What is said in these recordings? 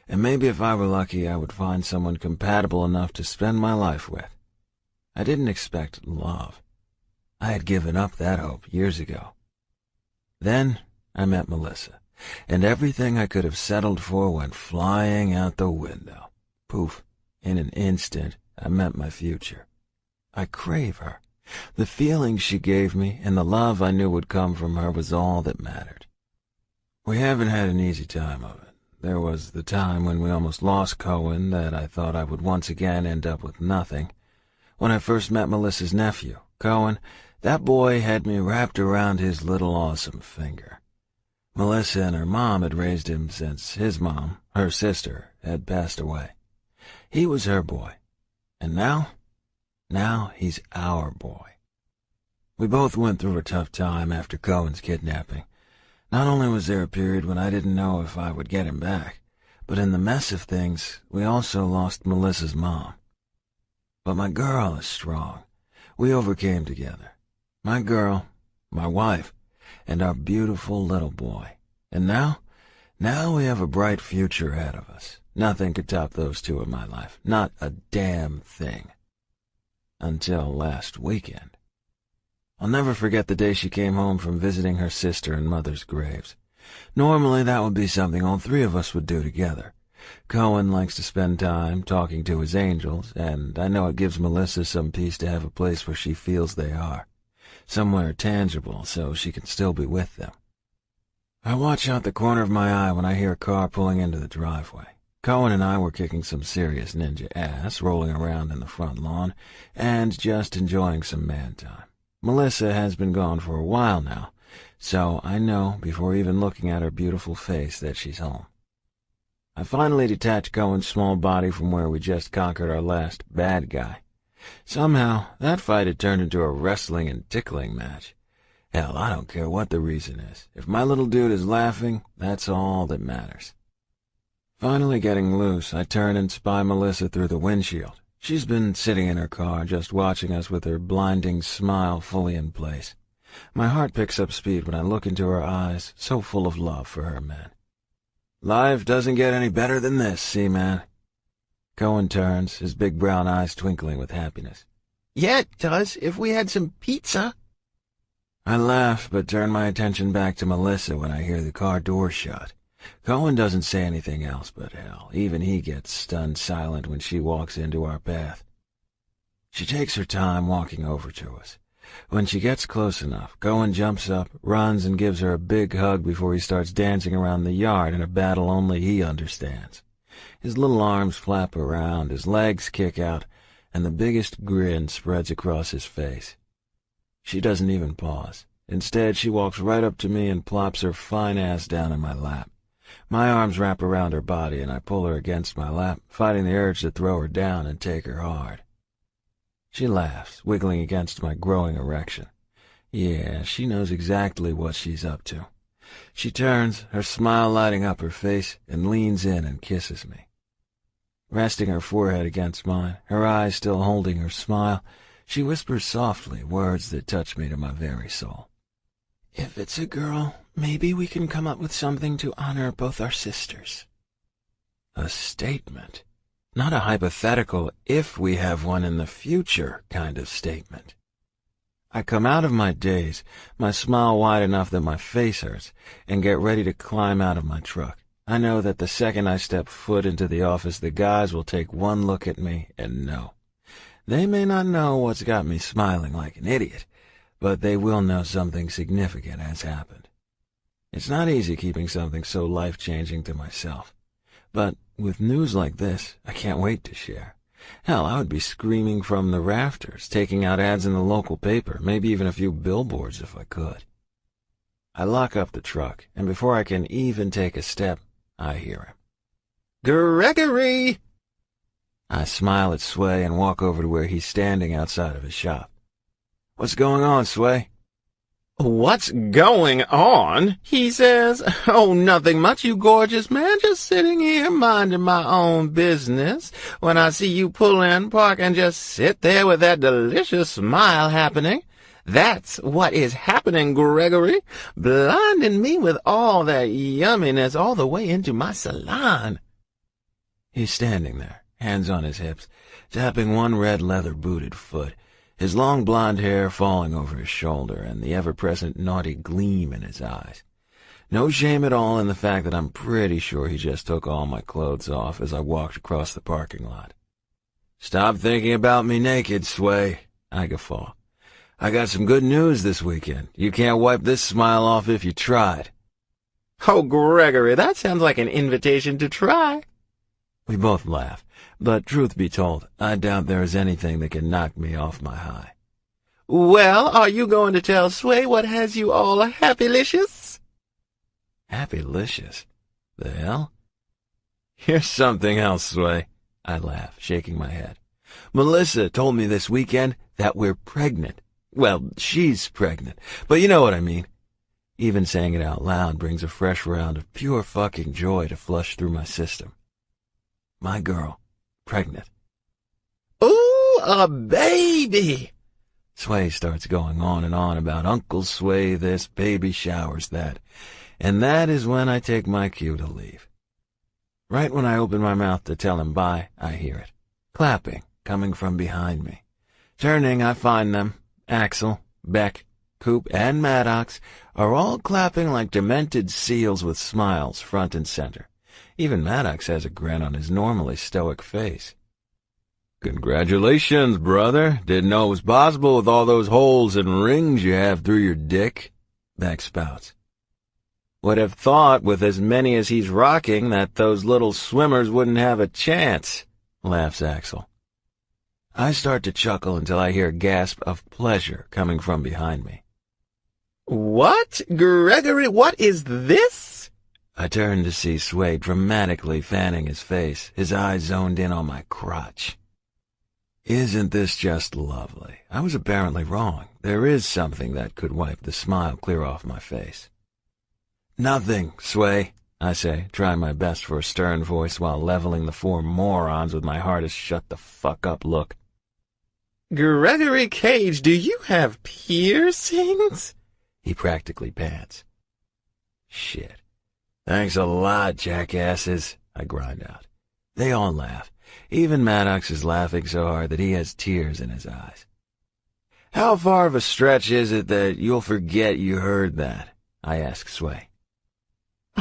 and maybe if I were lucky I would find someone compatible enough to spend my life with. I didn't expect love. I had given up that hope years ago. Then I met Melissa, and everything I could have settled for went flying out the window. Poof, in an instant I met my future. I crave her. The feeling she gave me and the love I knew would come from her was all that mattered. We haven't had an easy time of it. There was the time when we almost lost Cohen that I thought I would once again end up with nothing. When I first met Melissa's nephew, Cohen, that boy had me wrapped around his little awesome finger. Melissa and her mom had raised him since his mom, her sister, had passed away. He was her boy. And now he's our boy. We both went through a tough time after Cohen's kidnapping. Not only was there a period when I didn't know if I would get him back, but in the mess of things, we also lost Melissa's mom. But my girl is strong. We overcame together. My girl, my wife, and our beautiful little boy. And now we have a bright future ahead of us. Nothing could top those two in my life. Not a damn thing. Until last weekend. I'll never forget the day she came home from visiting her sister and mother's graves. Normally that would be something all three of us would do together. Cohen likes to spend time talking to his angels, and I know it gives Melissa some peace to have a place where she feels they are. Somewhere tangible so she can still be with them. I watch out the corner of my eye when I hear a car pulling into the driveway. Cohen and I were kicking some serious ninja ass, rolling around in the front lawn, and just enjoying some man time. Melissa has been gone for a while now, so I know before even looking at her beautiful face that she's home. I finally detach Cohen's small body from where we just conquered our last bad guy. Somehow, that fight had turned into a wrestling and tickling match. Hell, I don't care what the reason is. If my little dude is laughing, that's all that matters. Finally getting loose, I turn and spy Melissa through the windshield. She's been sitting in her car, just watching us with her blinding smile fully in place. My heart picks up speed when I look into her eyes, so full of love for her man. Life doesn't get any better than this, Seaman. Cohen turns, his big brown eyes twinkling with happiness. Yeah, it does, if we had some pizza. I laugh, but turn my attention back to Melissa when I hear the car door shut. Cohen doesn't say anything else, but hell, even he gets stunned silent when she walks into our path. She takes her time walking over to us. When she gets close enough, Cohen jumps up, runs, and gives her a big hug before he starts dancing around the yard in a battle only he understands. His little arms flap around, his legs kick out, and the biggest grin spreads across his face. She doesn't even pause. Instead, she walks right up to me and plops her fine ass down in my lap. My arms wrap around her body, and I pull her against my lap, fighting the urge to throw her down and take her hard. She laughs, wiggling against my growing erection. Yeah, she knows exactly what she's up to. She turns, her smile lighting up her face, and leans in and kisses me. Resting her forehead against mine, her eyes still holding her smile, she whispers softly words that touch me to my very soul. If it's a girl, maybe we can come up with something to honor both our sisters. A statement. Not a hypothetical if we have one in the future kind of statement. I come out of my daze, my smile wide enough that my face hurts, and get ready to climb out of my truck. I know that the second I step foot into the office, the guys will take one look at me and know. They may not know what's got me smiling like an idiot, but they will know something significant has happened. It's not easy keeping something so life-changing to myself. But with news like this, I can't wait to share. Hell, I would be screaming from the rafters, taking out ads in the local paper, maybe even a few billboards if I could. I lock up the truck, and before I can even take a step, I hear him. Gregory! I smile at Sway and walk over to where he's standing outside of his shop. What's going on, Sway? What's going on? He says. Oh, nothing much, you gorgeous man. Just sitting here minding my own business when I see you pull in, park, and just sit there with that delicious smile happening. That's what is happening, Gregory. Blinding me with all that yumminess all the way into my salon. He's standing there, hands on his hips, tapping one red leather-booted foot, his long blonde hair falling over his shoulder and the ever-present naughty gleam in his eyes. No shame at all in the fact that I'm pretty sure he just took all my clothes off as I walked across the parking lot. "Stop thinking about me naked, Sway," I guffaw. "I got some good news this weekend. You can't wipe this smile off if you tried." "Oh, Gregory, that sounds like an invitation to try." We both laugh, but truth be told, I doubt there is anything that can knock me off my high. "Well, are you going to tell Sway what has you all happy-licious?" Happy-licious? The hell? "Here's something else, Sway," I laugh, shaking my head. "Melissa told me this weekend that we're pregnant. Well, she's pregnant, but you know what I mean." Even saying it out loud brings a fresh round of pure fucking joy to flush through my system. My girl, pregnant. "Ooh, a baby!" Sway starts going on and on about Uncle Sway this, baby showers that, and that is when I take my cue to leave. Right when I open my mouth to tell him bye, I hear it. Clapping, coming from behind me. Turning, I find them. Axel, Beck, Coop, and Maddox are all clapping like demented seals with smiles front and center. Even Maddox has a grin on his normally stoic face. "Congratulations, brother. Didn't know it was possible with all those holes and rings you have through your dick," Beck spouts. "Would have thought, with as many as he's rocking, that those little swimmers wouldn't have a chance," laughs Axel. I start to chuckle until I hear a gasp of pleasure coming from behind me. "What? Gregory, what is this?" I turn to see Sway dramatically fanning his face, his eyes zoned in on my crotch. Isn't this just lovely? I was apparently wrong. There is something that could wipe the smile clear off my face. "Nothing, Sway," I say, trying my best for a stern voice while leveling the four morons with my hardest shut-the-fuck-up look. "Gregory Cage, do you have piercings?" He practically pants. "Shit. Thanks a lot, jackasses," I grind out. They all laugh. Even Maddox is laughing so hard that he has tears in his eyes. "How far of a stretch is it that you'll forget you heard that?" I ask Sway.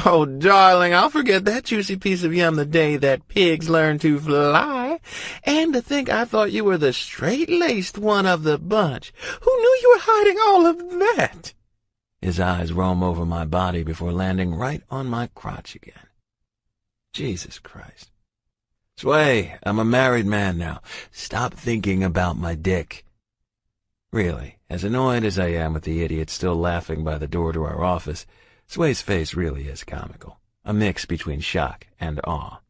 "Oh, darling, I'll forget that juicy piece of yum the day that pigs learn to fly. And to think I thought you were the straight-laced one of the bunch. Who knew you were hiding all of that?" His eyes roam over my body before landing right on my crotch again. Jesus Christ. "Sway, I'm a married man now. Stop thinking about my dick." Really, as annoyed as I am with the idiot still laughing by the door to our office, Sway's face really is comical, a mix between shock and awe.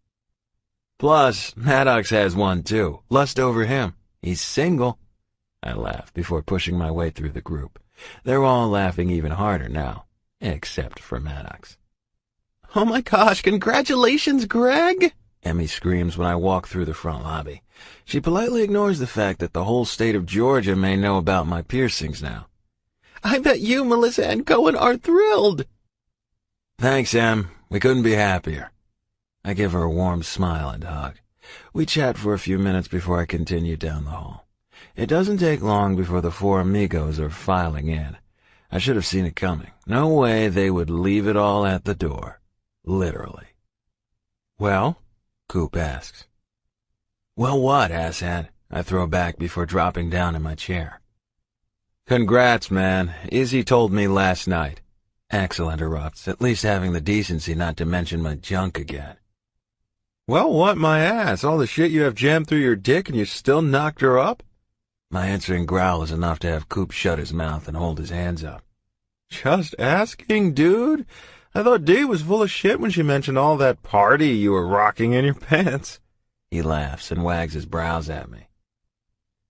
"Plus, Maddox has one too. Lust over him. He's single." I laugh before pushing my way through the group. They're all laughing even harder now, except for Maddox. "Oh my gosh, congratulations, Greg!" Emmy screams when I walk through the front lobby. She politely ignores the fact that the whole state of Georgia may know about my piercings now. "I bet you, Melissa, and Cohen are thrilled." "Thanks, Em. We couldn't be happier." I give her a warm smile and hug. We chat for a few minutes before I continue down the hall. It doesn't take long before the four amigos are filing in. I should have seen it coming. No way they would leave it all at the door. Literally. "Well?" Coop asks. "Well what, asshat?" I throw back before dropping down in my chair. "Congrats, man. Izzy told me last night." Axel interrupts, at least having the decency not to mention my junk again. "Well, what my ass? All the shit you have jammed through your dick and you still knocked her up?" My answering growl is enough to have Coop shut his mouth and hold his hands up. "Just asking, dude. I thought Dee was full of shit when she mentioned all that party you were rocking in your pants." He laughs and wags his brows at me.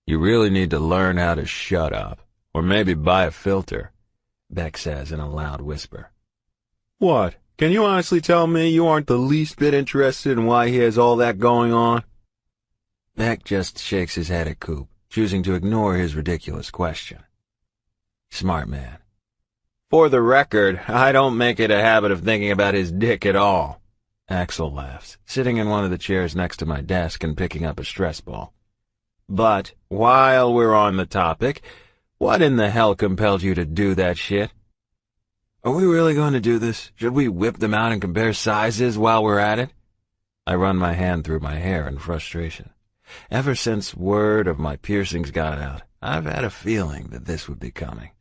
"You really need to learn how to shut up, or maybe buy a filter," Beck says in a loud whisper. "What? Can you honestly tell me you aren't the least bit interested in why he has all that going on?" Beck just shakes his head at Coop, choosing to ignore his ridiculous question. Smart man. "For the record, I don't make it a habit of thinking about his dick at all." Axel laughs, sitting in one of the chairs next to my desk and picking up a stress ball. But while we're on the topic, what in the hell compelled you to do that shit? Are we really going to do this? Should we whip them out and compare sizes while we're at it? I run my hand through my hair in frustration. Ever since word of my piercings got out, I've had a feeling that this would be coming.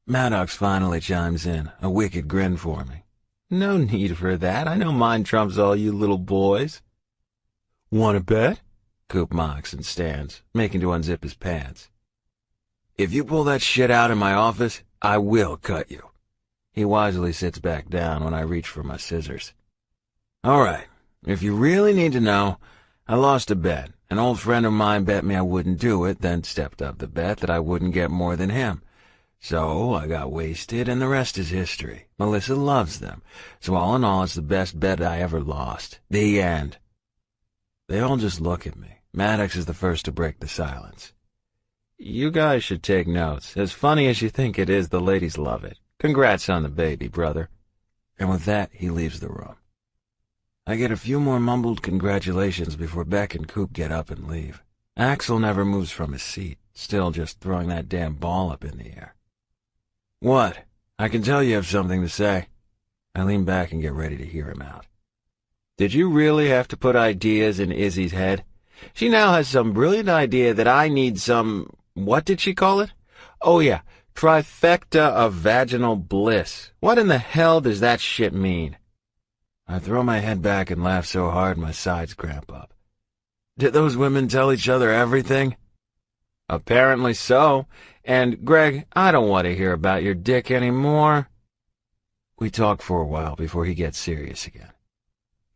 Maddox finally chimes in, a wicked grin for me. No need for that. I know mine trumps all you little boys. Want to bet? Coop mocks and stands, making to unzip his pants. If you pull that shit out in my office, I will cut you. He wisely sits back down when I reach for my scissors. All right, if you really need to know, I lost a bet. An old friend of mine bet me I wouldn't do it, then stepped up the bet that I wouldn't get more than him. So I got wasted, and the rest is history. Melissa loves them, so all in all, it's the best bet I ever lost. The end. They all just look at me. Maddox is the first to break the silence. You guys should take notes. As funny as you think it is, the ladies love it. Congrats on the baby, brother. And with that, he leaves the room. I get a few more mumbled congratulations before Beck and Coop get up and leave. Axel never moves from his seat, still just throwing that damn ball up in the air. What? I can tell you have something to say. I lean back and get ready to hear him out. Did you really have to put ideas in Izzy's head? She now has some brilliant idea that I need some... What did she call it? Oh yeah, trifecta of vaginal bliss. What in the hell does that shit mean? I throw my head back and laugh so hard my sides cramp up. Did those women tell each other everything? Apparently so. And, Greg, I don't want to hear about your dick anymore. We talk for a while before he gets serious again.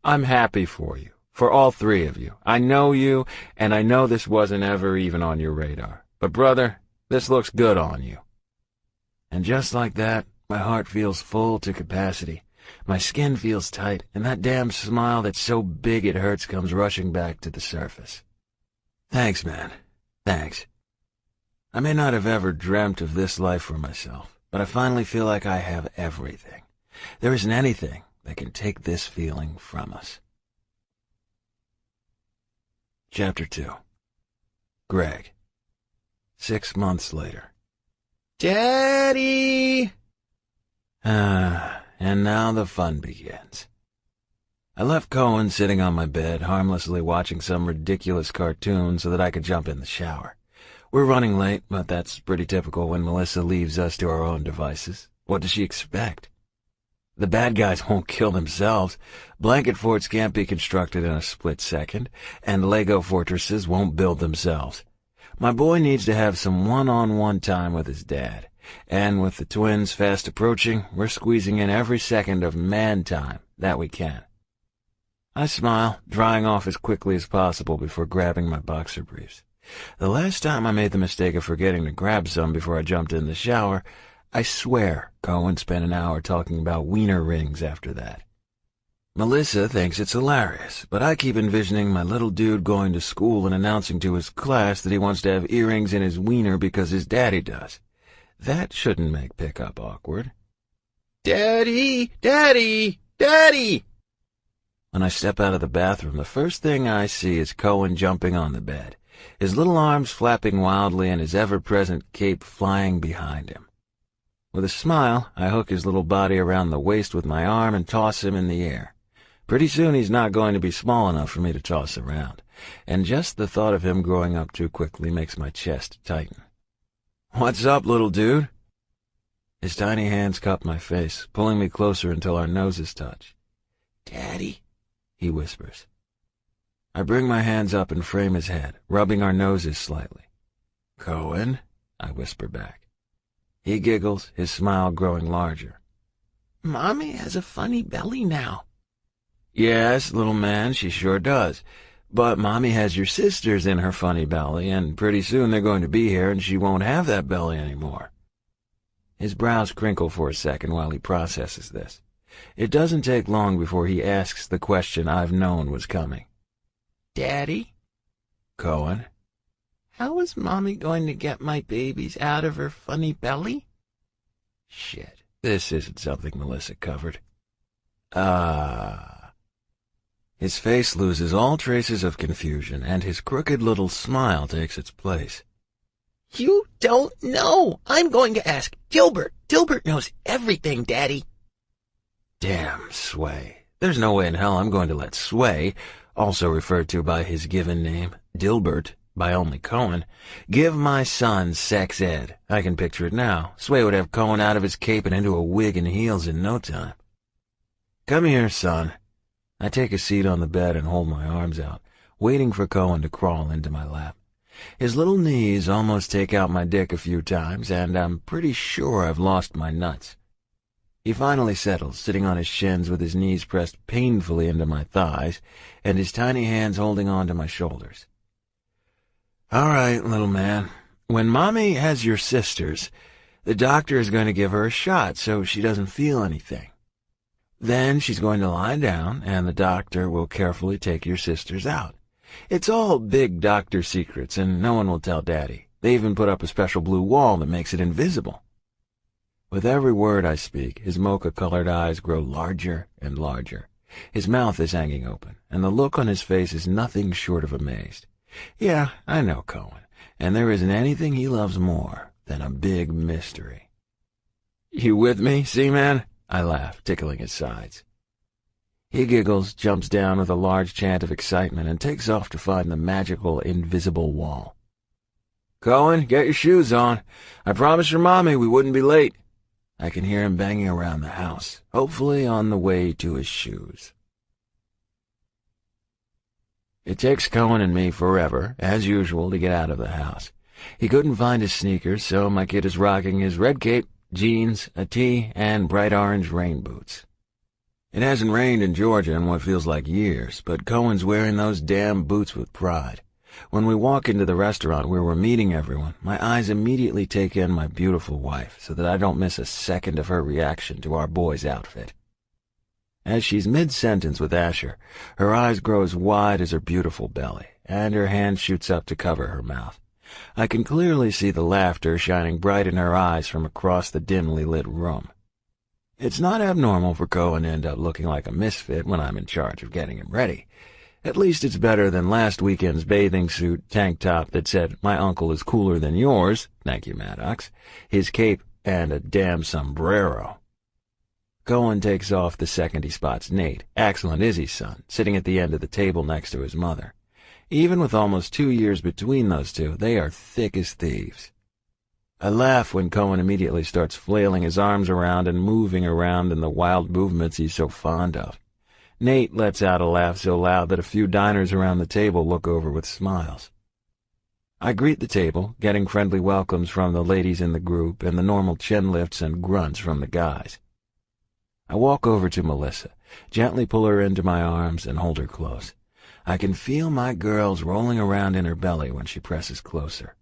I'm happy for you, for all three of you. I know you, and I know this wasn't ever even on your radar. But, brother, this looks good on you. And just like that, my heart feels full to capacity. My skin feels tight, and that damn smile that's so big it hurts comes rushing back to the surface. Thanks, man. Thanks. I may not have ever dreamt of this life for myself, but I finally feel like I have everything. There isn't anything that can take this feeling from us. Chapter 2. Greg. 6 months later. Daddy! And now the fun begins. I left Cohen sitting on my bed, harmlessly watching some ridiculous cartoon so that I could jump in the shower. We're running late, but that's pretty typical when Melissa leaves us to our own devices. What does she expect? The bad guys won't kill themselves. Blanket forts can't be constructed in a split second, and Lego fortresses won't build themselves. My boy needs to have some one-on-one time with his dad, and with the twins fast approaching, we're squeezing in every second of man time that we can. I smile, drying off as quickly as possible before grabbing my boxer briefs. The last time I made the mistake of forgetting to grab some before I jumped in the shower, I swear Cohen spent an hour talking about wiener rings after that. Melissa thinks it's hilarious, but I keep envisioning my little dude going to school and announcing to his class that he wants to have earrings in his wiener because his daddy does. That shouldn't make pickup awkward. Daddy! Daddy! Daddy! When I step out of the bathroom, the first thing I see is Cohen jumping on the bed, his little arms flapping wildly and his ever-present cape flying behind him. With a smile, I hook his little body around the waist with my arm and toss him in the air. Pretty soon he's not going to be small enough for me to toss around, and just the thought of him growing up too quickly makes my chest tighten. What's up, little dude? His tiny hands cup my face, pulling me closer until our noses touch. Daddy, he whispers. I bring my hands up and frame his head, rubbing our noses slightly. Cohen, I whisper back. He giggles, his smile growing larger. Mommy has a funny belly now. Yes, little man, she sure does. But Mommy has your sisters in her funny belly, and pretty soon they're going to be here and she won't have that belly anymore. His brows crinkle for a second while he processes this. It doesn't take long before he asks the question I've known was coming. Daddy? Cohen? How is Mommy going to get my babies out of her funny belly? Shit, this isn't something Melissa covered. His face loses all traces of confusion, and his crooked little smile takes its place. You don't know. I'm going to ask Dilbert. Dilbert knows everything, Daddy. Damn Sway. There's no way in hell I'm going to let Sway, also referred to by his given name, Dilbert, by only Cohen, give my son sex ed. I can picture it now. Sway would have Cohen out of his cape and into a wig and heels in no time. Come here, son. I take a seat on the bed and hold my arms out, waiting for Cohen to crawl into my lap. His little knees almost take out my dick a few times, and I'm pretty sure I've lost my nuts. He finally settles, sitting on his shins with his knees pressed painfully into my thighs, and his tiny hands holding on to my shoulders. All right, little man. When Mommy has your sisters, the doctor is going to give her a shot so she doesn't feel anything. Then she's going to lie down, and the doctor will carefully take your sisters out. It's all big doctor secrets, and no one will tell Daddy. They even put up a special blue wall that makes it invisible. With every word I speak, his mocha-colored eyes grow larger and larger. His mouth is hanging open, and the look on his face is nothing short of amazed. Yeah, I know Cohen, and there isn't anything he loves more than a big mystery. You with me, Seaman? I laugh, tickling his sides. He giggles, jumps down with a large chant of excitement, and takes off to find the magical, invisible wall. Cohen, get your shoes on. I promised your Mommy we wouldn't be late. I can hear him banging around the house, hopefully on the way to his shoes. It takes Cohen and me forever, as usual, to get out of the house. He couldn't find his sneakers, so my kid is rocking his red cape, jeans, a tee, and bright orange rain boots. It hasn't rained in Georgia in what feels like years, but Cohen's wearing those damn boots with pride. When we walk into the restaurant where we're meeting everyone, my eyes immediately take in my beautiful wife so that I don't miss a second of her reaction to our boy's outfit. As she's mid-sentence with Asher, her eyes grow as wide as her beautiful belly, and her hand shoots up to cover her mouth. I can clearly see the laughter shining bright in her eyes from across the dimly lit room. It's not abnormal for Cohen to end up looking like a misfit when I'm in charge of getting him ready. At least it's better than last weekend's bathing suit tank top that said, "My uncle is cooler than yours," thank you, Maddox, his cape, and a damn sombrero. Cohen takes off the second he spots Nate, Axel and Izzy's son, sitting at the end of the table next to his mother. Even with almost 2 years between those two, they are thick as thieves. I laugh when Cohen immediately starts flailing his arms around and moving around in the wild movements he's so fond of. Nate lets out a laugh so loud that a few diners around the table look over with smiles. I greet the table, getting friendly welcomes from the ladies in the group and the normal chin lifts and grunts from the guys. I walk over to Melissa, gently pull her into my arms and hold her close. I can feel my girls rolling around in her belly when she presses closer.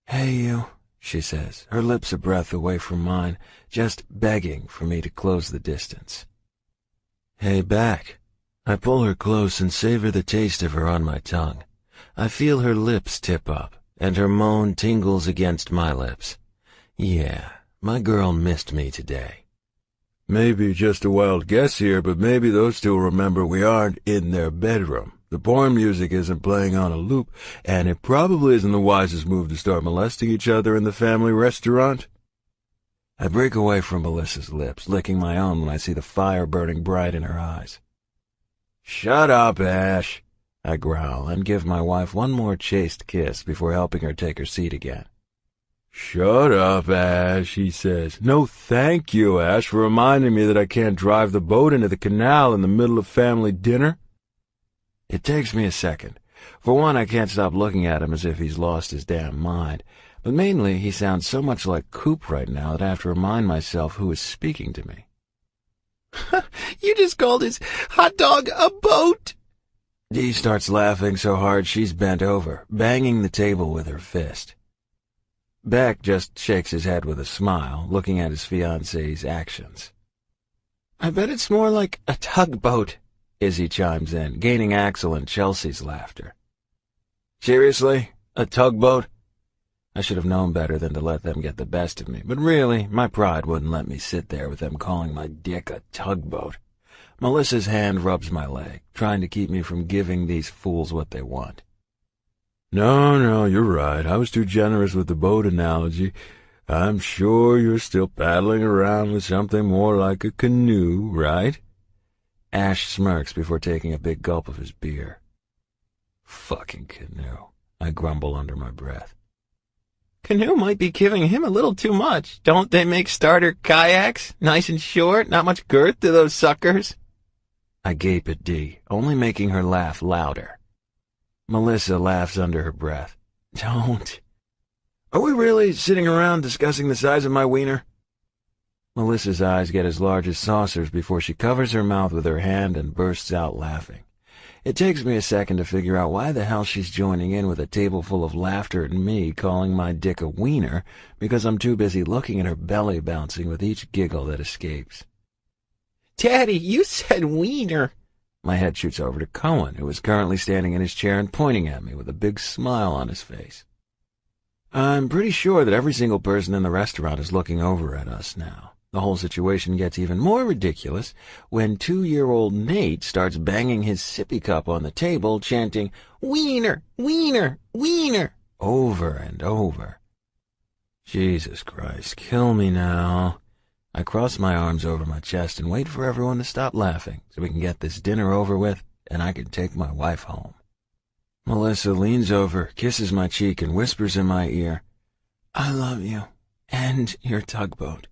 "Hey, you," she says, her lips a breath away from mine, just begging for me to close the distance. "Hey, back." I pull her close and savor the taste of her on my tongue. I feel her lips tip up, and her moan tingles against my lips. Yeah, my girl missed me today. Maybe just a wild guess here, but maybe those two remember we aren't in their bedroom. The porn music isn't playing on a loop, and it probably isn't the wisest move to start molesting each other in the family restaurant. I break away from Melissa's lips, licking my own when I see the fire burning bright in her eyes. "Shut up, Ash," I growl, and give my wife one more chaste kiss before helping her take her seat again. "Shut up, Ash," he says. "No thank you, Ash, for reminding me that I can't drive the boat into the canal in the middle of family dinner." It takes me a second. For one, I can't stop looking at him as if he's lost his damn mind. But mainly, he sounds so much like Coop right now that I have to remind myself who is speaking to me. You just called his hot dog a boat? Dee starts laughing so hard she's bent over, banging the table with her fist. Beck just shakes his head with a smile, looking at his fiancée's actions. "I bet it's more like a tugboat," Izzy chimes in, gaining Axel and Chelsea's laughter. "Seriously? A tugboat?" I should have known better than to let them get the best of me, but really, my pride wouldn't let me sit there with them calling my dick a tugboat. Melissa's hand rubs my leg, trying to keep me from giving these fools what they want. No, you're right. I was too generous with the boat analogy. I'm sure you're still paddling around with something more like a canoe, right? Ash smirks before taking a big gulp of his beer. Fucking canoe, I grumble under my breath. Canoe might be giving him a little too much. Don't they make starter kayaks? Nice and short, not much girth to those suckers. I gape at Dee, only making her laugh louder. Melissa laughs under her breath. Don't. Are we really sitting around discussing the size of my wiener? Melissa's eyes get as large as saucers before she covers her mouth with her hand and bursts out laughing. It takes me a second to figure out why the hell she's joining in with a table full of laughter at me calling my dick a wiener, because I'm too busy looking at her belly bouncing with each giggle that escapes. Daddy, you said wiener. My head shoots over to Cohen, who is currently standing in his chair and pointing at me with a big smile on his face. I'm pretty sure that every single person in the restaurant is looking over at us now. The whole situation gets even more ridiculous when 2-year-old Nate starts banging his sippy cup on the table, chanting, "Wiener, wiener, wiener," over and over. Jesus Christ, kill me now. I cross my arms over my chest and wait for everyone to stop laughing so we can get this dinner over with and I can take my wife home. Melissa leans over, kisses my cheek, and whispers in my ear, "I love you, and your tugboat."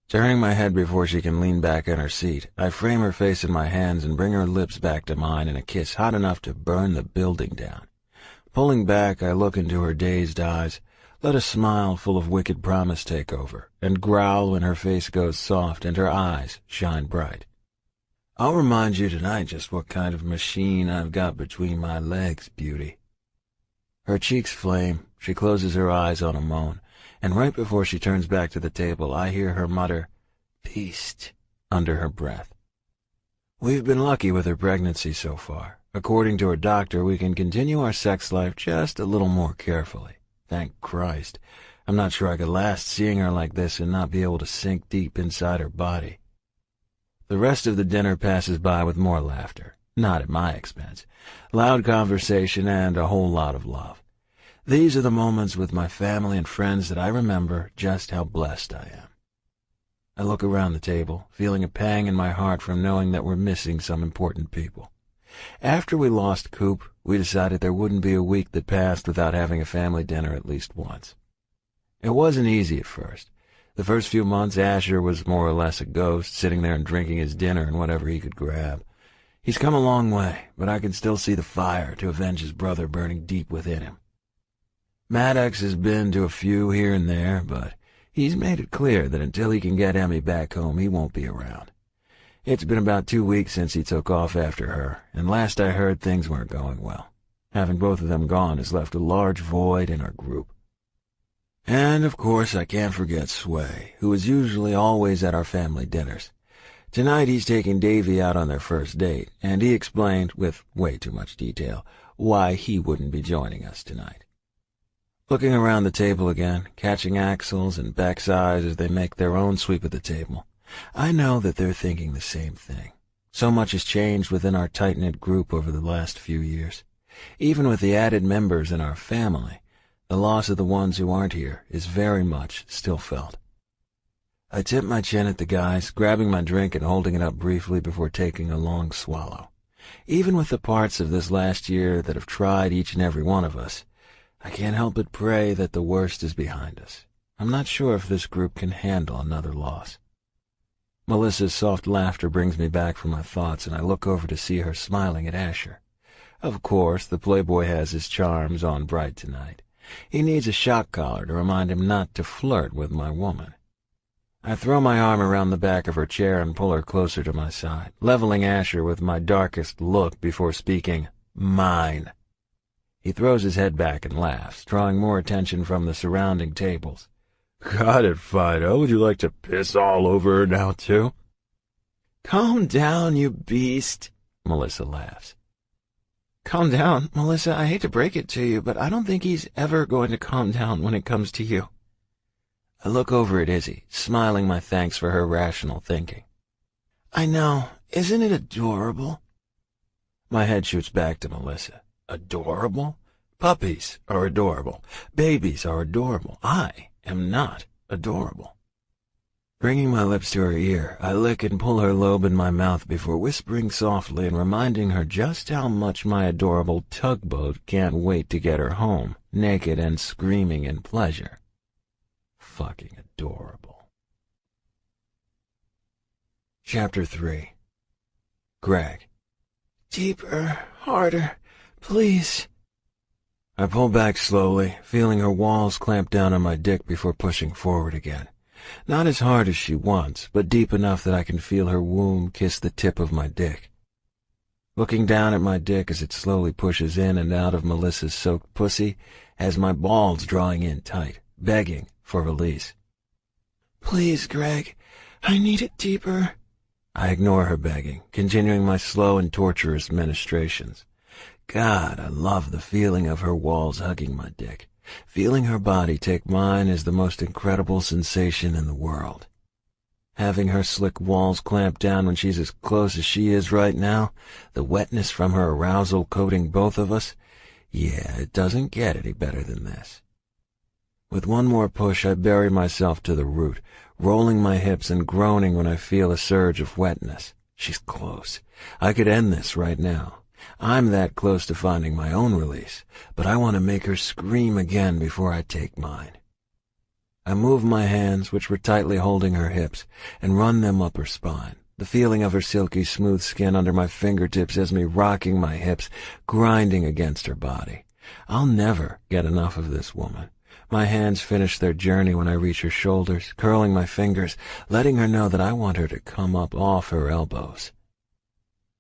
Turning my head before she can lean back in her seat, I frame her face in my hands and bring her lips back to mine in a kiss hot enough to burn the building down. Pulling back, I look into her dazed eyes, let a smile full of wicked promise take over, and growl when her face goes soft and her eyes shine bright. I'll remind you tonight just what kind of machine I've got between my legs, beauty. Her cheeks flame, she closes her eyes on a moan, and right before she turns back to the table, I hear her mutter, "Beast," under her breath. We've been lucky with her pregnancy so far. According to her doctor, we can continue our sex life just a little more carefully. Thank Christ. I'm not sure I could last seeing her like this and not be able to sink deep inside her body. The rest of the dinner passes by with more laughter, not at my expense, loud conversation, and a whole lot of love. These are the moments with my family and friends that I remember just how blessed I am. I look around the table, feeling a pang in my heart from knowing that we're missing some important people. After we lost Coop, we decided there wouldn't be a week that passed without having a family dinner at least once. It wasn't easy at first. The first few months, Asher was more or less a ghost, sitting there and drinking his dinner and whatever he could grab. He's come a long way, but I can still see the fire to avenge his brother burning deep within him. Maddox has been to a few here and there, but he's made it clear that until he can get Emmy back home, he won't be around. It's been about 2 weeks since he took off after her, and last I heard things weren't going well. Having both of them gone has left a large void in our group. And, of course, I can't forget Sway, who is usually always at our family dinners. Tonight he's taking Davy out on their first date, and he explained, with way too much detail, why he wouldn't be joining us tonight. Looking around the table again, catching Axel's and Beck's eyes as they make their own sweep of the table, I know that they're thinking the same thing. So much has changed within our tight-knit group over the last few years. Even with the added members in our family, the loss of the ones who aren't here is very much still felt. I tip my chin at the guys, grabbing my drink and holding it up briefly before taking a long swallow. Even with the parts of this last year that have tried each and every one of us, I can't help but pray that the worst is behind us. I'm not sure if this group can handle another loss. Melissa's soft laughter brings me back from my thoughts, and I look over to see her smiling at Asher. Of course, the playboy has his charms on bright tonight. He needs a shock collar to remind him not to flirt with my woman. I throw my arm around the back of her chair and pull her closer to my side, leveling Asher with my darkest look before speaking, "Mine." He throws his head back and laughs, drawing more attention from the surrounding tables. "Got it, Fido. Would you like to piss all over her now, too?" "Calm down, you beast," Melissa laughs. "Calm down, Melissa. I hate to break it to you, but I don't think he's ever going to calm down when it comes to you." I look over at Izzy, smiling my thanks for her rational thinking. "I know. Isn't it adorable? My head shoots back to Melissa. Adorable? Puppies are adorable. Babies are adorable. I am not adorable. Bringing my lips to her ear, I lick and pull her lobe in my mouth before whispering softly and reminding her just how much my adorable tugboat can't wait to get her home, naked and screaming in pleasure. Fucking adorable. Chapter 3. Greg. Deeper, harder, please. I pull back slowly, feeling her walls clamp down on my dick before pushing forward again. Not as hard as she wants, but deep enough that I can feel her womb kiss the tip of my dick. Looking down at my dick as it slowly pushes in and out of Melissa's soaked pussy, has my balls drawing in tight, begging for release. Please, Greg, I need it deeper. I ignore her begging, continuing my slow and torturous ministrations. God, I love the feeling of her walls hugging my dick. Feeling her body take mine is the most incredible sensation in the world. Having her slick walls clamp down when she's as close as she is right now, the wetness from her arousal coating both of us, yeah, it doesn't get any better than this. With one more push, I bury myself to the root, rolling my hips and groaning when I feel a surge of wetness. She's close. I could end this right now. I'm that close to finding my own release, but I want to make her scream again before I take mine. I move my hands, which were tightly holding her hips, and run them up her spine. The feeling of her silky smooth skin under my fingertips has me rocking my hips, grinding against her body. I'll never get enough of this woman. My hands finish their journey when I reach her shoulders, curling my fingers, letting her know that I want her to come up off her elbows.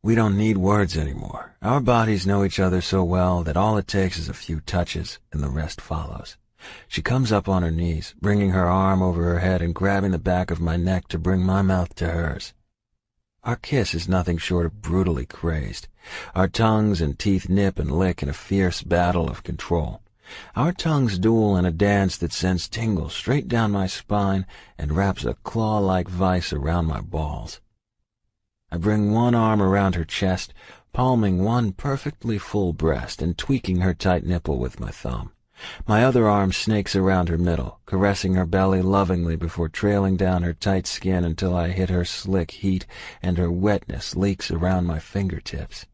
We don't need words anymore. Our bodies know each other so well that all it takes is a few touches, and the rest follows. She comes up on her knees, bringing her arm over her head and grabbing the back of my neck to bring my mouth to hers. Our kiss is nothing short of brutally crazed. Our tongues and teeth nip and lick in a fierce battle of control. Our tongues duel in a dance that sends tingles straight down my spine and wraps a claw-like vice around my balls. I bring one arm around her chest, palming one perfectly full breast and tweaking her tight nipple with my thumb. My other arm snakes around her middle, caressing her belly lovingly before trailing down her tight skin until I hit her slick heat and her wetness leaks around my fingertips.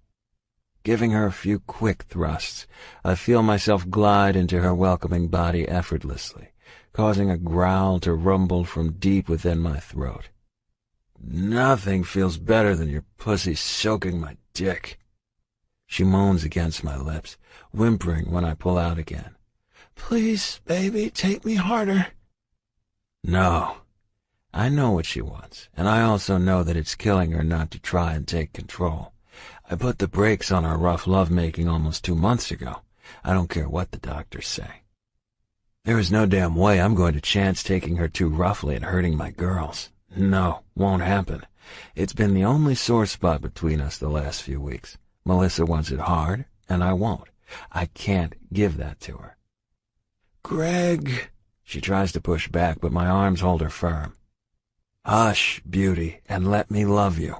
Giving her a few quick thrusts, I feel myself glide into her welcoming body effortlessly, causing a growl to rumble from deep within my throat. Nothing feels better than your pussy soaking my dick. She moans against my lips, whimpering when I pull out again. Please, baby, take me harder. No. I know what she wants, and I also know that it's killing her not to try and take control. I put the brakes on our rough lovemaking almost 2 months ago. I don't care what the doctors say. There is no damn way I'm going to chance taking her too roughly and hurting my girls. No, won't happen. It's been the only sore spot between us the last few weeks. Melissa wants it hard, and I won't. I can't give that to her. Greg. She tries to push back, but my arms hold her firm. Hush, beauty, and let me love you.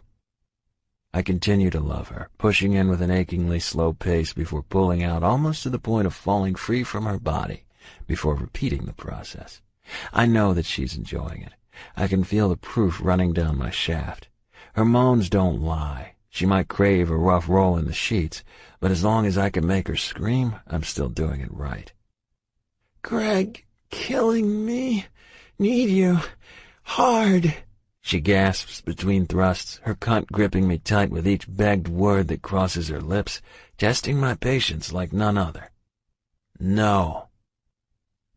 I continue to love her, pushing in with an achingly slow pace before pulling out almost to the point of falling free from her body, before repeating the process. I know that she's enjoying it. I can feel the proof running down my shaft. Her moans don't lie. She might crave a rough roll in the sheets, but as long as I can make her scream, I'm still doing it right. Greg, killing me. Need you. Hard. She gasps between thrusts, her cunt gripping me tight with each begged word that crosses her lips, testing my patience like none other. No.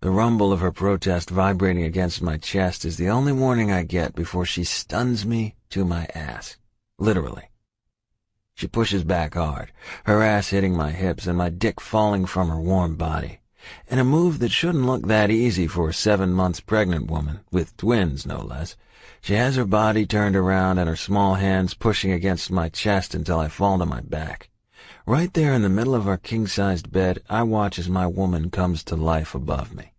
The rumble of her protest vibrating against my chest is the only warning I get before she stuns me to my ass. Literally. She pushes back hard, her ass hitting my hips and my dick falling from her warm body. In a move that shouldn't look that easy for a 7 months pregnant woman, with twins no less. She has her body turned around and her small hands pushing against my chest until I fall to my back. Right there in the middle of our king-sized bed, I watch as my woman comes to life above me.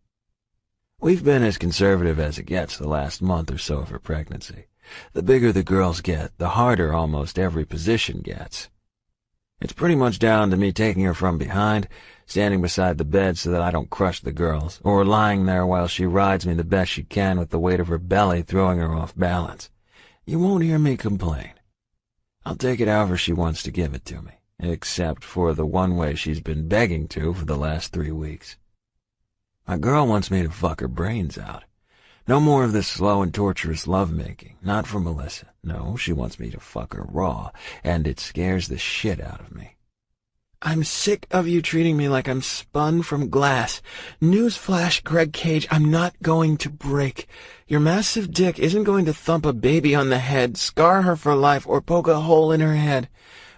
We've been as conservative as it gets the last month or so of her pregnancy. The bigger the girls get, the harder almost every position gets. It's pretty much down to me taking her from behind, standing beside the bed so that I don't crush the girls, or lying there while she rides me the best she can with the weight of her belly throwing her off balance. You won't hear me complain. I'll take it however she wants to give it to me, except for the one way she's been begging to for the last 3 weeks. My girl wants me to fuck her brains out. No more of this slow and torturous lovemaking, not for Melissa. No, she wants me to fuck her raw, and it scares the shit out of me. I'm sick of you treating me like I'm spun from glass. Newsflash, Greg Cage, I'm not going to break. Your massive dick isn't going to thump a baby on the head, scar her for life, or poke a hole in her head.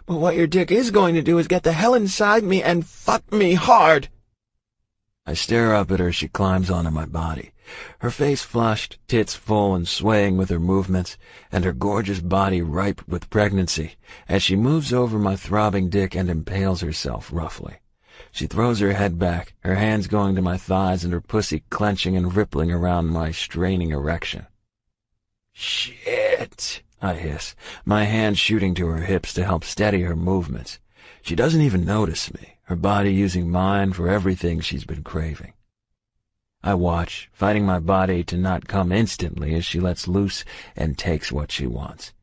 But what your dick is going to do is get the hell inside me and fuck me hard. I stare up at her as she climbs onto my body, her face flushed, tits full and swaying with her movements, and her gorgeous body ripe with pregnancy, as she moves over my throbbing dick and impales herself roughly. She throws her head back, her hands going to my thighs and her pussy clenching and rippling around my straining erection. "Shit," I hiss, my hand shooting to her hips to help steady her movements. She doesn't even notice me, her body using mine for everything she's been craving. I watch, fighting my body to not come instantly as she lets loose and takes what she wants.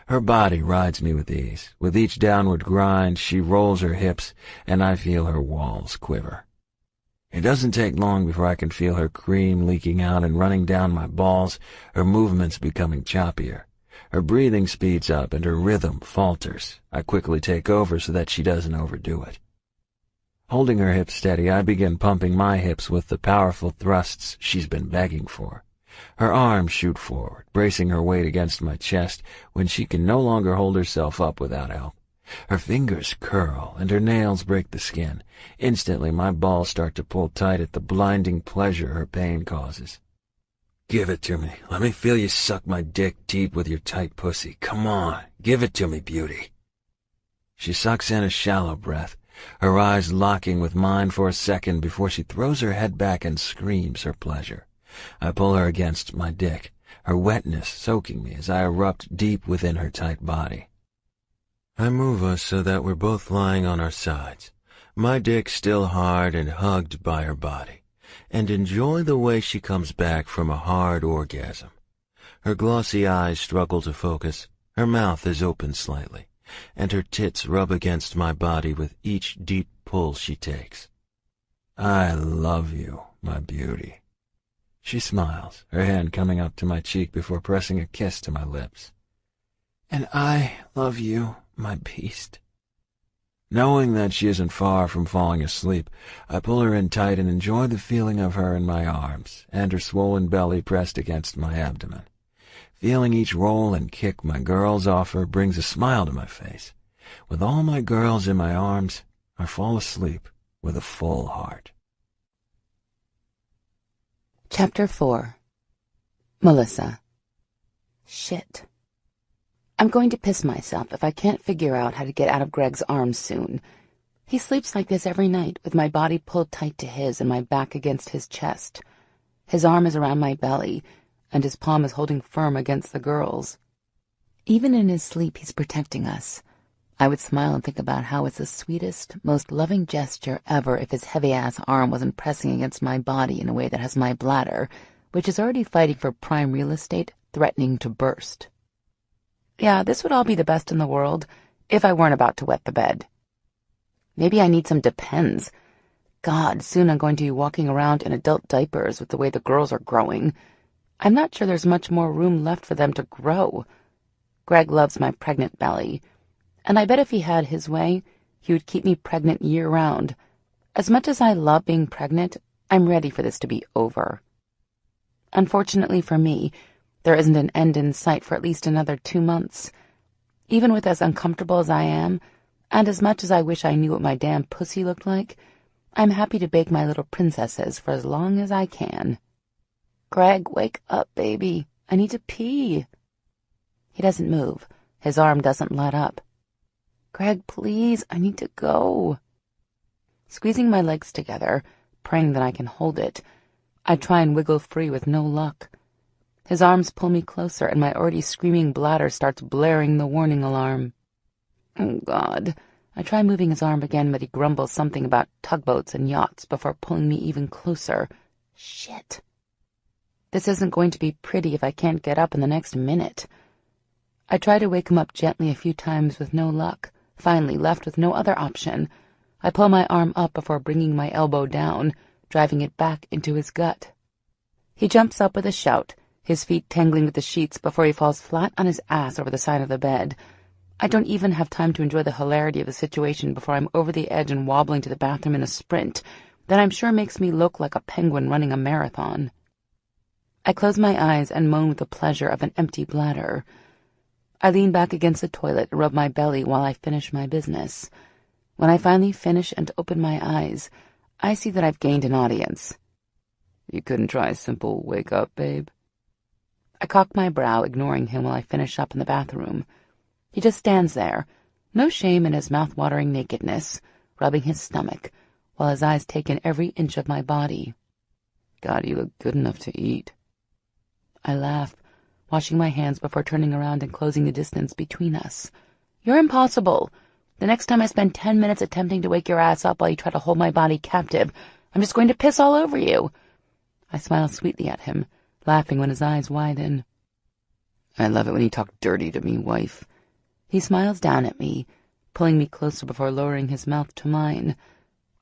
Her body rides me with ease. With each downward grind, she rolls her hips, and I feel her walls quiver. It doesn't take long before I can feel her cream leaking out and running down my balls, her movements becoming choppier. Her breathing speeds up and her rhythm falters. I quickly take over so that she doesn't overdo it. Holding her hips steady, I begin pumping my hips with the powerful thrusts she's been begging for. Her arms shoot forward, bracing her weight against my chest when she can no longer hold herself up without help. Her fingers curl, and her nails break the skin. Instantly, my balls start to pull tight at the blinding pleasure her pain causes. "Give it to me. Let me feel you suck my dick deep with your tight pussy. Come on, give it to me, beauty." She sucks in a shallow breath, her eyes locking with mine for a second before she throws her head back and screams her pleasure. I pull her against my dick, her wetness soaking me as I erupt deep within her tight body. I move us so that we're both lying on our sides, my dick still hard and hugged by her body, and enjoy the way she comes back from a hard orgasm. Her glossy eyes struggle to focus, her mouth is open slightly, and her tits rub against my body with each deep pull she takes. "I love you, my beauty." She smiles, her hand coming up to my cheek before pressing a kiss to my lips. "And I love you, my beast." Knowing that she isn't far from falling asleep, I pull her in tight and enjoy the feeling of her in my arms, and her swollen belly pressed against my abdomen. Feeling each roll and kick my girls offer brings a smile to my face. With all my girls in my arms, I fall asleep with a full heart. Chapter 4. Melissa. Shit. I'm going to piss myself if I can't figure out how to get out of Greg's arms soon. He sleeps like this every night, with my body pulled tight to his and my back against his chest. His arm is around my belly, and his palm is holding firm against the girl's. Even in his sleep, he's protecting us. I would smile and think about how it's the sweetest, most loving gesture ever if his heavy-ass arm wasn't pressing against my body in a way that has my bladder, which is already fighting for prime real estate, threatening to burst. Yeah, this would all be the best in the world if I weren't about to wet the bed. Maybe I need some Depends. God, soon I'm going to be walking around in adult diapers with the way the girls are growing. I'm not sure there's much more room left for them to grow. Greg loves my pregnant belly, and I bet if he had his way, he would keep me pregnant year-round. As much as I love being pregnant, I'm ready for this to be over. Unfortunately for me, there isn't an end in sight for at least another 2 months. Even with as uncomfortable as I am, and as much as I wish I knew what my damn pussy looked like, I'm happy to bake my little princesses for as long as I can. Greg, wake up, baby. I need to pee. He doesn't move. His arm doesn't let up. Greg, please, I need to go. Squeezing my legs together, praying that I can hold it, I try and wiggle free with no luck. His arms pull me closer, and my already screaming bladder starts blaring the warning alarm. Oh, God. I try moving his arm again, but he grumbles something about tugboats and yachts before pulling me even closer. Shit. This isn't going to be pretty if I can't get up in the next minute. I try to wake him up gently a few times with no luck. Finally, left with no other option, I pull my arm up before bringing my elbow down, driving it back into his gut. He jumps up with a shout, his feet tangling with the sheets before he falls flat on his ass over the side of the bed. I don't even have time to enjoy the hilarity of the situation before I'm over the edge and wobbling to the bathroom in a sprint that I'm sure makes me look like a penguin running a marathon. I close my eyes and moan with the pleasure of an empty bladder. I lean back against the toilet and rub my belly while I finish my business. When I finally finish and open my eyes, I see that I've gained an audience. You couldn't try a simple wake up, babe? I cock my brow, ignoring him while I finish up in the bathroom. He just stands there, no shame in his mouth-watering nakedness, rubbing his stomach, while his eyes take in every inch of my body. God, you look good enough to eat. I laugh, washing my hands before turning around and closing the distance between us. You're impossible. The next time I spend 10 minutes attempting to wake your ass up while you try to hold my body captive, I'm just going to piss all over you. I smile sweetly at him, laughing when his eyes widen. I love it when you talk dirty to me, wife. He smiles down at me, pulling me closer before lowering his mouth to mine.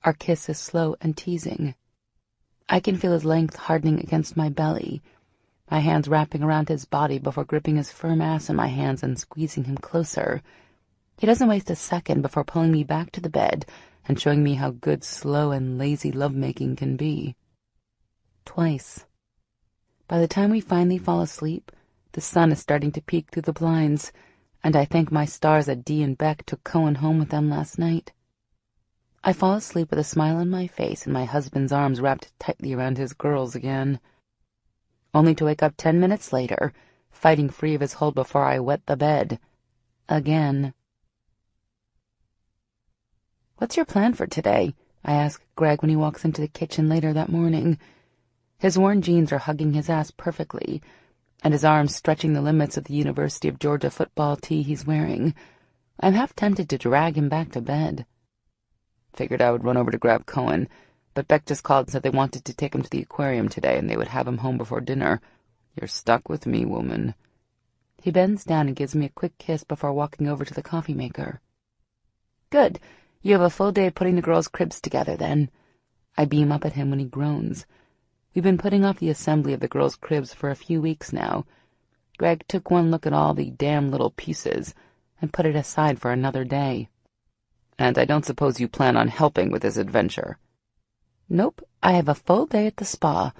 Our kiss is slow and teasing. I can feel his length hardening against my belly, my hands wrapping around his body before gripping his firm ass in my hands and squeezing him closer. He doesn't waste a second before pulling me back to the bed and showing me how good slow and lazy lovemaking can be. Twice. By the time we finally fall asleep, the sun is starting to peek through the blinds, and I thank my stars that Dee and Beck took Cohen home with them last night. I fall asleep with a smile on my face and my husband's arms wrapped tightly around his girls again, only to wake up 10 minutes later, fighting free of his hold before I wet the bed. Again. What's your plan for today? I ask Greg when he walks into the kitchen later that morning. His worn jeans are hugging his ass perfectly, and his arms stretching the limits of the University of Georgia football tee he's wearing. I'm half tempted to drag him back to bed. Figured I would run over to grab Cohen, but Beck just called and said they wanted to take him to the aquarium today and they would have him home before dinner. You're stuck with me, woman. He bends down and gives me a quick kiss before walking over to the coffee maker. Good. You have a full day putting the girls' cribs together, then. I beam up at him when he groans. We've been putting off the assembly of the girls' cribs for a few weeks now. Greg took one look at all the damn little pieces and put it aside for another day. And I don't suppose you plan on helping with this adventure? Nope, I have a full day at the spa.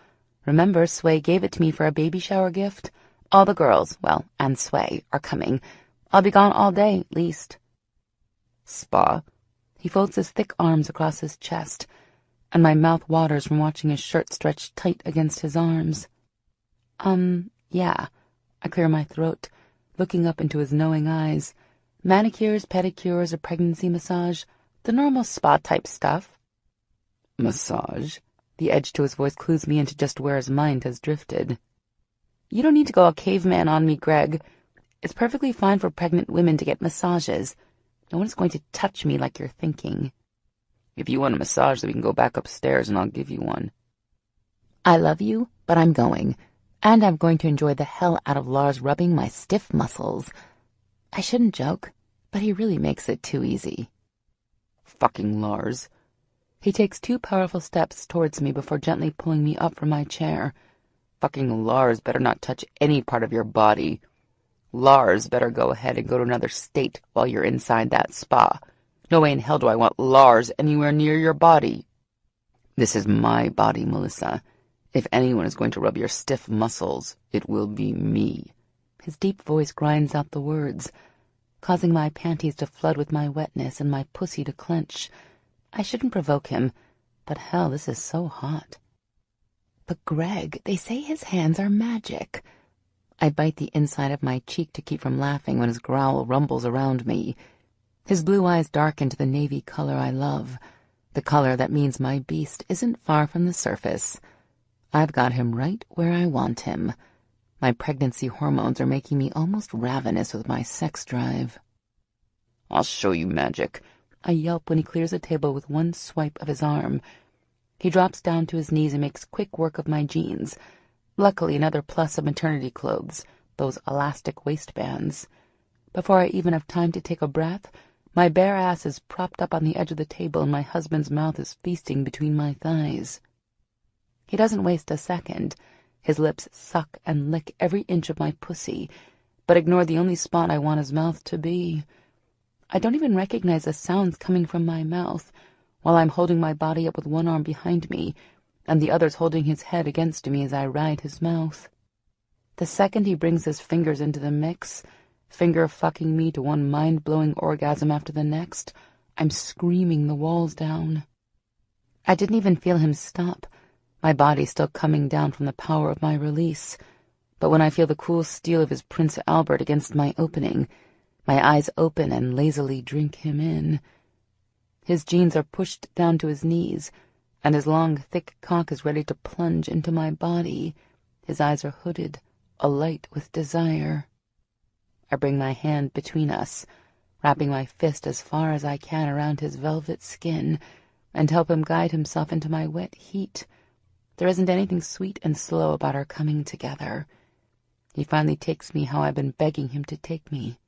Remember, Sway gave it to me for a baby shower gift? All the girls, well, and Sway, are coming. I'll be gone all day, at least. Spa? He folds his thick arms across his chest, and my mouth waters from watching his shirt stretch tight against his arms. Yeah. I clear my throat, looking up into his knowing eyes. Manicures, pedicures, a pregnancy massage, the normal spa-type stuff. Massage? The edge to his voice clues me into just where his mind has drifted. You don't need to go all caveman on me, Greg. It's perfectly fine for pregnant women to get massages. No one's going to touch me like you're thinking. If you want a massage, then we can go back upstairs and I'll give you one. I love you, but I'm going. And I'm going to enjoy the hell out of Lars rubbing my stiff muscles. I shouldn't joke, but he really makes it too easy. Fucking Lars. He takes 2 powerful steps towards me before gently pulling me up from my chair. Fucking Lars better not touch any part of your body. Lars better go ahead and go to another state while you're inside that spa. No way in hell do I want Lars anywhere near your body. This is my body, Melissa. If anyone is going to rub your stiff muscles, it will be me. His deep voice grinds out the words, causing my panties to flood with my wetness and my pussy to clench. I shouldn't provoke him, but hell, this is so hot. But Greg, they say his hands are magic. I bite the inside of my cheek to keep from laughing when his growl rumbles around me. His blue eyes darken to the navy color I love, the color that means my beast isn't far from the surface. I've got him right where I want him. My pregnancy hormones are making me almost ravenous with my sex drive. "I'll show you magic," I yelp when he clears the table with one swipe of his arm. He drops down to his knees and makes quick work of my jeans. Luckily, another plus of maternity clothes, those elastic waistbands. Before I even have time to take a breath, my bare ass is propped up on the edge of the table and my husband's mouth is feasting between my thighs. He doesn't waste a second. His lips suck and lick every inch of my pussy, but ignore the only spot I want his mouth to be. I don't even recognize the sounds coming from my mouth, while I'm holding my body up with one arm behind me, and the other's holding his head against me as I ride his mouth. The second he brings his fingers into the mix, finger-fucking me to one mind-blowing orgasm after the next, I'm screaming the walls down. I didn't even feel him stop, my body still coming down from the power of my release, but when I feel the cool steel of his Prince Albert against my opening, my eyes open and lazily drink him in. His jeans are pushed down to his knees, and his long, thick cock is ready to plunge into my body. His eyes are hooded, alight with desire. I bring my hand between us, wrapping my fist as far as I can around his velvet skin, and help him guide himself into my wet heat. There isn't anything sweet and slow about our coming together. He finally takes me how I've been begging him to take me.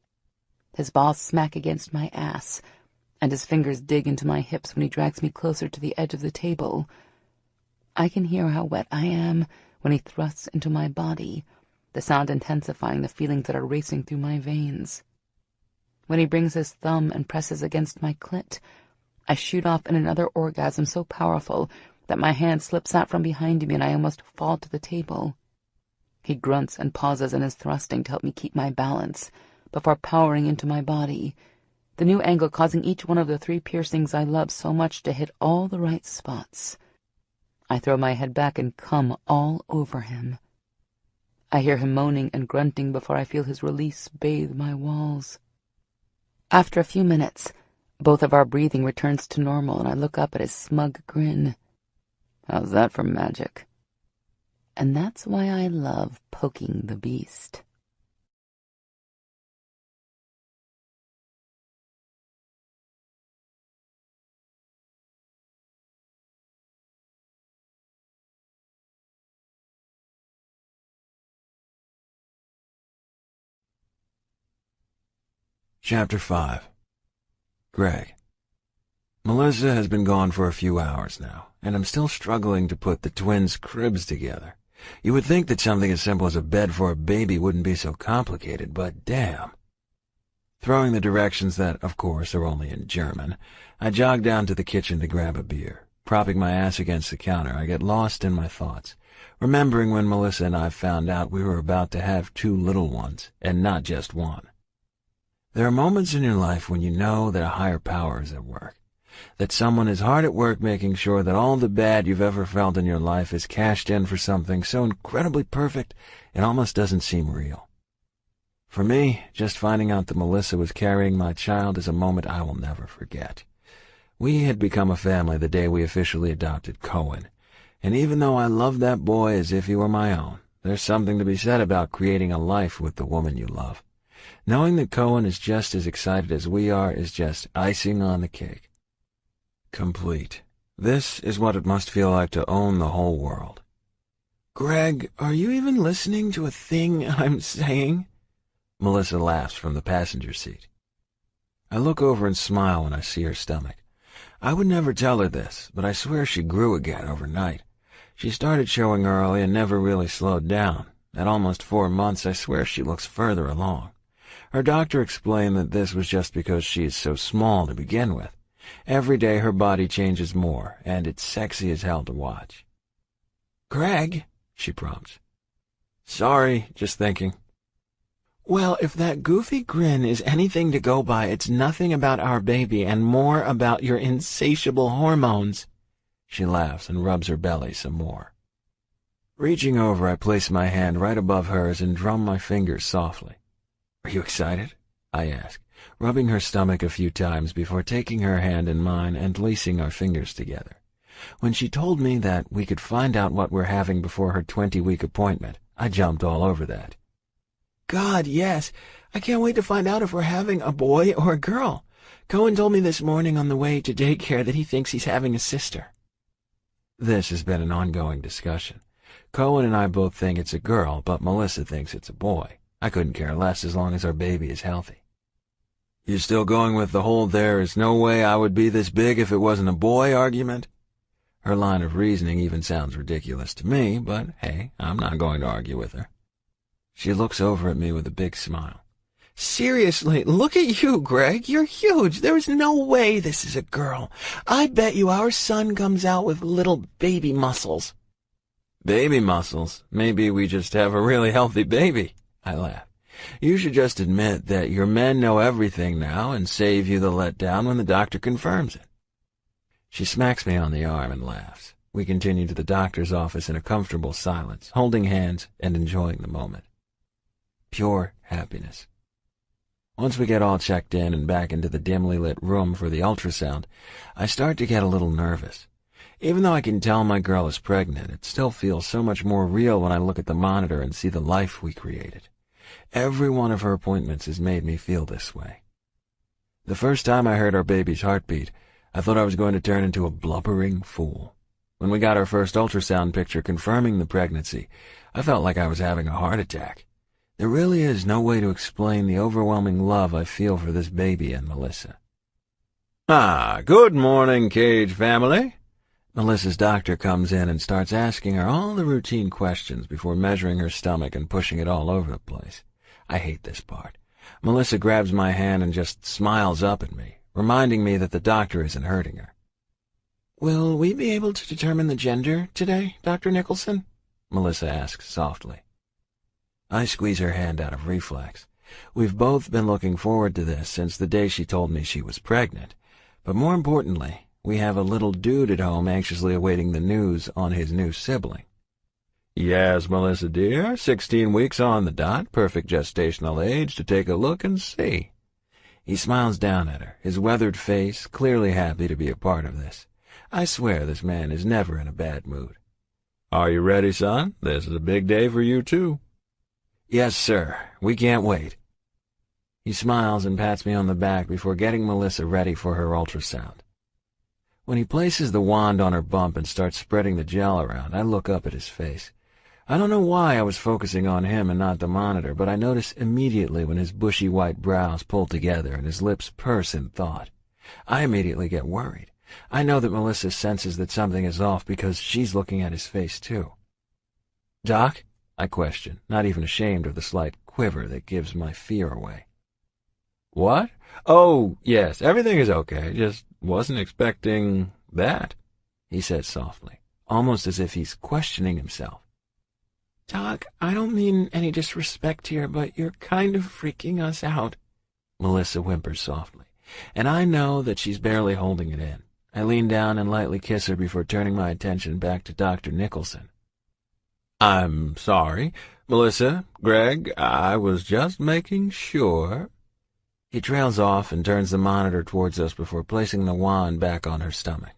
His balls smack against my ass, and his fingers dig into my hips when he drags me closer to the edge of the table. I can hear how wet I am when he thrusts into my body, the sound intensifying the feelings that are racing through my veins. When he brings his thumb and presses against my clit, I shoot off in another orgasm so powerful that my hand slips out from behind me and I almost fall to the table. He grunts and pauses in his thrusting to help me keep my balance, before powering into my body, the new angle causing each one of the 3 piercings I love so much to hit all the right spots. I throw my head back and come all over him. I hear him moaning and grunting before I feel his release bathe my walls. After a few minutes, both of our breathing returns to normal and I look up at his smug grin. How's that for magic? And that's why I love poking the beast. Chapter 5. Greg. Melissa has been gone for a few hours now, and I'm still struggling to put the twins' cribs together. You would think that something as simple as a bed for a baby wouldn't be so complicated, but damn. Throwing the directions that, of course, are only in German, I jog down to the kitchen to grab a beer. Propping my ass against the counter, I get lost in my thoughts, remembering when Melissa and I found out we were about to have 2 little ones, and not just one. There are moments in your life when you know that a higher power is at work, that someone is hard at work making sure that all the bad you've ever felt in your life is cashed in for something so incredibly perfect it almost doesn't seem real. For me, just finding out that Melissa was carrying my child is a moment I will never forget. We had become a family the day we officially adopted Cohen, and even though I loved that boy as if he were my own, there's something to be said about creating a life with the woman you love. Knowing that Cohen is just as excited as we are is just icing on the cake. Complete. This is what it must feel like to own the whole world. Greg, are you even listening to a thing I'm saying? Melissa laughs from the passenger seat. I look over and smile when I see her stomach. I would never tell her this, but I swear she grew again overnight. She started showing early and never really slowed down. At almost 4 months, I swear she looks further along. Her doctor explained that this was just because she is so small to begin with. Every day her body changes more, and it's sexy as hell to watch. Greg, she prompts. Sorry, just thinking. Well, if that goofy grin is anything to go by, it's nothing about our baby and more about your insatiable hormones. She laughs and rubs her belly some more. Reaching over, I place my hand right above hers and drum my fingers softly. Are you excited? I ask, rubbing her stomach a few times before taking her hand in mine and lacing our fingers together. When she told me that we could find out what we're having before her 20-week appointment, I jumped all over that. God, yes. I can't wait to find out if we're having a boy or a girl. Cohen told me this morning on the way to daycare that he thinks he's having a sister. This has been an ongoing discussion. Cohen and I both think it's a girl, but Melissa thinks it's a boy. I couldn't care less as long as our baby is healthy. You still going with the whole "there is no way I would be this big if it wasn't a boy" argument? Her line of reasoning even sounds ridiculous to me, but hey, I'm not going to argue with her. She looks over at me with a big smile. Seriously, look at you, Greg. You're huge. There is no way this is a girl. I bet you our son comes out with little baby muscles. Baby muscles? Maybe we just have a really healthy baby, I laughed. You should just admit that your men know everything now and save you the letdown when the doctor confirms it. She smacks me on the arm and laughs. We continue to the doctor's office in a comfortable silence, holding hands and enjoying the moment. Pure happiness. Once we get all checked in and back into the dimly lit room for the ultrasound, I start to get a little nervous. Even though I can tell my girl is pregnant, it still feels so much more real when I look at the monitor and see the life we created. Every one of her appointments has made me feel this way. The first time I heard our baby's heartbeat, I thought I was going to turn into a blubbering fool. When we got our first ultrasound picture confirming the pregnancy, I felt like I was having a heart attack. There really is no way to explain the overwhelming love I feel for this baby and Melissa. Good morning, Cage family. Melissa's doctor comes in and starts asking her all the routine questions before measuring her stomach and pushing it all over the place. I hate this part. Melissa grabs my hand and just smiles up at me, reminding me that the doctor isn't hurting her. Will we be able to determine the gender today, Dr. Nicholson? Melissa asks softly. I squeeze her hand out of reflex. We've both been looking forward to this since the day she told me she was pregnant. But more importantly, we have a little dude at home anxiously awaiting the news on his new sibling. Yes, Melissa dear, 16 weeks on the dot, perfect gestational age to take a look and see. He smiles down at her, his weathered face clearly happy to be a part of this. I swear this man is never in a bad mood. Are you ready, son? This is a big day for you, too. Yes, sir. We can't wait. He smiles and pats me on the back before getting Melissa ready for her ultrasound. When he places the wand on her bump and starts spreading the gel around, I look up at his face. I don't know why I was focusing on him and not the monitor, but I notice immediately when his bushy white brows pull together and his lips purse in thought. I immediately get worried. I know that Melissa senses that something is off because she's looking at his face, too. Doc? I question, not even ashamed of the slight quiver that gives my fear away. What? Oh, yes, everything is okay. Just wasn't expecting that, he says softly, almost as if he's questioning himself. Doc, I don't mean any disrespect here, but you're kind of freaking us out, Melissa whimpers softly, and I know that she's barely holding it in. I lean down and lightly kiss her before turning my attention back to Dr. Nicholson. I'm sorry, Melissa, Greg, I was just making sure. He trails off and turns the monitor towards us before placing the wand back on her stomach.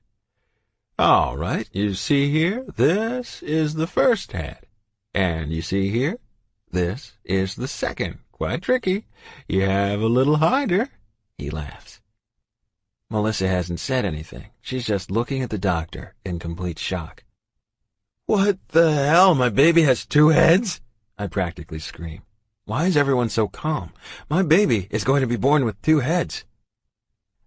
All right, you see here, this is the first head. And you see here, this is the second. Quite tricky. You have a little hider. He laughs. Melissa hasn't said anything. She's just looking at the doctor in complete shock. What the hell? My baby has 2 heads? I practically scream. Why is everyone so calm? My baby is going to be born with 2 heads.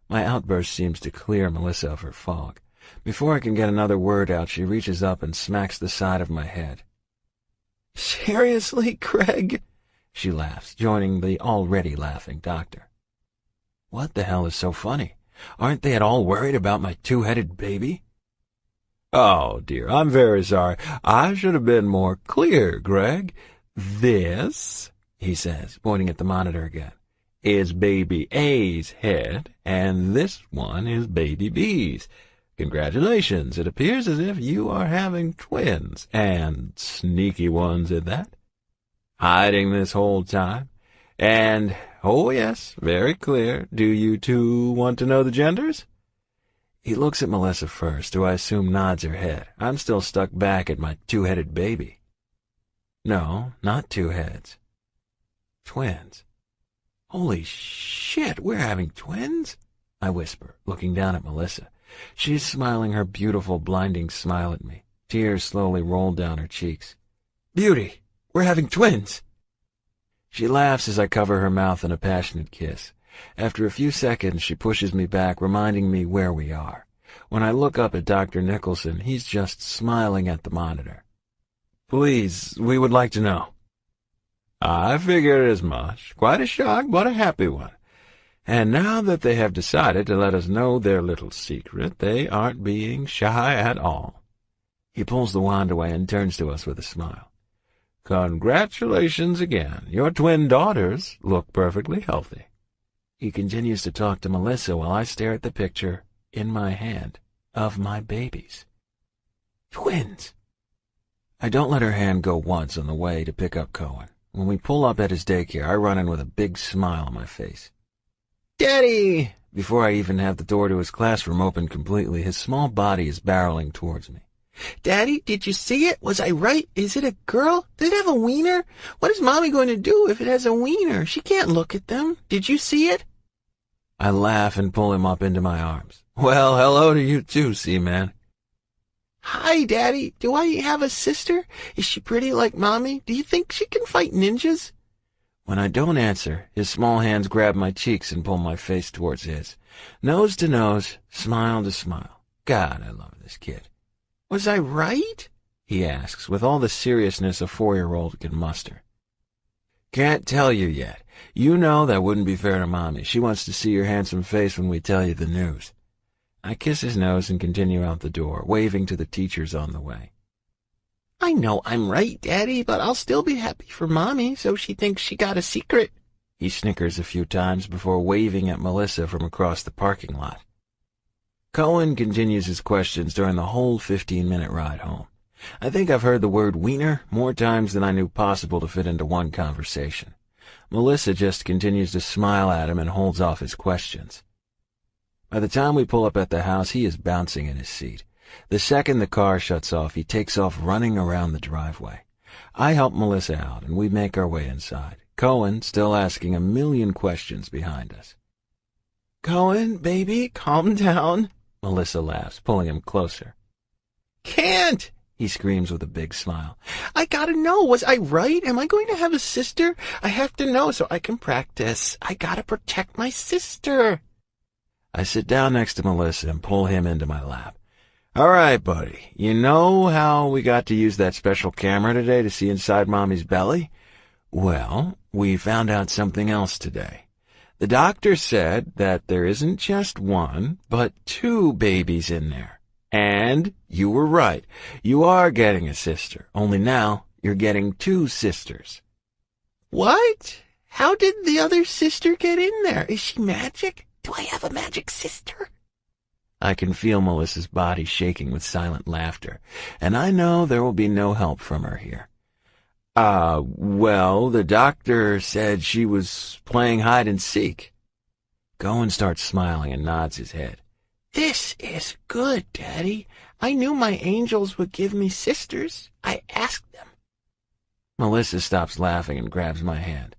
My outburst seems to clear Melissa of her fog. Before I can get another word out, she reaches up and smacks the side of my head. Seriously, Greg? She laughs, joining the already laughing doctor. What the hell is so funny? Aren't they at all worried about my 2-headed baby? Oh, dear, I'm very sorry. I should have been more clear, Greg. This, he says, pointing at the monitor again, is baby A's head, and this one is baby B's. Congratulations, it appears as if you are having twins, and sneaky ones at that. Hiding this whole time. And, oh yes, very clear, do you two want to know the genders? He looks at Melissa first, who I assume nods her head. I'm still stuck back at my 2-headed baby. No, not two heads. Twins. Holy shit, we're having twins? I whisper, looking down at Melissa. She's smiling her beautiful, blinding smile at me. Tears slowly roll down her cheeks. Beauty, we're having twins! She laughs as I cover her mouth in a passionate kiss. After a few seconds, she pushes me back, reminding me where we are. When I look up at Dr. Nicholson, he's just smiling at the monitor. Please, we would like to know. I figured as much. Quite a shock, but a happy one. And now that they have decided to let us know their little secret, they aren't being shy at all. He pulls the wand away and turns to us with a smile. Congratulations again. Your twin daughters look perfectly healthy. He continues to talk to Melissa while I stare at the picture in my hand of my babies. Twins! I don't let her hand go once on the way to pick up Cohen. When we pull up at his daycare, I run in with a big smile on my face. Daddy! Before I even have the door to his classroom open completely, his small body is barreling towards me. Daddy, did you see it? Was I right? Is it a girl? Does it have a wiener? What is Mommy going to do if it has a wiener? She can't look at them. Did you see it? I laugh and pull him up into my arms. Well, hello to you too, Seaman. Hi, Daddy. Do I have a sister? Is she pretty like Mommy? Do you think she can fight ninjas? When I don't answer, his small hands grab my cheeks and pull my face towards his. Nose to nose, smile to smile. God, I love this kid. Was I right? He asks, with all the seriousness a 4-year-old can muster. Can't tell you yet. You know that wouldn't be fair to Mommy. She wants to see your handsome face when we tell you the news. I kiss his nose and continue out the door, waving to the teachers on the way. I know I'm right, Daddy, but I'll still be happy for Mommy, so she thinks she got a secret. He snickers a few times before waving at Melissa from across the parking lot. Cohen continues his questions during the whole 15-minute ride home. I think I've heard the word wiener more times than I knew possible to fit into one conversation. Melissa just continues to smile at him and holds off his questions. By the time we pull up at the house, he is bouncing in his seat. The second the car shuts off, he takes off running around the driveway. I help Melissa out, and we make our way inside, Cohen still asking a million questions behind us. Cohen, baby, calm down, Melissa laughs, pulling him closer. Can't! He screams with a big smile. I gotta know, was I right? Am I going to have a sister? I have to know so I can practice. I gotta protect my sister. I sit down next to Melissa and pull him into my lap. All right, buddy, you know how we got to use that special camera today to see inside Mommy's belly? Well, we found out something else today. The doctor said that there isn't just one, but 2 babies in there. And you were right. You are getting a sister, only now you're getting 2 sisters. What? How did the other sister get in there? Is she magic? Do I have a magic sister? I can feel Melissa's body shaking with silent laughter, and I know there will be no help from her here. Well, the doctor said she was playing hide and seek. Cohen starts smiling and nods his head. This is good, Daddy. I knew my angels would give me sisters. I asked them. Melissa stops laughing and grabs my hand.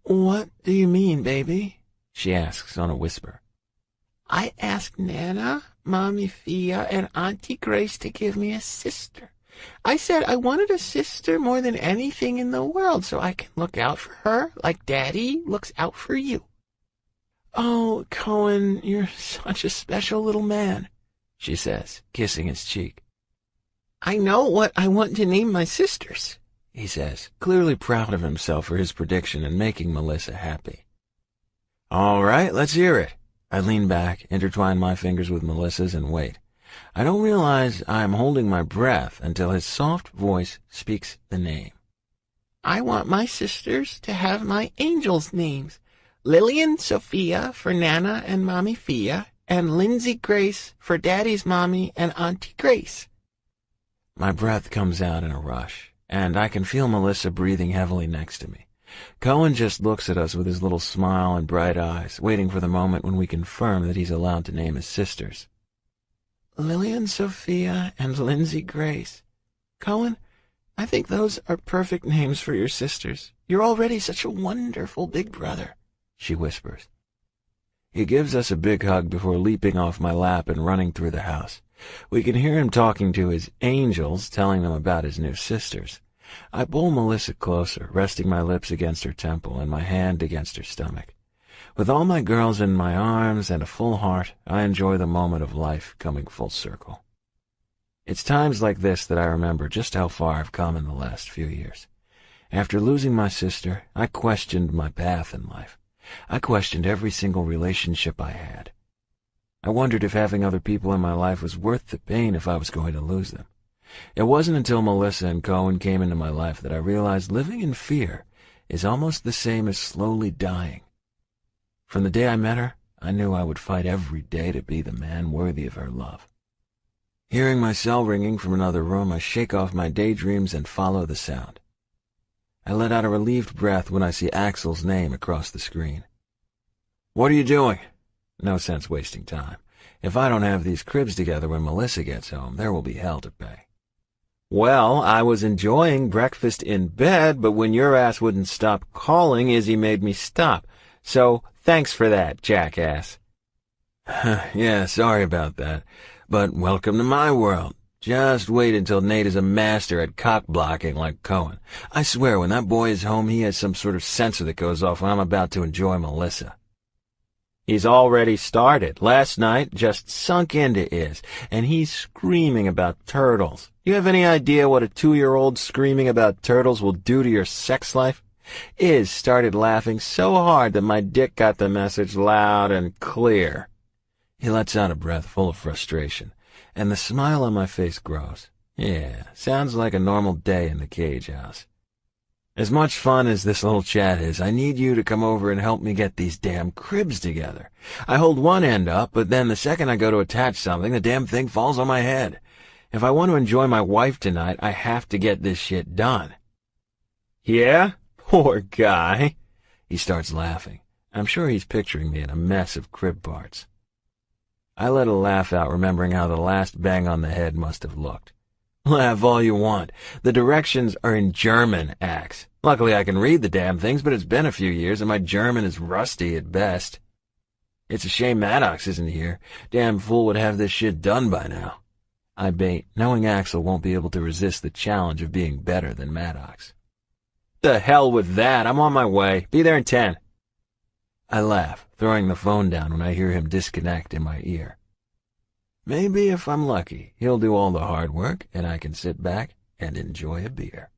What do you mean, baby? She asks on a whisper. I asked Nana, Mommy Fia, and Auntie Grace to give me a sister. I said I wanted a sister more than anything in the world so I can look out for her like Daddy looks out for you. Oh, Cohen, you're such a special little man, she says, kissing his cheek. I know what I want to name my sisters, he says, clearly proud of himself for his prediction and making Melissa happy. All right, let's hear it. I lean back, intertwine my fingers with Melissa's, and wait. I don't realize I'm holding my breath until his soft voice speaks the name. I want my sisters to have my angels' names. Lillian Sophia for Nana and Mommy Fia, and Lindsay Grace for Daddy's Mommy and Auntie Grace. My breath comes out in a rush, and I can feel Melissa breathing heavily next to me. Cohen just looks at us with his little smile and bright eyes, waiting for the moment when we confirm that he's allowed to name his sisters. Lillian Sophia and Lindsay Grace. Cohen, I think those are perfect names for your sisters. You're already such a wonderful big brother, she whispers. He gives us a big hug before leaping off my lap and running through the house. We can hear him talking to his angels, telling them about his new sisters. I pull Melissa closer, resting my lips against her temple and my hand against her stomach. With all my girls in my arms and a full heart, I enjoy the moment of life coming full circle. It's times like this that I remember just how far I've come in the last few years. After losing my sister, I questioned my path in life. I questioned every single relationship I had. I wondered if having other people in my life was worth the pain if I was going to lose them. It wasn't until Melissa and Cohen came into my life that I realized living in fear is almost the same as slowly dying. From the day I met her, I knew I would fight every day to be the man worthy of her love. Hearing my cell ringing from another room, I shake off my daydreams and follow the sound. I let out a relieved breath when I see Axel's name across the screen. "What are you doing?" No sense wasting time. If I don't have these cribs together when Melissa gets home, there will be hell to pay. "Well, I was enjoying breakfast in bed, but when your ass wouldn't stop calling, Izzy made me stop. So, thanks for that, jackass." "Yeah, sorry about that. But welcome to my world. Just wait until Nate is a master at cock-blocking like Cohen. I swear, when that boy is home, he has some sort of sensor that goes off when I'm about to enjoy Melissa." "He's already started. Last night just sunk into Iz, and he's screaming about turtles. You have any idea what a 2-year-old screaming about turtles will do to your sex life? Iz started laughing so hard that my dick got the message loud and clear." He lets out a breath full of frustration, and the smile on my face grows. Yeah, sounds like a normal day in the Cage house. "As much fun as this little chat is, I need you to come over and help me get these damn cribs together. I hold one end up, but then the second I go to attach something, the damn thing falls on my head. If I want to enjoy my wife tonight, I have to get this shit done." "Yeah? Poor guy." He starts laughing. I'm sure he's picturing me in a mess of crib parts. I let a laugh out, remembering how the last bang on the head must have looked. "Laugh all you want. The directions are in German, Axe. Luckily I can read the damn things, but it's been a few years and my German is rusty at best. It's a shame Maddox isn't here. Damn fool would have this shit done by now." I bait, knowing Axel won't be able to resist the challenge of being better than Maddox. "The hell with that. I'm on my way. Be there in 10. I laugh, throwing the phone down when I hear him disconnect in my ear. Maybe if I'm lucky, he'll do all the hard work and I can sit back and enjoy a beer.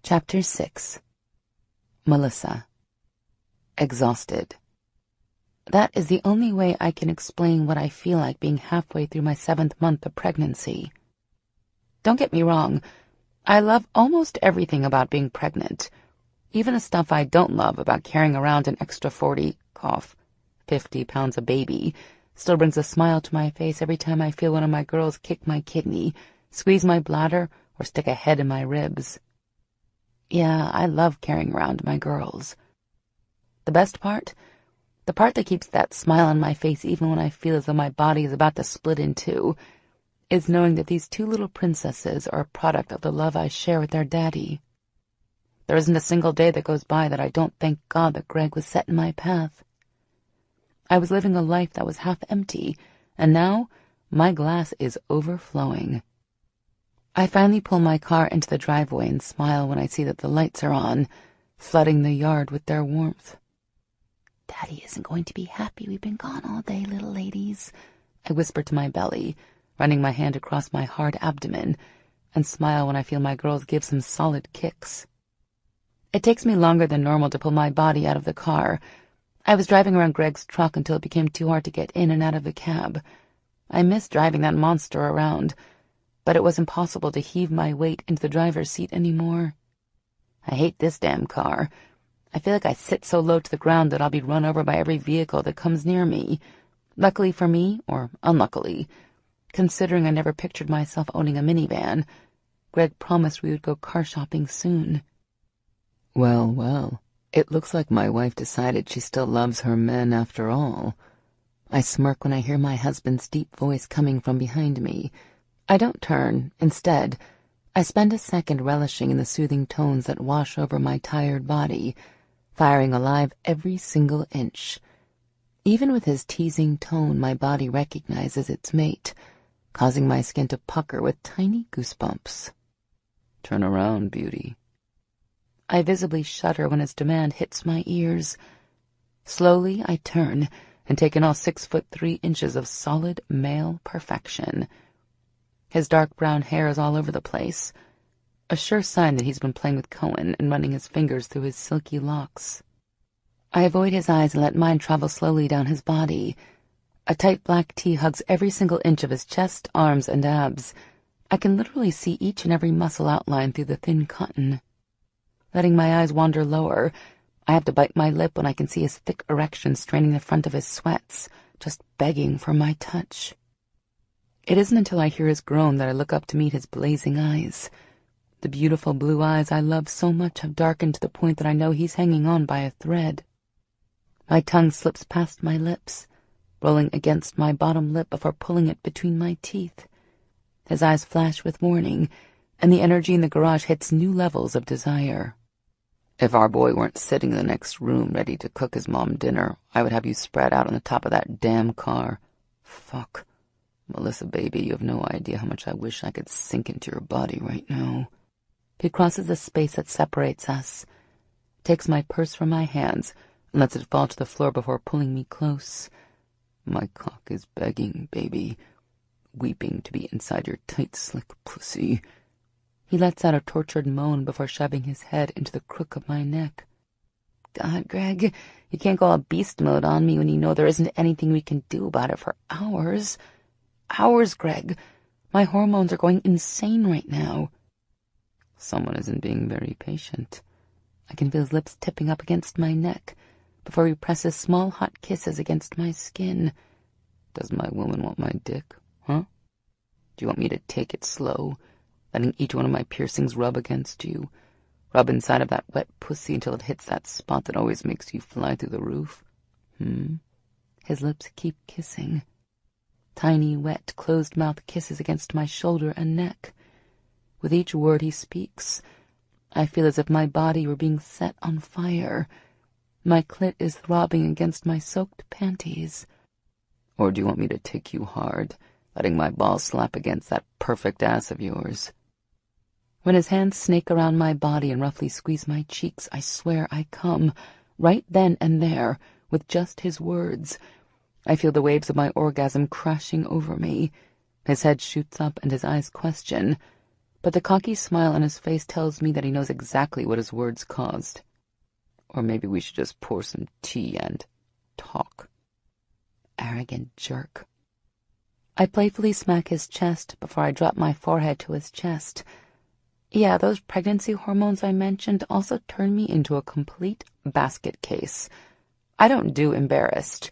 Chapter 6. Melissa. Exhausted. That is the only way I can explain what I feel like being halfway through my 7th month of pregnancy. Don't get me wrong, I love almost everything about being pregnant. Even the stuff I don't love about carrying around an extra 50 pounds of baby still brings a smile to my face every time I feel one of my girls kick my kidney, squeeze my bladder, or stick a head in my ribs. Yeah, I love carrying around my girls. The best part? The part that keeps that smile on my face even when I feel as though my body is about to split in two, is knowing that these 2 little princesses are a product of the love I share with their daddy. There isn't a single day that goes by that I don't thank God that Greg was set in my path. I was living a life that was half empty, and now my glass is overflowing. I finally pull my car into the driveway and smile when I see that the lights are on, flooding the yard with their warmth. Daddy isn't going to be happy we've been gone all day, little ladies, I whisper to my belly, running my hand across my hard abdomen, and smile when I feel my girls give some solid kicks. It takes me longer than normal to pull my body out of the car. I was driving around Greg's truck until it became too hard to get in and out of the cab. I missed driving that monster around, but it was impossible to heave my weight into the driver's seat anymore. I hate this damn car. I feel like I sit so low to the ground that I'll be run over by every vehicle that comes near me. Luckily for me, or unluckily, considering I never pictured myself owning a minivan, Greg promised we would go car shopping soon. Well, it looks like my wife decided she still loves her men after all. I smirk when I hear my husband's deep voice coming from behind me, I don't turn. Instead, I spend a second relishing in the soothing tones that wash over my tired body, firing alive every single inch. Even with his teasing tone, my body recognizes its mate, causing my skin to pucker with tiny goosebumps. Turn around, beauty. I visibly shudder when his demand hits my ears. Slowly, I turn and take in all 6'3" of solid male perfection. His dark brown hair is all over the place, a sure sign that he's been playing with Cohen and running his fingers through his silky locks. I avoid his eyes and let mine travel slowly down his body. A tight black tee hugs every single inch of his chest, arms, and abs. I can literally see each and every muscle outlined through the thin cotton. Letting my eyes wander lower, I have to bite my lip when I can see his thick erection straining the front of his sweats, just begging for my touch. It isn't until I hear his groan that I look up to meet his blazing eyes. The beautiful blue eyes I love so much have darkened to the point that I know he's hanging on by a thread. My tongue slips past my lips, rolling against my bottom lip before pulling it between my teeth. His eyes flash with warning, and the energy in the garage hits new levels of desire. If our boy weren't sitting in the next room ready to cook his mom dinner, I would have you spread out on the top of that damn car. Fuck. Melissa, baby, you have no idea how much I wish I could sink into your body right now. He crosses the space that separates us, takes my purse from my hands, and lets it fall to the floor before pulling me close. My cock is begging, baby, weeping to be inside your tight, slick pussy. He lets out a tortured moan before shoving his head into the crook of my neck. God, Greg, you can't go all beast mode on me when you know there isn't anything we can do about it for hours. Hours, Greg. My hormones are going insane right now. Someone isn't being very patient. I can feel his lips tipping up against my neck before he presses small hot kisses against my skin. Does my woman want my dick, huh? Do you want me to take it slow, letting each one of my piercings rub against you, rub inside of that wet pussy until it hits that spot that always makes you fly through the roof? His lips keep kissing. Tiny, wet, closed-mouth kisses against my shoulder and neck. With each word he speaks, I feel as if my body were being set on fire. My clit is throbbing against my soaked panties. Or do you want me to take you hard, letting my balls slap against that perfect ass of yours? When his hands snake around my body and roughly squeeze my cheeks, I swear I come, right then and there, with just his words. I feel the waves of my orgasm crashing over me. His head shoots up and his eyes question, but the cocky smile on his face tells me that he knows exactly what his words caused. Or maybe we should just pour some tea and talk. Arrogant jerk. I playfully smack his chest before I drop my forehead to his chest. Yeah, those pregnancy hormones I mentioned also turn me into a complete basket case. I don't do embarrassed,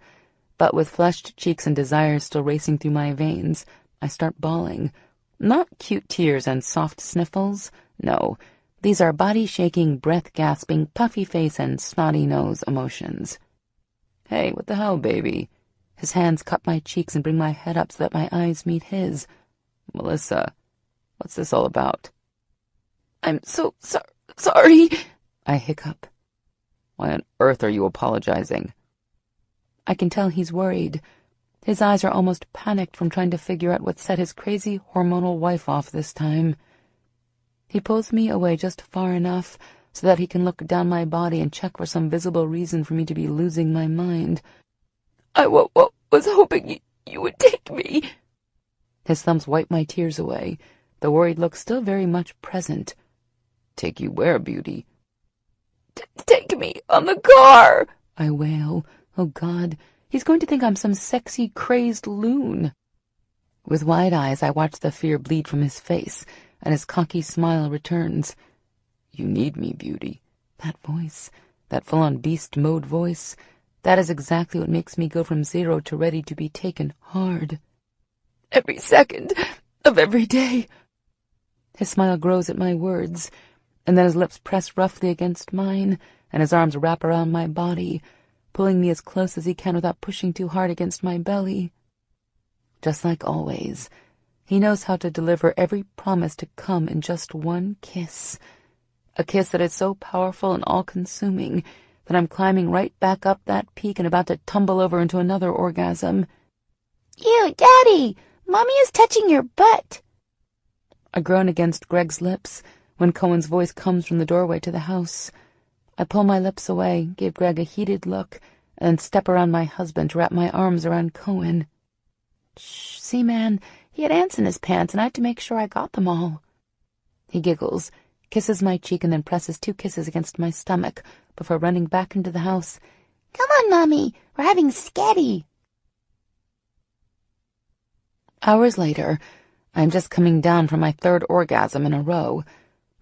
but with flushed cheeks and desires still racing through my veins, I start bawling. Not cute tears and soft sniffles, no. These are body-shaking, breath-gasping, puffy face and snotty nose emotions. Hey, what the hell, baby? His hands cup my cheeks and bring my head up so that my eyes meet his. Melissa, what's this all about? I'm so sorry, I hiccup. Why on earth are you apologizing? I can tell he's worried. His eyes are almost panicked from trying to figure out what set his crazy hormonal wife off this time. He pulls me away just far enough so that he can look down my body and check for some visible reason for me to be losing my mind. I was hoping you would take me. His thumbs wipe my tears away, the worried look still very much present. Take you where, beauty? Take me on the car, I wail. Oh, God, he's going to think I'm some sexy, crazed loon. With wide eyes, I watch the fear bleed from his face, and his cocky smile returns. You need me, beauty. That voice, that full-on beast mode voice, that is exactly what makes me go from zero to ready to be taken hard. Every second of every day. His smile grows at my words, and then his lips press roughly against mine, and his arms wrap around my body, pulling me as close as he can without pushing too hard against my belly. Just like always, He knows how to deliver every promise to come in just one kiss. A kiss that is so powerful and all-consuming that I'm climbing right back up that peak and about to tumble over into another orgasm. "Ew, Daddy! Mommy is touching your butt!" I groan against Greg's lips when Cohen's voice comes from the doorway to the house. I pull my lips away, give Greg a heated look, and then step around my husband to wrap my arms around Cohen. "Shh, see, man, he had ants in his pants, and I had to make sure I got them all." He giggles, kisses my cheek, and then presses 2 kisses against my stomach before running back into the house. "Come on, Mommy, we're having sketty." Hours later, I am just coming down from my 3rd orgasm in a row.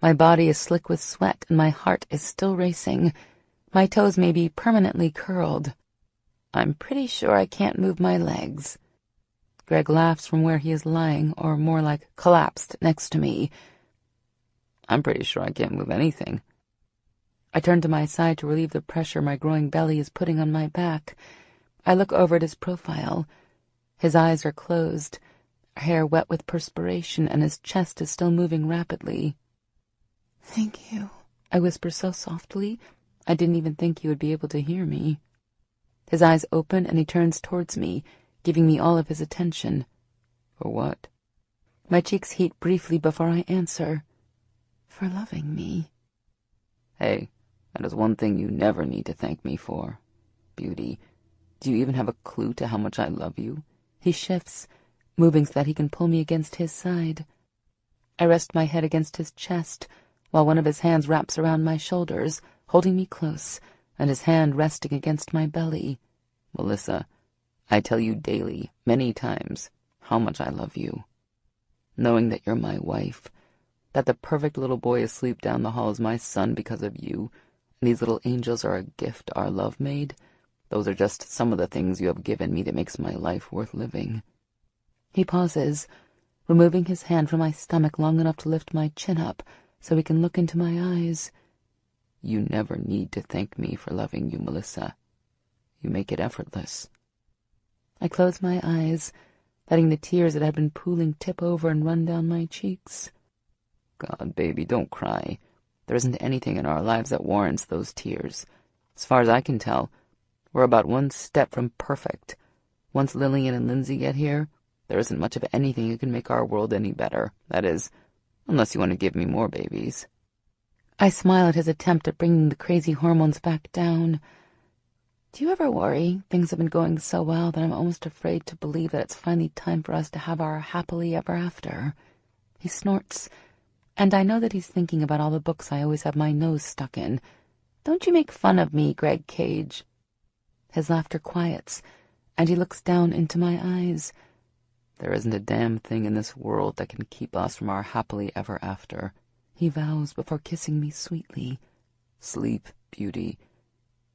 My body is slick with sweat, and my heart is still racing. My toes may be permanently curled. I'm pretty sure I can't move my legs. Greg laughs from where he is lying, or more like collapsed, next to me. I'm pretty sure I can't move anything. I turn to my side to relieve the pressure my growing belly is putting on my back. I look over at his profile. His eyes are closed, hair wet with perspiration, and his chest is still moving rapidly. "Thank you," I whisper so softly, I didn't even think he would be able to hear me. His eyes open and he turns towards me, giving me all of his attention. For what? My cheeks heat briefly before I answer. For loving me. Hey, that is one thing you never need to thank me for. Beauty, do you even have a clue to how much I love you? He shifts, moving so that he can pull me against his side. I rest my head against his chest, while one of his hands wraps around my shoulders, holding me close, and his hand resting against my belly. Melissa, I tell you daily, many times, how much I love you. Knowing that you're my wife, that the perfect little boy asleep down the hall is my son because of you, and these little angels are a gift our love made, those are just some of the things you have given me that makes my life worth living. He pauses, removing his hand from my stomach long enough to lift my chin up so he can look into my eyes. You never need to thank me for loving you, Melissa. You make it effortless. I close my eyes, letting the tears that had been pooling tip over and run down my cheeks. God, baby, don't cry. There isn't anything in our lives that warrants those tears. As far as I can tell, we're about one step from perfect. Once Lillian and Lindsay get here, there isn't much of anything that can make our world any better. That is, unless you want to give me more babies. I smile at his attempt at bringing the crazy hormones back down. Do you ever worry things have been going so well that I'm almost afraid to believe that it's finally time for us to have our happily ever after? He snorts, and I know that he's thinking about all the books I always have my nose stuck in. Don't you make fun of me, Greg Cage. His laughter quiets, and he looks down into my eyes. There isn't a damn thing in this world that can keep us from our happily ever after, he vows before kissing me sweetly. Sleep, beauty.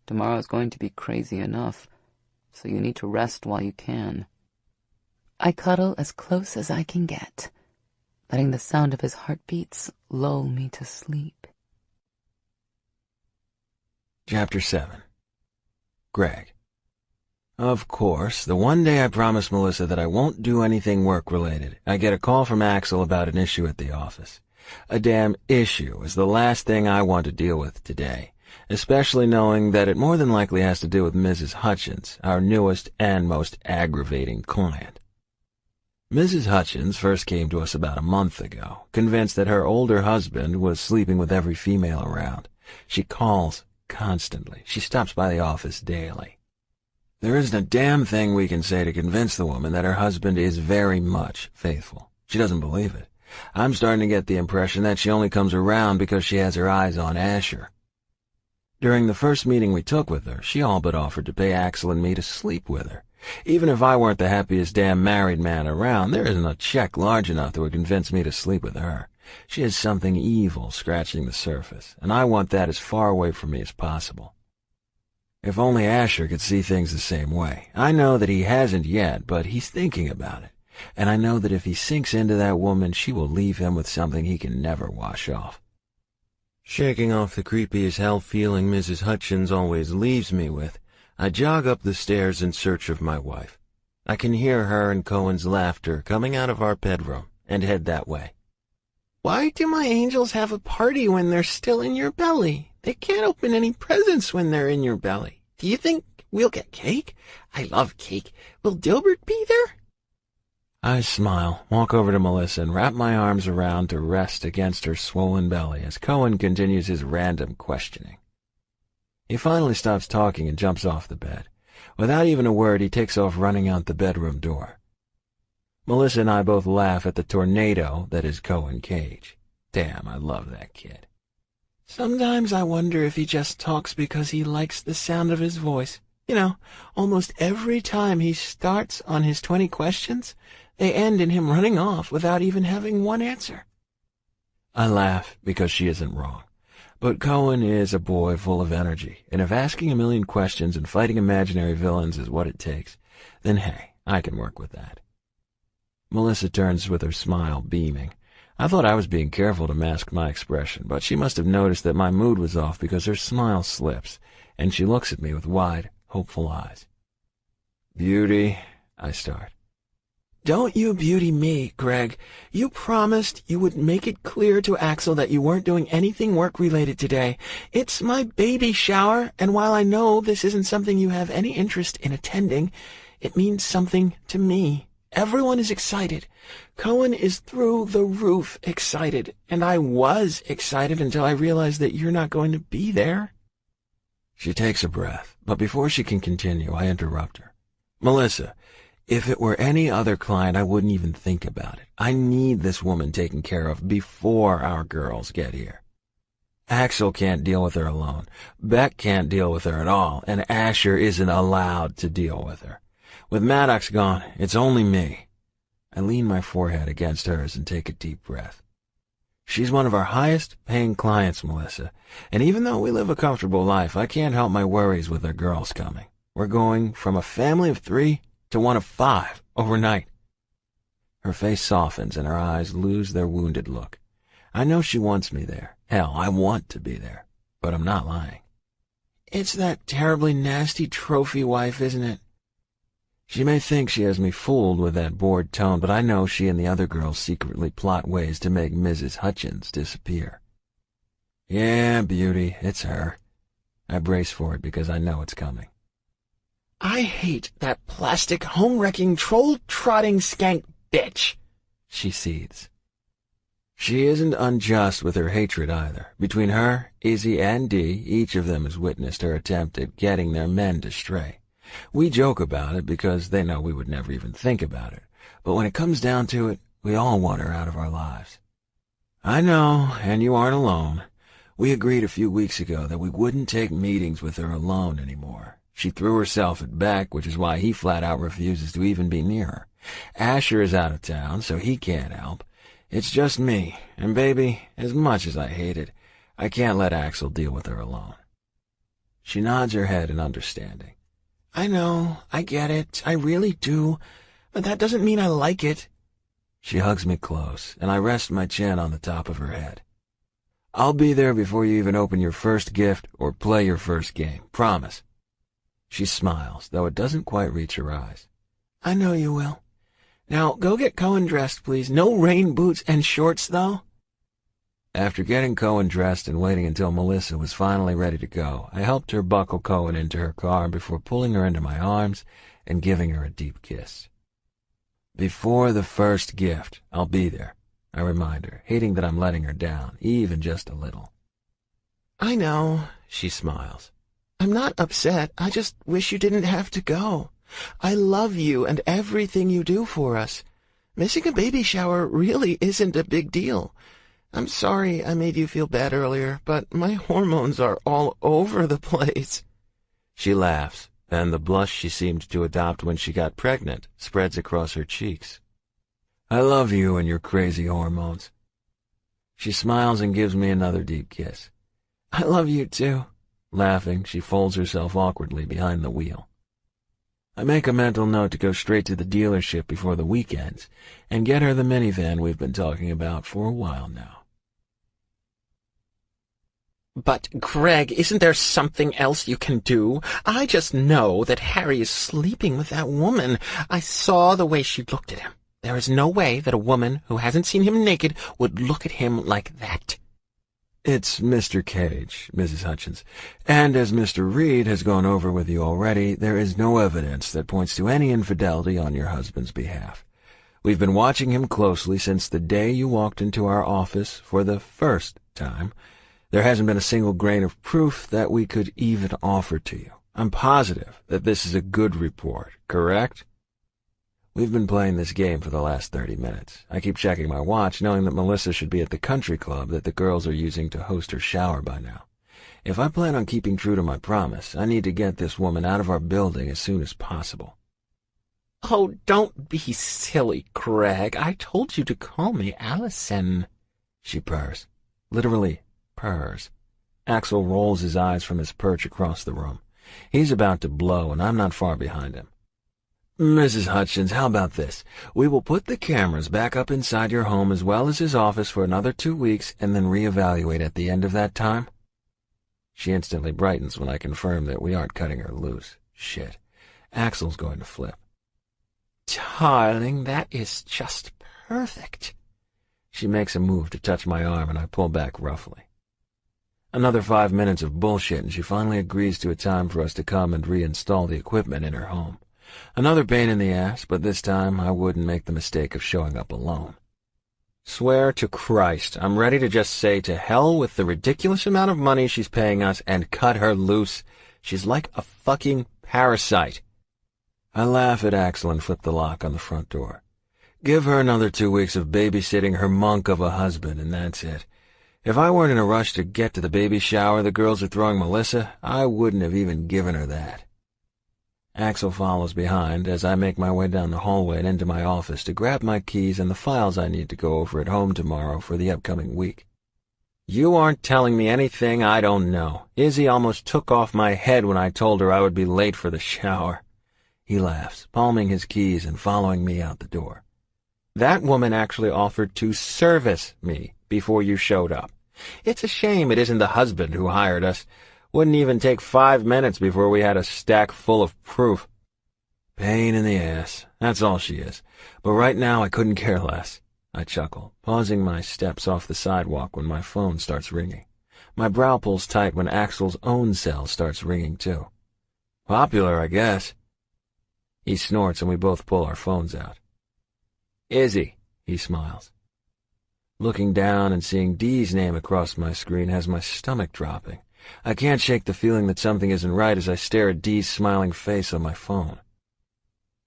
Tomorrow's going to be crazy enough, so you need to rest while you can. I cuddle as close as I can get, letting the sound of his heartbeats lull me to sleep. Chapter 7. Greg. Of course, the one day I promised Melissa that I won't do anything work-related, I get a call from Axel about an issue at the office. A damn issue is the last thing I want to deal with today, especially knowing that it more than likely has to do with Mrs. Hutchins, our newest and most aggravating client. Mrs. Hutchins first came to us about a month ago, convinced that her older husband was sleeping with every female around. She calls constantly. She stops by the office daily. There isn't a damn thing we can say to convince the woman that her husband is very much faithful. She doesn't believe it. I'm starting to get the impression that she only comes around because she has her eyes on Asher. During the first meeting we took with her, she all but offered to pay Axel and me to sleep with her. Even if I weren't the happiest damn married man around, there isn't a check large enough that would convince me to sleep with her. She has something evil scratching the surface, and I want that as far away from me as possible. If only Asher could see things the same way. I know that he hasn't yet, but he's thinking about it. And I know that if he sinks into that woman, she will leave him with something he can never wash off. Shaking off the creepy as hell feeling Mrs. Hutchins always leaves me with, I jog up the stairs in search of my wife. I can hear her and Cohen's laughter coming out of our bedroom and head that way. Why do my angels have a party when they're still in your belly? They can't open any presents when they're in your belly. Do you think we'll get cake? I love cake. Will Dilbert be there? I smile, walk over to Melissa, and wrap my arms around to rest against her swollen belly as Cohen continues his random questioning. He finally stops talking and jumps off the bed. Without even a word, he takes off running out the bedroom door. Melissa and I both laugh at the tornado that is Uncaged. Damn, I love that kid. Sometimes I wonder if he just talks because he likes the sound of his voice. You know, almost every time he starts on his 20 questions, they end in him running off without even having one answer. I laugh because she isn't wrong. But Cohen is a boy full of energy, and if asking a million questions and fighting imaginary villains is what it takes, then hey, I can work with that. Melissa turns with her smile beaming. I thought I was being careful to mask my expression, but she must have noticed that my mood was off because her smile slips, and she looks at me with wide, hopeful eyes. Beauty, I start. Don't you beauty me, Greg. You promised you would make it clear to Axel that you weren't doing anything work-related today. It's my baby shower, and while I know this isn't something you have any interest in attending, it means something to me. Everyone is excited. Cohen is through the roof excited, and I was excited until I realized that you're not going to be there. She takes a breath, but before she can continue, I interrupt her. Melissa, if it were any other client, I wouldn't even think about it. I need this woman taken care of before our girls get here. Axel can't deal with her alone. Beck can't deal with her at all, and Asher isn't allowed to deal with her. With Maddox gone, it's only me. I lean my forehead against hers and take a deep breath. She's one of our highest-paying clients, Melissa, and even though we live a comfortable life, I can't help my worries with our girls coming. We're going from a family of 3 to one of 5 overnight. Her face softens and her eyes lose their wounded look. I know she wants me there. Hell, I want to be there, but I'm not lying. It's that terribly nasty trophy wife, isn't it? She may think she has me fooled with that bored tone, but I know she and the other girls secretly plot ways to make Mrs. Hutchins disappear. Yeah, beauty, it's her. I brace for it because I know it's coming. I hate that plastic home-wrecking, troll-trotting skank bitch, she seethes. She isn't unjust with her hatred either. Between her, Izzy, and Dee, each of them has witnessed her attempt at getting their men to stray. We joke about it because they know we would never even think about it. But when it comes down to it, we all want her out of our lives. I know, and you aren't alone. We agreed a few weeks ago that we wouldn't take meetings with her alone anymore. She threw herself at Beck, which is why he flat out refuses to even be near her. Asher is out of town, so he can't help. It's just me, and baby, as much as I hate it, I can't let Axel deal with her alone. She nods her head in understanding. I know, I get it, I really do, but that doesn't mean I like it. She hugs me close, and I rest my chin on the top of her head. I'll be there before you even open your first gift or play your first game, promise. She smiles, though it doesn't quite reach her eyes. I know you will. Now, go get Cohen dressed, please. No rain boots and shorts, though. After getting Cohen dressed and waiting until Melissa was finally ready to go, I helped her buckle Cohen into her car before pulling her into my arms and giving her a deep kiss. Before the first gift, I'll be there, I remind her, hating that I'm letting her down, even just a little. I know, she smiles. I'm not upset. I just wish you didn't have to go. I love you and everything you do for us. Missing a baby shower really isn't a big deal. I'm sorry I made you feel bad earlier, but my hormones are all over the place. She laughs, and the blush she seemed to adopt when she got pregnant spreads across her cheeks. I love you and your crazy hormones. She smiles and gives me another deep kiss. I love you too. Laughing, she folds herself awkwardly behind the wheel. I make a mental note to go straight to the dealership before the weekends and get her the minivan we've been talking about for a while now. But, Greg, isn't there something else you can do? I just know that Harry is sleeping with that woman. I saw the way she looked at him. There is no way that a woman who hasn't seen him naked would look at him like that. It's Mr. Cage, Mrs. Hutchins, and as Mr. Reed has gone over with you already, there is no evidence that points to any infidelity on your husband's behalf. We've been watching him closely since the day you walked into our office for the first time. There hasn't been a single grain of proof that we could even offer to you. I'm positive that this is a good report, correct? We've been playing this game for the last 30 minutes. I keep checking my watch, knowing that Melissa should be at the country club that the girls are using to host her shower by now. If I plan on keeping true to my promise, I need to get this woman out of our building as soon as possible. Oh, don't be silly, Greg. I told you to call me Allison. She purrs. Literally purrs. Axel rolls his eyes from his perch across the room. He's about to blow, and I'm not far behind him. Mrs. Hutchins, how about this? We will put the cameras back up inside your home as well as his office for another 2 weeks and then reevaluate at the end of that time? She instantly brightens when I confirm that we aren't cutting her loose. Shit. Axel's going to flip. Darling, that is just perfect. She makes a move to touch my arm, and I pull back roughly. Another 5 minutes of bullshit, and she finally agrees to a time for us to come and reinstall the equipment in her home. Another pain in the ass, but this time I wouldn't make the mistake of showing up alone. Swear to Christ, I'm ready to just say to hell with the ridiculous amount of money she's paying us and cut her loose. She's like a fucking parasite. I laugh at Axel and flip the lock on the front door. Give her another 2 weeks of babysitting her monk of a husband, and that's it. If I weren't in a rush to get to the baby shower the girls are throwing Melissa, I wouldn't have even given her that. Axel follows behind as I make my way down the hallway and into my office to grab my keys and the files I need to go over at home tomorrow for the upcoming week. You aren't telling me anything I don't know. Izzy almost took off my head when I told her I would be late for the shower. He laughs, palming his keys and following me out the door. That woman actually offered to service me before you showed up. It's a shame it isn't the husband who hired us. Wouldn't even take 5 minutes before we had a stack full of proof. Pain in the ass, that's all she is. But right now I couldn't care less. I chuckle, pausing my steps off the sidewalk when my phone starts ringing. My brow pulls tight when Axel's own cell starts ringing too. Popular, I guess. He snorts and we both pull our phones out. Izzy, he smiles. Looking down and seeing Dee's name across my screen has my stomach dropping. I can't shake the feeling that something isn't right as I stare at Dee's smiling face on my phone.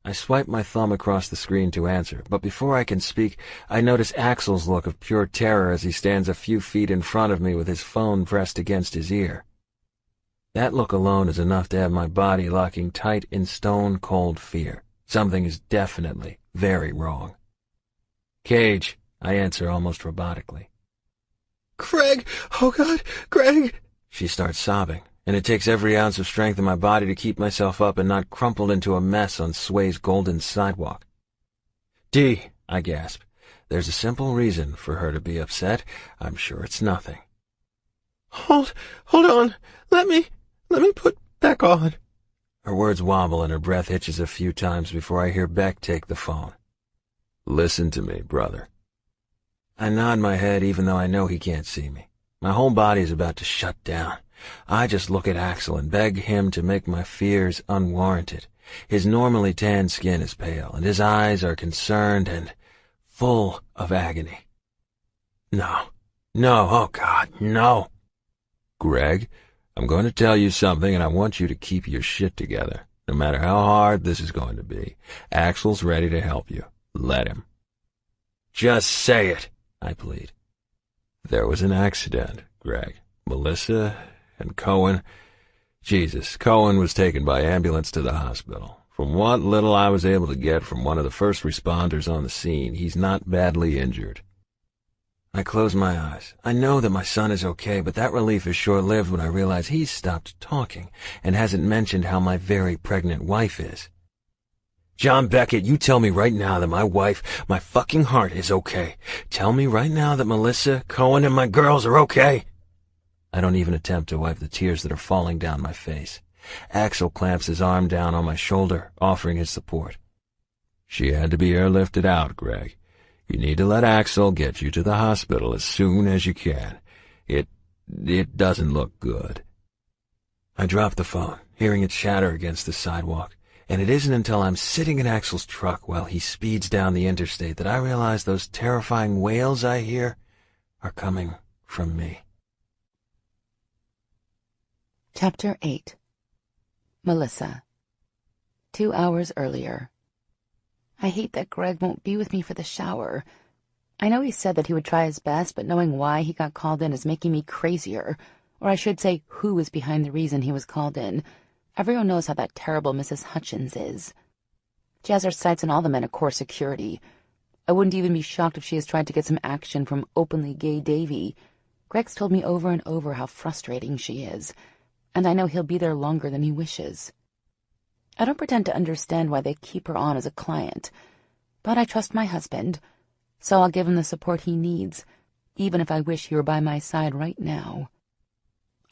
I swipe my thumb across the screen to answer, but before I can speak, I notice Axel's look of pure terror as he stands a few feet in front of me with his phone pressed against his ear. That look alone is enough to have my body locking tight in stone-cold fear. Something is definitely very wrong. Cage, I answer almost robotically. Greg! Oh, God! Greg! She starts sobbing, and it takes every ounce of strength in my body to keep myself up and not crumpled into a mess on Sway's golden sidewalk. Dee, I gasp. There's a simple reason for her to be upset. I'm sure it's nothing. Hold on. Let me put back on. Her words wobble and her breath hitches a few times before I hear Beck take the phone. Listen to me, brother. I nod my head even though I know he can't see me. My whole body is about to shut down. I just look at Axel and beg him to make my fears unwarranted. His normally tan skin is pale, and his eyes are concerned and full of agony. No, oh God, no. Greg, I'm going to tell you something, and I want you to keep your shit together. No matter how hard this is going to be, Axel's ready to help you. Let him. Just say it, I plead. There was an accident, Greg. Melissa and Cohen. Jesus, Cohen was taken by ambulance to the hospital. From what little I was able to get from one of the first responders on the scene, he's not badly injured. I close my eyes. I know that my son is okay, but that relief is short-lived when I realize he's stopped talking and hasn't mentioned how my very pregnant wife is. John Beckett, you tell me right now that my wife, my fucking heart, is okay. Tell me right now that Melissa, Cohen, and my girls are okay. I don't even attempt to wipe the tears that are falling down my face. Axel clamps his arm down on my shoulder, offering his support. She had to be airlifted out, Greg. You need to let Axel get you to the hospital as soon as you can. It doesn't look good. I drop the phone, hearing it shatter against the sidewalk, and it isn't until I'm sitting in Axel's truck while he speeds down the interstate that I realize those terrifying wails I hear are coming from me. Chapter 8. Melissa. 2 hours earlier. I hate that Greg won't be with me for the shower. I know he said that he would try his best, but knowing why he got called in is making me crazier. Or I should say, who is behind the reason he was called in. Everyone knows how that terrible Mrs. Hutchins is. She has her sights on all the men at core security. I wouldn't even be shocked if she has tried to get some action from openly gay Davy. Greg's told me over and over how frustrating she is, and I know he'll be there longer than he wishes. I don't pretend to understand why they keep her on as a client, but I trust my husband, so I'll give him the support he needs, even if I wish he were by my side right now.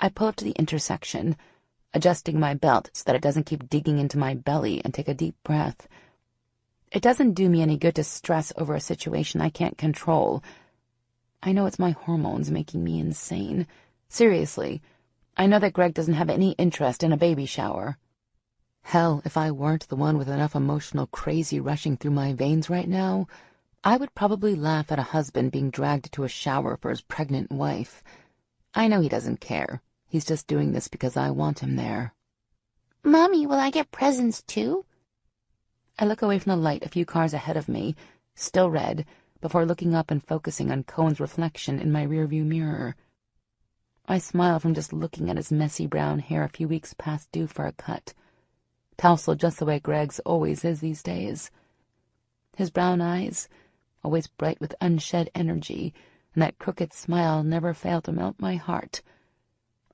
I pull up to the intersection, adjusting my belt so that it doesn't keep digging into my belly, and take a deep breath. It doesn't do me any good to stress over a situation I can't control. I know it's my hormones making me insane. Seriously, I know that Greg doesn't have any interest in a baby shower. Hell, if I weren't the one with enough emotional crazy rushing through my veins right now, I would probably laugh at a husband being dragged to a shower for his pregnant wife. I know he doesn't care. He's just doing this because I want him there. Mommy, will I get presents too? I look away from the light a few cars ahead of me, still red, before looking up and focusing on Cohen's reflection in my rearview mirror. I smile from just looking at his messy brown hair a few weeks past due for a cut. Tousled just the way Greg's always is these days. His brown eyes, always bright with unshed energy, and that crooked smile never failed to melt my heart.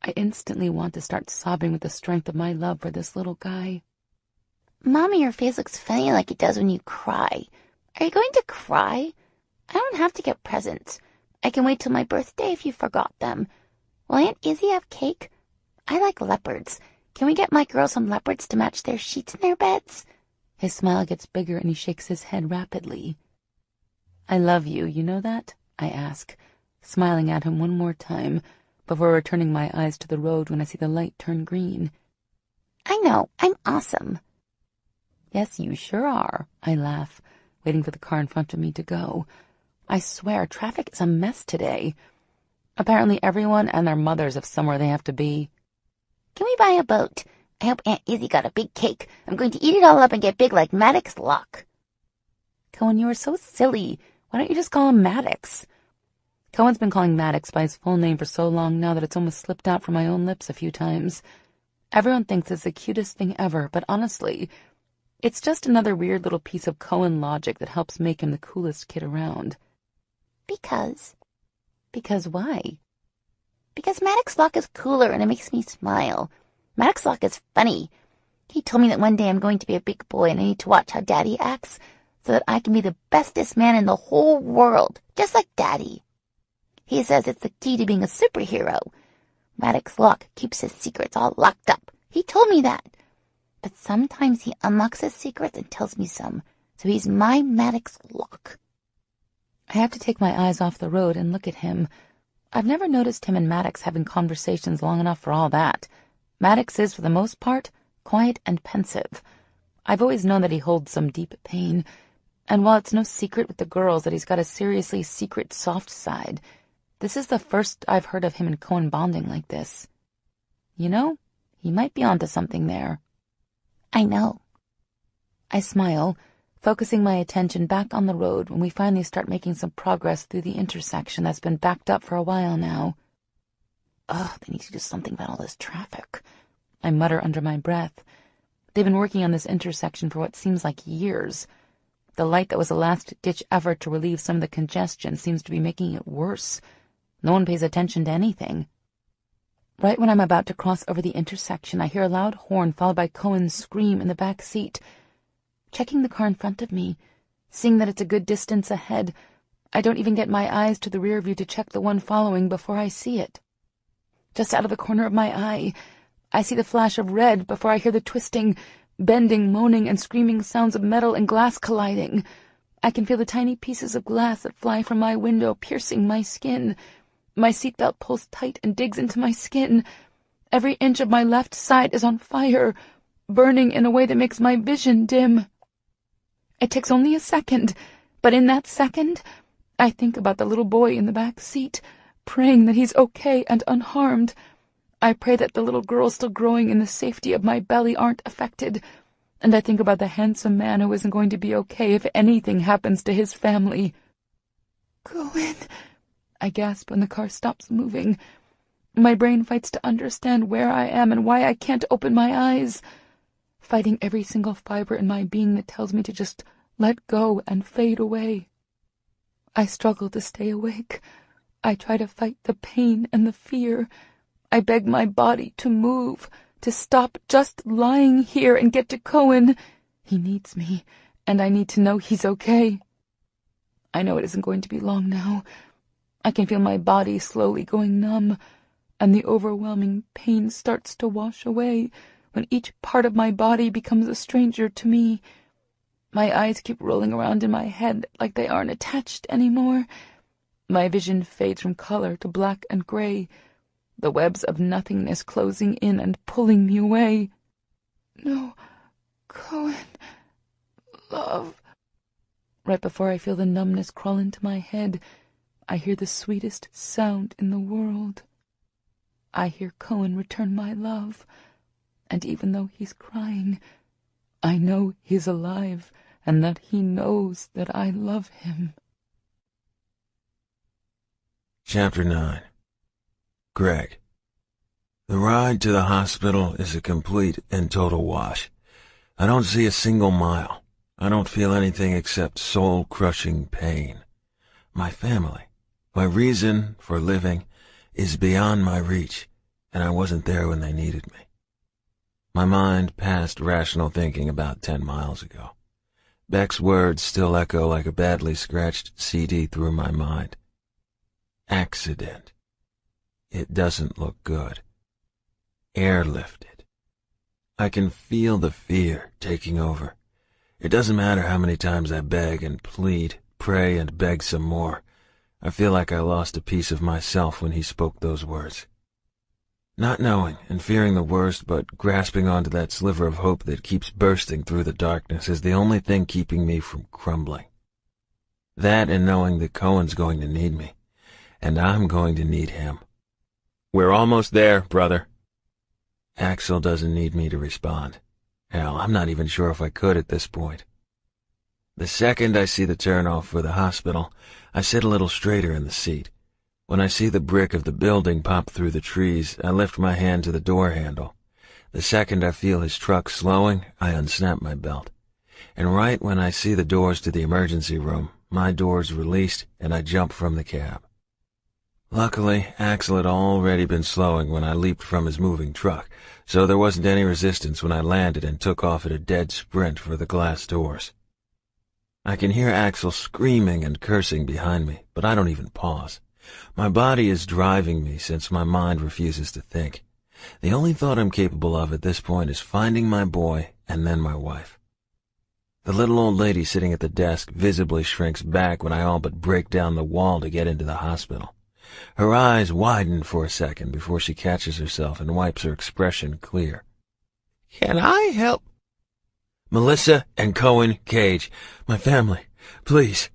I instantly want to start sobbing with the strength of my love for this little guy. Mommy, your face looks funny like it does when you cry. Are you going to cry? I don't have to get presents. I can wait till my birthday if you forgot them. Will Aunt Izzy have cake? I like leopards. Can we get my girls some leopards to match their sheets in their beds? His smile gets bigger and he shakes his head rapidly. I love you, you know that? I ask, smiling at him one more time before returning my eyes to the road when I see the light turn green. I know, I'm awesome. Yes, you sure are, I laugh, waiting for the car in front of me to go. I swear, traffic is a mess today. Apparently everyone and their mothers have somewhere they have to be. Can we buy a boat? I hope Aunt Izzy got a big cake. I'm going to eat it all up and get big like Maddox Locke. Cohen, you are so silly. Why don't you just call him Maddox? Cohen's been calling Maddox by his full name for so long now that it's almost slipped out from my own lips a few times. Everyone thinks it's the cutest thing ever, but honestly, it's just another weird little piece of Cohen logic that helps make him the coolest kid around. Because? Because why? Because Maddox Locke is cooler and it makes me smile. Maddox Locke is funny. He told me that one day I'm going to be a big boy and I need to watch how Daddy acts so that I can be the bestest man in the whole world, just like Daddy. He says it's the key to being a superhero. Maddox Locke keeps his secrets all locked up. He told me that. But sometimes he unlocks his secrets and tells me some, so he's my Maddox Locke. I have to take my eyes off the road and look at him. I've never noticed him and Maddox having conversations long enough for all that. Maddox is, for the most part, quiet and pensive. I've always known that he holds some deep pain, and while it's no secret with the girls that he's got a seriously secret soft side, this is the first I've heard of him and Cohen bonding like this. You know, he might be onto something there. I know. I smile, focusing my attention back on the road when we finally start making some progress through the intersection that's been backed up for a while now. Ugh, they need to do something about all this traffic, I mutter under my breath. They've been working on this intersection for what seems like years. The light that was a last-ditch effort to relieve some of the congestion seems to be making it worse. No one pays attention to anything. Right when I'm about to cross over the intersection, I hear a loud horn followed by Cohen's scream in the back seat. Checking the car in front of me, seeing that it's a good distance ahead, I don't even get my eyes to the rear view to check the one following before I see it. Just out of the corner of my eye, I see the flash of red before I hear the twisting, bending, moaning, and screaming sounds of metal and glass colliding. I can feel the tiny pieces of glass that fly from my window piercing my skin. My seatbelt pulls tight and digs into my skin. Every inch of my left side is on fire, burning in a way that makes my vision dim. It takes only a second, but in that second, I think about the little boy in the back seat, praying that he's okay and unharmed. I pray that the little girls still growing in the safety of my belly aren't affected, and I think about the handsome man who isn't going to be okay if anything happens to his family. "Go in," I gasp when the car stops moving. My brain fights to understand where I am and why I can't open my eyes, fighting every single fiber in my being that tells me to just let go and fade away. I struggle to stay awake. I try to fight the pain and the fear. I beg my body to move, to stop just lying here and get to Cohen. He needs me, and I need to know he's okay. I know it isn't going to be long now. I can feel my body slowly going numb, and the overwhelming pain starts to wash away when each part of my body becomes a stranger to me. My eyes keep rolling around in my head like they aren't attached anymore. My vision fades from color to black and gray, the webs of nothingness closing in and pulling me away. "No, Cohen, love." Right before I feel the numbness crawl into my head, I hear the sweetest sound in the world. I hear Cohen return my love, and even though he's crying, I know he's alive and that he knows that I love him. Chapter 9. Greg. The ride to the hospital is a complete and total wash. I don't see a single mile. I don't feel anything except soul-crushing pain. My family, my reason for living, is beyond my reach, and I wasn't there when they needed me. My mind passed rational thinking about 10 miles ago. Beck's words still echo like a badly scratched CD through my mind. Accident. It doesn't look good. Airlifted. I can feel the fear taking over. It doesn't matter how many times I beg and plead, pray and beg some more. I feel like I lost a piece of myself when he spoke those words. Not knowing and fearing the worst, but grasping onto that sliver of hope that keeps bursting through the darkness is the only thing keeping me from crumbling. That and knowing that Cohen's going to need me, and I'm going to need him. "We're almost there, brother." Axel doesn't need me to respond. Hell, I'm not even sure if I could at this point. The second I see the turnoff for the hospital, I sit a little straighter in the seat. When I see the brick of the building pop through the trees, I lift my hand to the door handle. The second I feel his truck slowing, I unsnap my belt. And right when I see the doors to the emergency room, my door's released and I jump from the cab. Luckily, Axel had already been slowing when I leaped from his moving truck, so there wasn't any resistance when I landed and took off at a dead sprint for the glass doors. I can hear Axel screaming and cursing behind me, but I don't even pause. My body is driving me since my mind refuses to think. The only thought I'm capable of at this point is finding my boy and then my wife. The little old lady sitting at the desk visibly shrinks back when I all but break down the wall to get into the hospital. Her eyes widen for a second before she catches herself and wipes her expression clear. "Can I help?" "Melissa and Cohen Cage, my family, please,"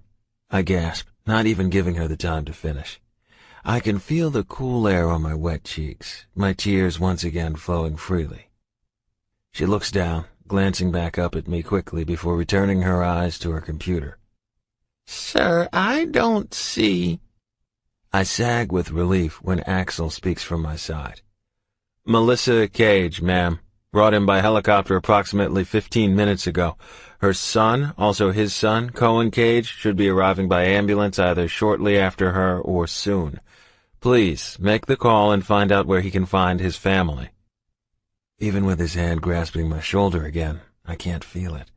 I gasp, not even giving her the time to finish. I can feel the cool air on my wet cheeks, my tears once again flowing freely. She looks down, glancing back up at me quickly before returning her eyes to her computer. "Sir, I don't see—" I sag with relief when Axel speaks from my side. "Melissa Cage, ma'am. Brought in by helicopter approximately 15 minutes ago. Her son, also his son, Cohen Cage, should be arriving by ambulance either shortly after her or soon. Please, make the call and find out where he can find his family." Even with his hand grasping my shoulder again, I can't feel it.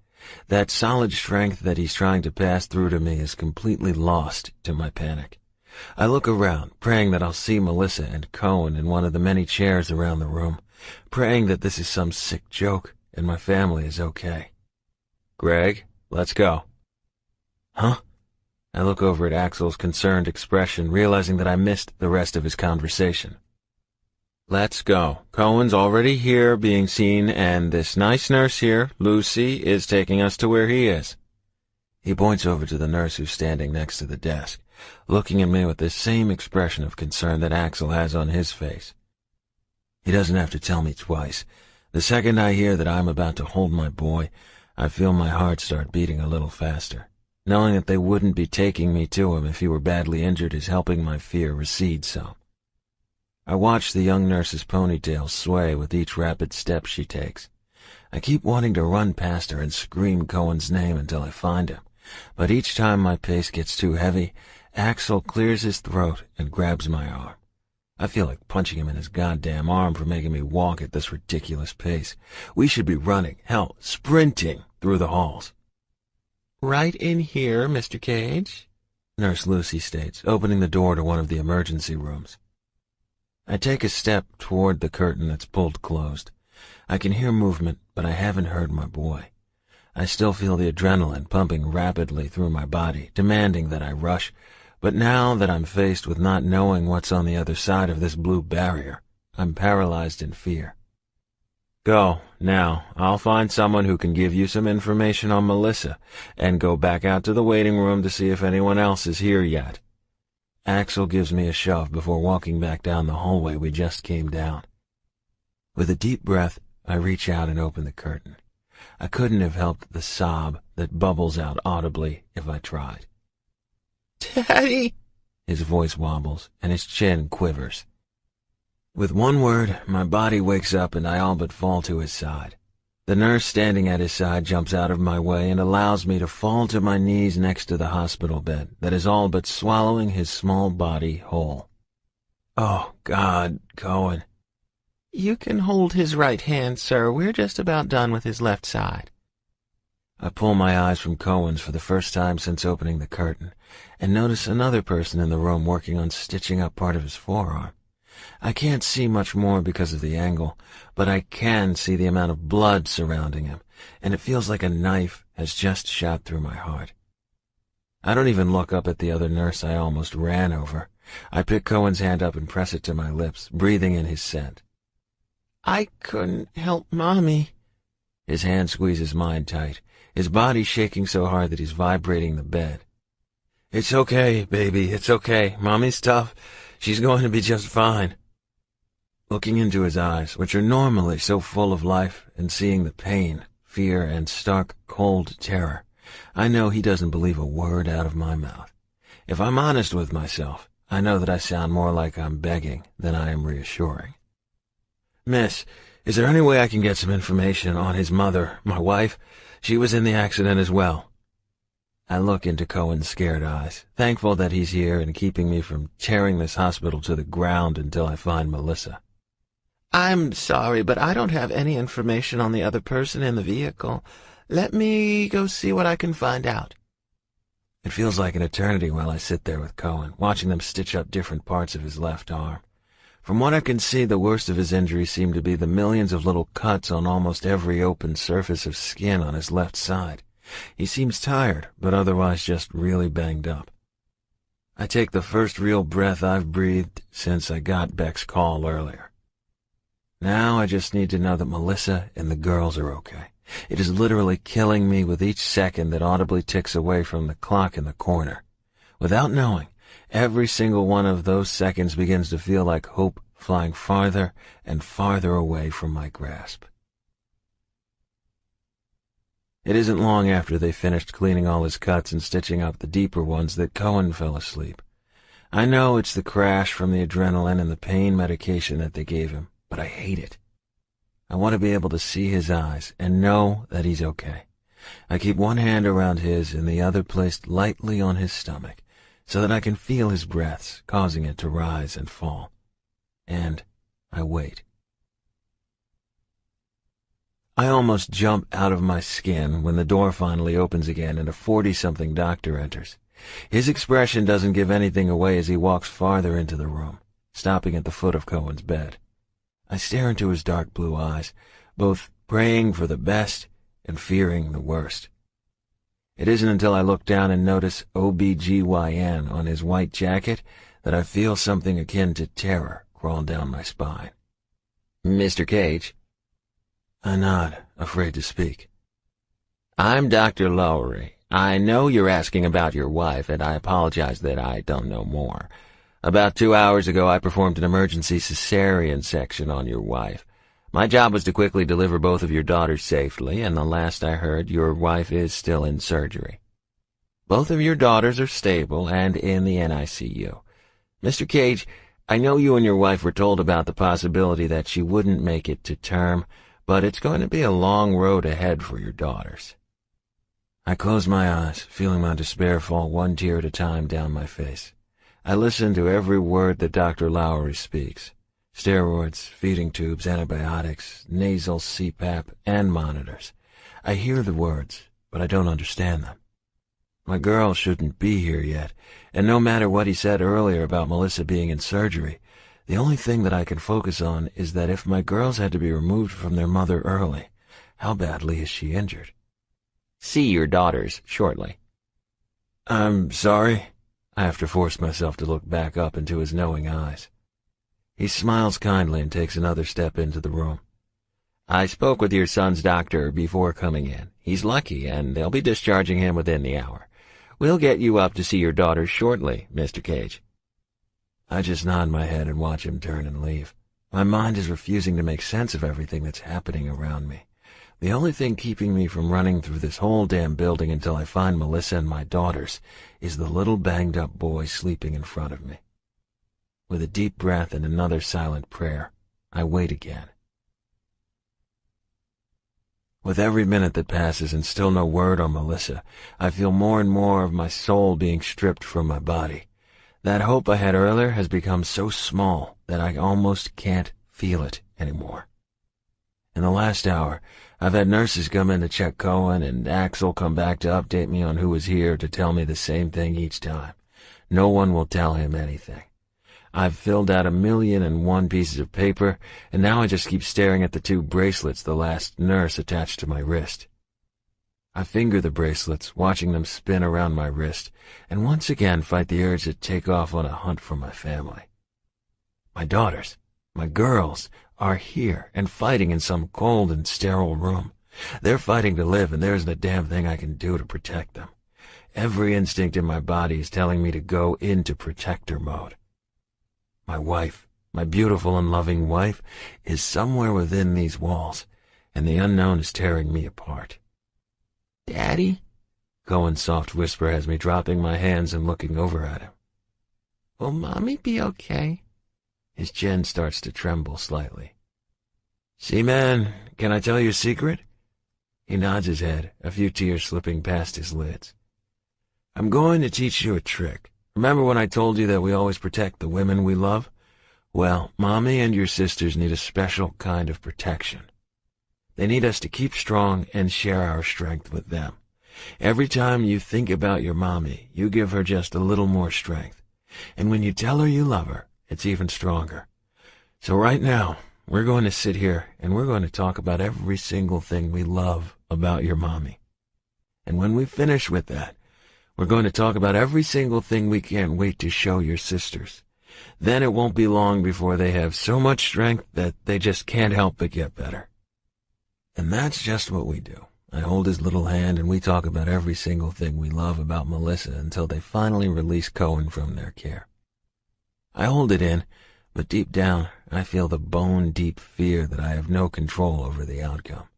That solid strength that he's trying to pass through to me is completely lost to my panic. I look around, praying that I'll see Melissa and Cohen in one of the many chairs around the room, praying that this is some sick joke and my family is okay. Greg, let's go. Huh? I look over at Axel's concerned expression, realizing that I missed the rest of his conversation. Let's go. Cohen's already here being seen, and this nice nurse here, Lucy, is taking us to where he is. He points over to the nurse who's standing next to the desk, looking at me with the same expression of concern that Axel has on his face. He doesn't have to tell me twice. The second I hear that I'm about to hold my boy, I feel my heart start beating a little faster. Knowing that they wouldn't be taking me to him if he were badly injured is helping my fear recede some. I watch the young nurse's ponytail sway with each rapid step she takes. I keep wanting to run past her and scream Cohen's name until I find him, but each time my pace gets too heavy, Axel clears his throat and grabs my arm. I feel like punching him in his goddamn arm for making me walk at this ridiculous pace. We should be running, hell, sprinting through the halls. Right in here, Mr. Cage, Nurse Lucy states, opening the door to one of the emergency rooms. I take a step toward the curtain that's pulled closed. I can hear movement, but I haven't heard my boy. I still feel the adrenaline pumping rapidly through my body, demanding that I rush, but now that I'm faced with not knowing what's on the other side of this blue barrier, I'm paralyzed in fear. Go, now. I'll find someone who can give you some information on Melissa, and go back out to the waiting room to see if anyone else is here yet. Axel gives me a shove before walking back down the hallway we just came down. With a deep breath, I reach out and open the curtain. I couldn't have helped the sob that bubbles out audibly if I tried. Daddy! His voice wobbles, and his chin quivers. With one word, my body wakes up and I all but fall to his side. The nurse standing at his side jumps out of my way and allows me to fall to my knees next to the hospital bed that is all but swallowing his small body whole. Oh, God, Cohen. You can hold his right hand, sir. We're just about done with his left side. I pull my eyes from Cohen's for the first time since opening the curtain and notice another person in the room working on stitching up part of his forearm. I can't see much more because of the angle, but I can see the amount of blood surrounding him, and it feels like a knife has just shot through my heart. I don't even look up at the other nurse I almost ran over. I pick Cohen's hand up and press it to my lips, breathing in his scent. I couldn't help Mommy. His hand squeezes mine tight, his body shaking so hard that he's vibrating the bed. It's okay, baby, it's okay. Mommy's tough. She's going to be just fine. Looking into his eyes, which are normally so full of life, and seeing the pain, fear, and stark, cold terror, I know he doesn't believe a word out of my mouth. If I'm honest with myself, I know that I sound more like I'm begging than I am reassuring. Miss, is there any way I can get some information on his mother, my wife? She was in the accident as well. I look into Cohen's scared eyes, thankful that he's here and keeping me from tearing this hospital to the ground until I find Melissa. I'm sorry, but I don't have any information on the other person in the vehicle. Let me go see what I can find out. It feels like an eternity while I sit there with Cohen, watching them stitch up different parts of his left arm. From what I can see, the worst of his injuries seem to be the millions of little cuts on almost every open surface of skin on his left side. He seems tired, but otherwise just really banged up. I take the first real breath I've breathed since I got Beck's call earlier. Now I just need to know that Melissa and the girls are okay. It is literally killing me with each second that audibly ticks away from the clock in the corner. Without knowing, every single one of those seconds begins to feel like hope flying farther and farther away from my grasp. It isn't long after they finished cleaning all his cuts and stitching up the deeper ones that Cohen fell asleep. I know it's the crash from the adrenaline and the pain medication that they gave him, but I hate it. I want to be able to see his eyes and know that he's okay. I keep one hand around his and the other placed lightly on his stomach so that I can feel his breaths, causing it to rise and fall. And I wait. I almost jump out of my skin when the door finally opens again and a 40-something doctor enters. His expression doesn't give anything away as he walks farther into the room, stopping at the foot of Cohen's bed. I stare into his dark blue eyes, both praying for the best and fearing the worst. It isn't until I look down and notice OBGYN on his white jacket that I feel something akin to terror crawl down my spine. Mr. Cage? I nod, afraid to speak. I'm Dr. Lowry. I know you're asking about your wife, and I apologize that I don't know more. About 2 hours ago, I performed an emergency cesarean section on your wife. My job was to quickly deliver both of your daughters safely, and the last I heard, your wife is still in surgery. Both of your daughters are stable and in the NICU. Mr. Cage, I know you and your wife were told about the possibility that she wouldn't make it to term, but it's going to be a long road ahead for your daughters. I close my eyes, feeling my despair fall one tear at a time down my face. I listen to every word that Dr. Lowry speaks. Steroids, feeding tubes, antibiotics, nasal CPAP, and monitors. I hear the words, but I don't understand them. My girl shouldn't be here yet, and no matter what he said earlier about Melissa being in surgery, the only thing that I can focus on is that if my girls had to be removed from their mother early, how badly is she injured? See your daughters shortly. I'm sorry. I have to force myself to look back up into his knowing eyes. He smiles kindly and takes another step into the room. I spoke with your son's doctor before coming in. He's lucky, and they'll be discharging him within the hour. We'll get you up to see your daughters shortly, Mr. Cage. I just nod my head and watch him turn and leave. My mind is refusing to make sense of everything that's happening around me. The only thing keeping me from running through this whole damn building until I find Melissa and my daughters is the little banged-up boy sleeping in front of me. With a deep breath and another silent prayer, I wait again. With every minute that passes and still no word on Melissa, I feel more and more of my soul being stripped from my body. That hope I had earlier has become so small that I almost can't feel it anymore. In the last hour, I've had nurses come in to check Cohen, and Axel come back to update me on who was here to tell me the same thing each time. No one will tell him anything. I've filled out 1,000,001 pieces of paper, and now I just keep staring at the 2 bracelets the last nurse attached to my wrist. I finger the bracelets, watching them spin around my wrist, and once again fight the urge to take off on a hunt for my family. My daughters, my girls, are here and fighting in some cold and sterile room. They're fighting to live, and there isn't a damn thing I can do to protect them. Every instinct in my body is telling me to go into protector mode. My wife, my beautiful and loving wife, is somewhere within these walls, and the unknown is tearing me apart. Daddy? Cohen's soft whisper has me dropping my hands and looking over at him. Will Mommy be okay? His chin starts to tremble slightly. See, man, can I tell you a secret? He nods his head, a few tears slipping past his lids. I'm going to teach you a trick. Remember when I told you that we always protect the women we love? Well, Mommy and your sisters need a special kind of protection. They need us to keep strong and share our strength with them. Every time you think about your Mommy, you give her just a little more strength. And when you tell her you love her, it's even stronger. So right now, we're going to sit here and we're going to talk about every single thing we love about your Mommy. And when we finish with that, we're going to talk about every single thing we can't wait to show your sisters. Then it won't be long before they have so much strength that they just can't help but get better. And that's just what we do. I hold his little hand and we talk about every single thing we love about Melissa until they finally release Cohen from their care. I hold it in, but deep down I feel the bone-deep fear that I have no control over the outcome.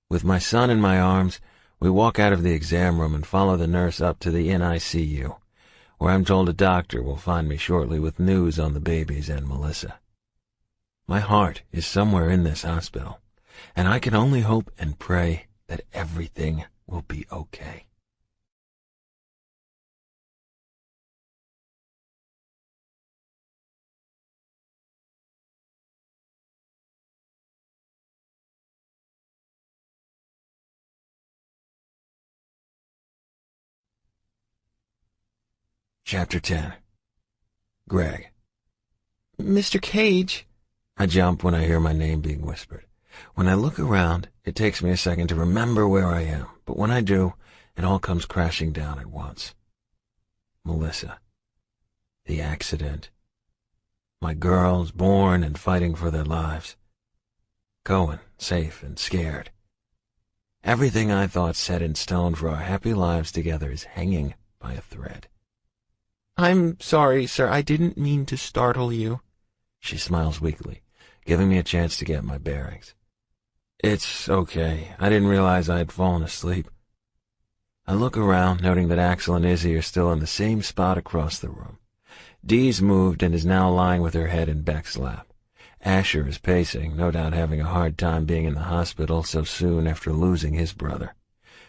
With my son in my arms, we walk out of the exam room and follow the nurse up to the NICU, where I'm told a doctor will find me shortly with news on the babies and Melissa. My heart is somewhere in this hospital, and I can only hope and pray that everything will be okay. Chapter 10. Greg. Mr. Cage. I jump when I hear my name being whispered. When I look around, it takes me a second to remember where I am, but when I do, it all comes crashing down at once. Melissa. The accident. My girls, born and fighting for their lives. Cohen, safe and scared. Everything I thought set in stone for our happy lives together is hanging by a thread. I'm sorry, sir. I didn't mean to startle you. She smiles weakly, giving me a chance to get my bearings. It's okay. I didn't realize I had fallen asleep. I look around, noting that Axel and Izzy are still in the same spot across the room. Dee's moved and is now lying with her head in Beck's lap. Asher is pacing, no doubt having a hard time being in the hospital so soon after losing his brother.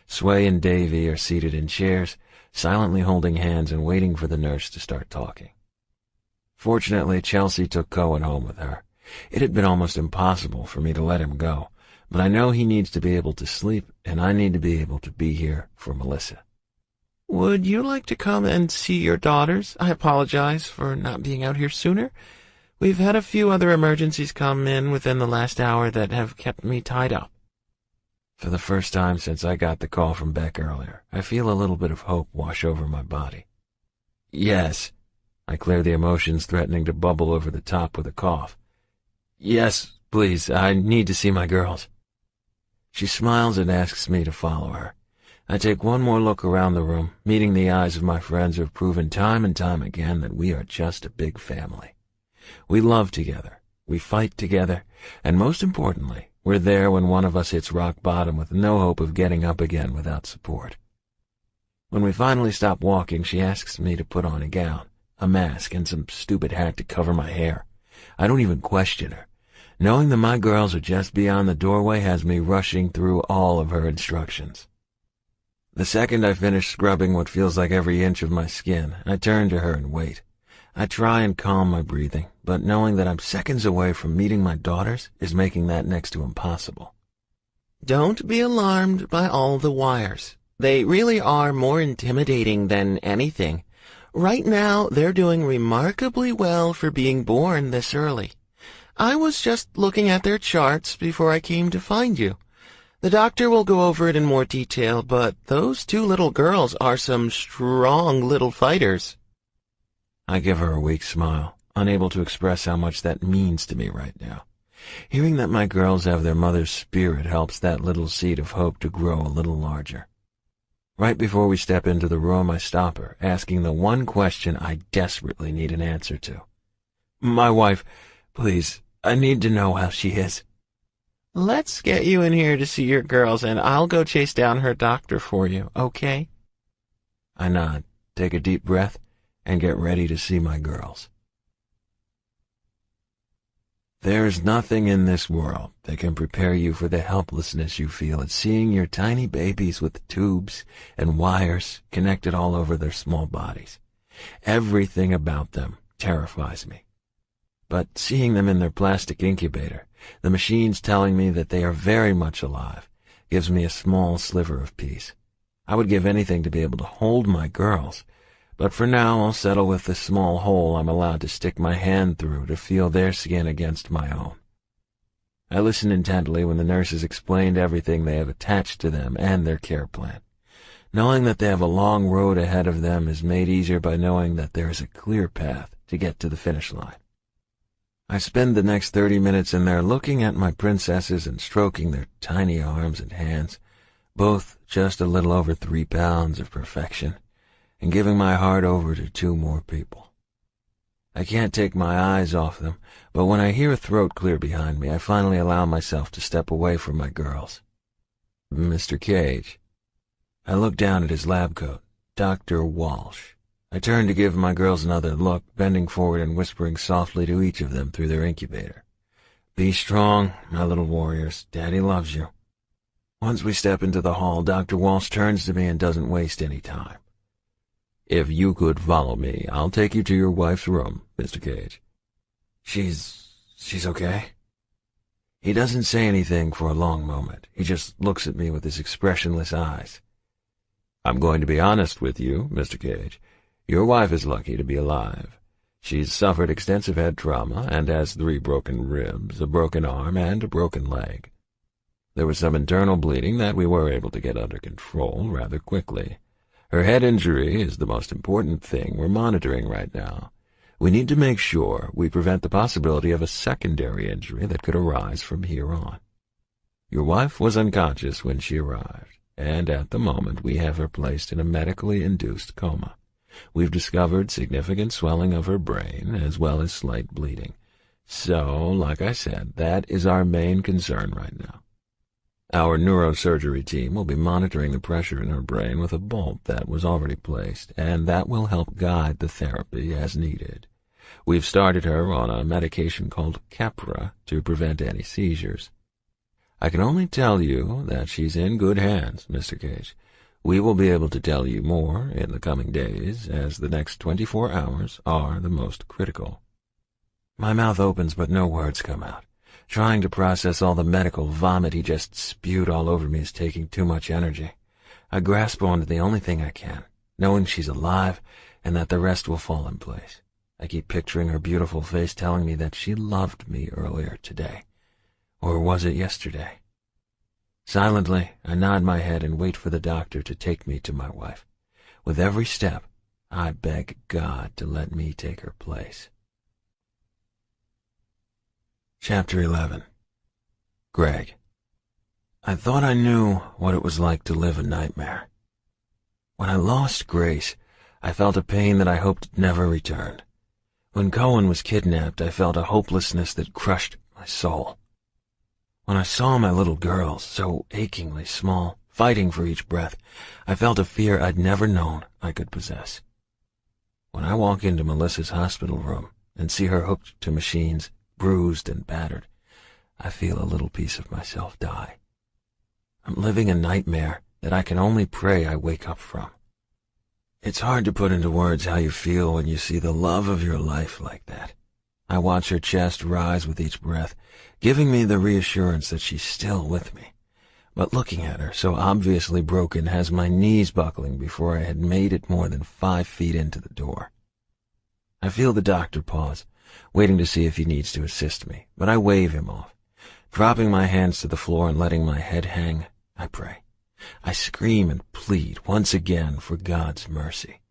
Sway and Davy are seated in chairs, silently holding hands and waiting for the nurse to start talking. Fortunately, Chelsea took Cohen home with her. It had been almost impossible for me to let him go, but I know he needs to be able to sleep, and I need to be able to be here for Melissa. Would you like to come and see your daughters? I apologize for not being out here sooner. We've had a few other emergencies come in within the last hour that have kept me tied up. For the first time since I got the call from Beck earlier, I feel a little bit of hope wash over my body. Yes. I clear the emotions threatening to bubble over the top with a cough. Yes, please, I need to see my girls. She smiles and asks me to follow her. I take one more look around the room, meeting the eyes of my friends who have proven time and time again that we are just a big family. We love together, we fight together, and most importantly, we're there when one of us hits rock bottom with no hope of getting up again without support. When we finally stop walking, she asks me to put on a gown, a mask, and some stupid hat to cover my hair. I don't even question her. Knowing that my girls are just beyond the doorway has me rushing through all of her instructions. The second I finish scrubbing what feels like every inch of my skin, I turn to her and wait. I try and calm my breathing, but knowing that I'm seconds away from meeting my daughters is making that next to impossible. Don't be alarmed by all the wires. They really are more intimidating than anything. Right now, they're doing remarkably well for being born this early. I was just looking at their charts before I came to find you. The doctor will go over it in more detail, but those two little girls are some strong little fighters. I give her a weak smile, unable to express how much that means to me right now. Hearing that my girls have their mother's spirit helps that little seed of hope to grow a little larger. Right before we step into the room, I stop her, asking the one question I desperately need an answer to. My wife, please, I need to know how she is. Let's get you in here to see your girls, and I'll go chase down her doctor for you, okay? I nod, take a deep breath, and get ready to see my girls. There's nothing in this world that can prepare you for the helplessness you feel at seeing your tiny babies with tubes and wires connected all over their small bodies. Everything about them terrifies me. But seeing them in their plastic incubator, the machines telling me that they are very much alive, gives me a small sliver of peace. I would give anything to be able to hold my girls, but for now I'll settle with the small hole I'm allowed to stick my hand through to feel their skin against my own. I listen intently when the nurses explained everything they have attached to them and their care plan. Knowing that they have a long road ahead of them is made easier by knowing that there is a clear path to get to the finish line. I spend the next 30 minutes in there looking at my princesses and stroking their tiny arms and hands, both just a little over 3 pounds of perfection, and giving my heart over to 2 more people. I can't take my eyes off them, but when I hear a throat clear behind me, I finally allow myself to step away from my girls. Mr. Cage. I look down at his lab coat, Dr. Walsh. I turn to give my girls another look, bending forward and whispering softly to each of them through their incubator. Be strong, my little warriors. Daddy loves you. Once we step into the hall, Dr. Walsh turns to me and doesn't waste any time. If you could follow me, I'll take you to your wife's room, Mr. Cage. She's okay? He doesn't say anything for a long moment. He just looks at me with his expressionless eyes. I'm going to be honest with you, Mr. Cage. Your wife is lucky to be alive. She's suffered extensive head trauma and has 3 broken ribs, a broken arm, and a broken leg. There was some internal bleeding that we were able to get under control rather quickly. Her head injury is the most important thing we're monitoring right now. We need to make sure we prevent the possibility of a secondary injury that could arise from here on. Your wife was unconscious when she arrived, and at the moment we have her placed in a medically induced coma. We've discovered significant swelling of her brain as well as slight bleeding. So, like I said, that is our main concern right now. Our neurosurgery team will be monitoring the pressure in her brain with a bolt that was already placed, and that will help guide the therapy as needed. We've started her on a medication called Keppra to prevent any seizures. I can only tell you that she's in good hands, Mr. Cage. We will be able to tell you more in the coming days, as the next 24 hours are the most critical. My mouth opens, but no words come out. Trying to process all the medical vomit he just spewed all over me is taking too much energy. I grasp onto the only thing I can, knowing she's alive and that the rest will fall in place. I keep picturing her beautiful face telling me that she loved me earlier today. Or was it yesterday? Silently, I nod my head and wait for the doctor to take me to my wife. With every step, I beg God to let me take her place. Chapter 11. Greg. I thought I knew what it was like to live a nightmare. When I lost Grace, I felt a pain that I hoped never returned. When Cohen was kidnapped, I felt a hopelessness that crushed my soul. When I saw my little girls, so achingly small, fighting for each breath, I felt a fear I'd never known I could possess. When I walk into Melissa's hospital room and see her hooked to machines, bruised and battered, I feel a little piece of myself die. I'm living a nightmare that I can only pray I wake up from. It's hard to put into words how you feel when you see the love of your life like that. I watch her chest rise with each breath, giving me the reassurance that she's still with me. But looking at her, so obviously broken, has my knees buckling before I had made it more than 5 feet into the door. I feel the doctor pause, waiting to see if he needs to assist me, but I wave him off. Dropping my hands to the floor and letting my head hang, I pray. I scream and plead once again for God's mercy.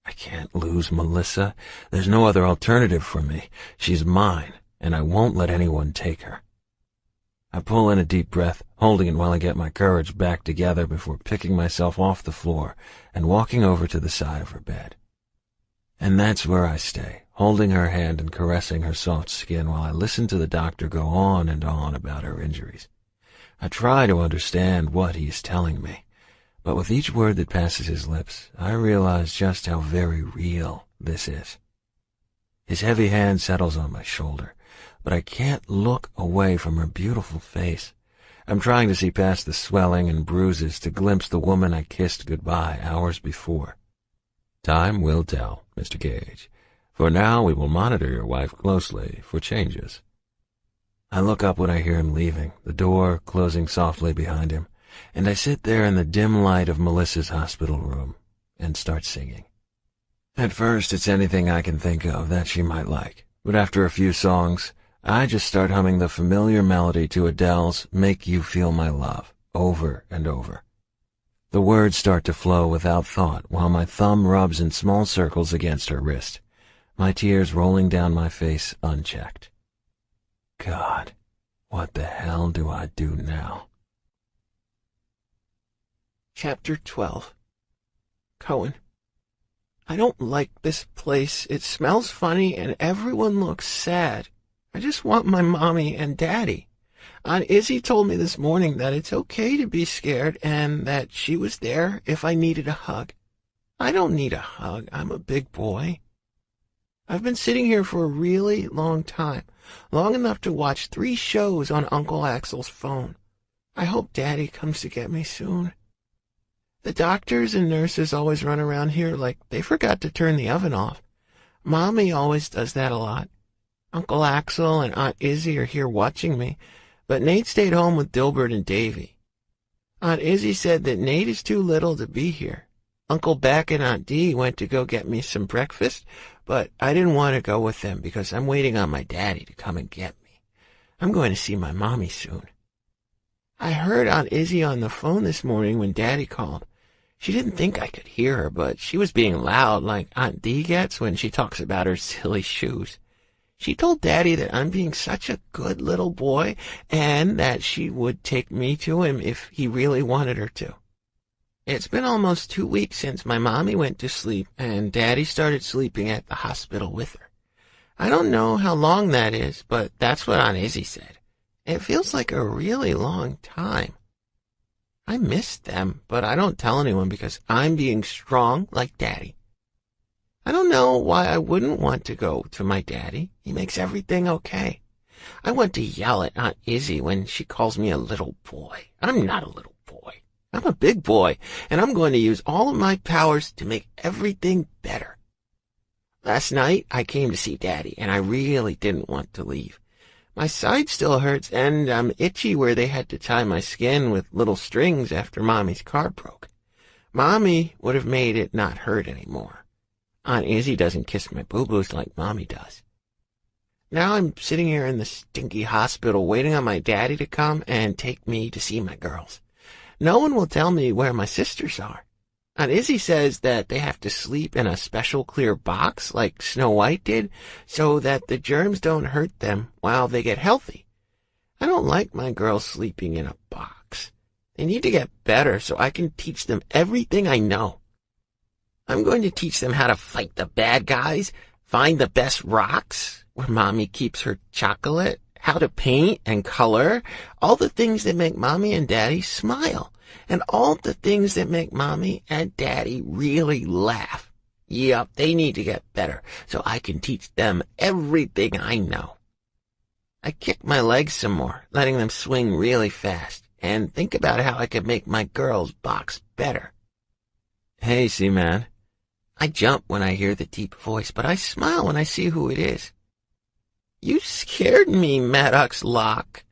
I can't lose Melissa. There's no other alternative for me. She's mine, and I won't let anyone take her. I pull in a deep breath, holding it while I get my courage back together before picking myself off the floor and walking over to the side of her bed. And that's where I stay, holding her hand and caressing her soft skin while I listen to the doctor go on and on about her injuries. I try to understand what he's telling me, but with each word that passes his lips, I realize just how very real this is. His heavy hand settles on my shoulder, but I can't look away from her beautiful face. I'm trying to see past the swelling and bruises to glimpse the woman I kissed goodbye hours before. Time will tell, Mr. Cage. For now, we will monitor your wife closely for changes. I look up when I hear him leaving, the door closing softly behind him, and I sit there in the dim light of Melissa's hospital room and start singing. At first, it's anything I can think of that she might like, but after a few songs, I just start humming the familiar melody to Adele's Make You Feel My Love over and over. The words start to flow without thought while my thumb rubs in small circles against her wrist, my tears rolling down my face unchecked. God, what the hell do I do now? Chapter 12. Cohen. I don't like this place. It smells funny and everyone looks sad. I just want my mommy and daddy. Aunt Izzy told me this morning that it's okay to be scared and that she was there if I needed a hug. I don't need a hug. I'm a big boy. I've been sitting here for a really long time, long enough to watch 3 shows on Uncle Axel's phone. I hope Daddy comes to get me soon. The doctors and nurses always run around here like they forgot to turn the oven off. Mommy always does that a lot. Uncle Axel and Aunt Izzy are here watching me, but Nate stayed home with Dilbert and Davy. Aunt Izzy said that Nate is too little to be here. Uncle Beck and Aunt Dee went to go get me some breakfast, but I didn't want to go with them because I'm waiting on my daddy to come and get me. I'm going to see my mommy soon. I heard Aunt Izzy on the phone this morning when Daddy called. She didn't think I could hear her, but she was being loud like Aunt Dee gets when she talks about her silly shoes. She told Daddy that I'm being such a good little boy and that she would take me to him if he really wanted her to. It's been almost 2 weeks since my mommy went to sleep and Daddy started sleeping at the hospital with her. I don't know how long that is, but that's what Aunt Izzy said. It feels like a really long time. I miss them, but I don't tell anyone because I'm being strong like Daddy. I don't know why I wouldn't want to go to my daddy. He makes everything okay. I want to yell at Aunt Izzy when she calls me a little boy. I'm not a little boy. I'm a big boy, and I'm going to use all of my powers to make everything better. Last night, I came to see Daddy, and I really didn't want to leave. My side still hurts, and I'm itchy where they had to tie my skin with little strings after Mommy's car broke. Mommy would have made it not hurt anymore. Aunt Izzy doesn't kiss my boo-boos like Mommy does. Now I'm sitting here in the stinky hospital waiting on my daddy to come and take me to see my girls. No one will tell me where my sisters are. Aunt Izzy says that they have to sleep in a special clear box like Snow White did so that the germs don't hurt them while they get healthy. I don't like my girls sleeping in a box. They need to get better so I can teach them everything I know. I'm going to teach them how to fight the bad guys, find the best rocks where Mommy keeps her chocolate, how to paint and color, all the things that make Mommy and Daddy smile, and all the things that make Mommy and Daddy really laugh. Yup, they need to get better so I can teach them everything I know. I kick my legs some more, letting them swing really fast, and think about how I could make my girls box better. Hey, Seaman. I jump when I hear the deep voice, but I smile when I see who it is. You scared me, Maddox Locke.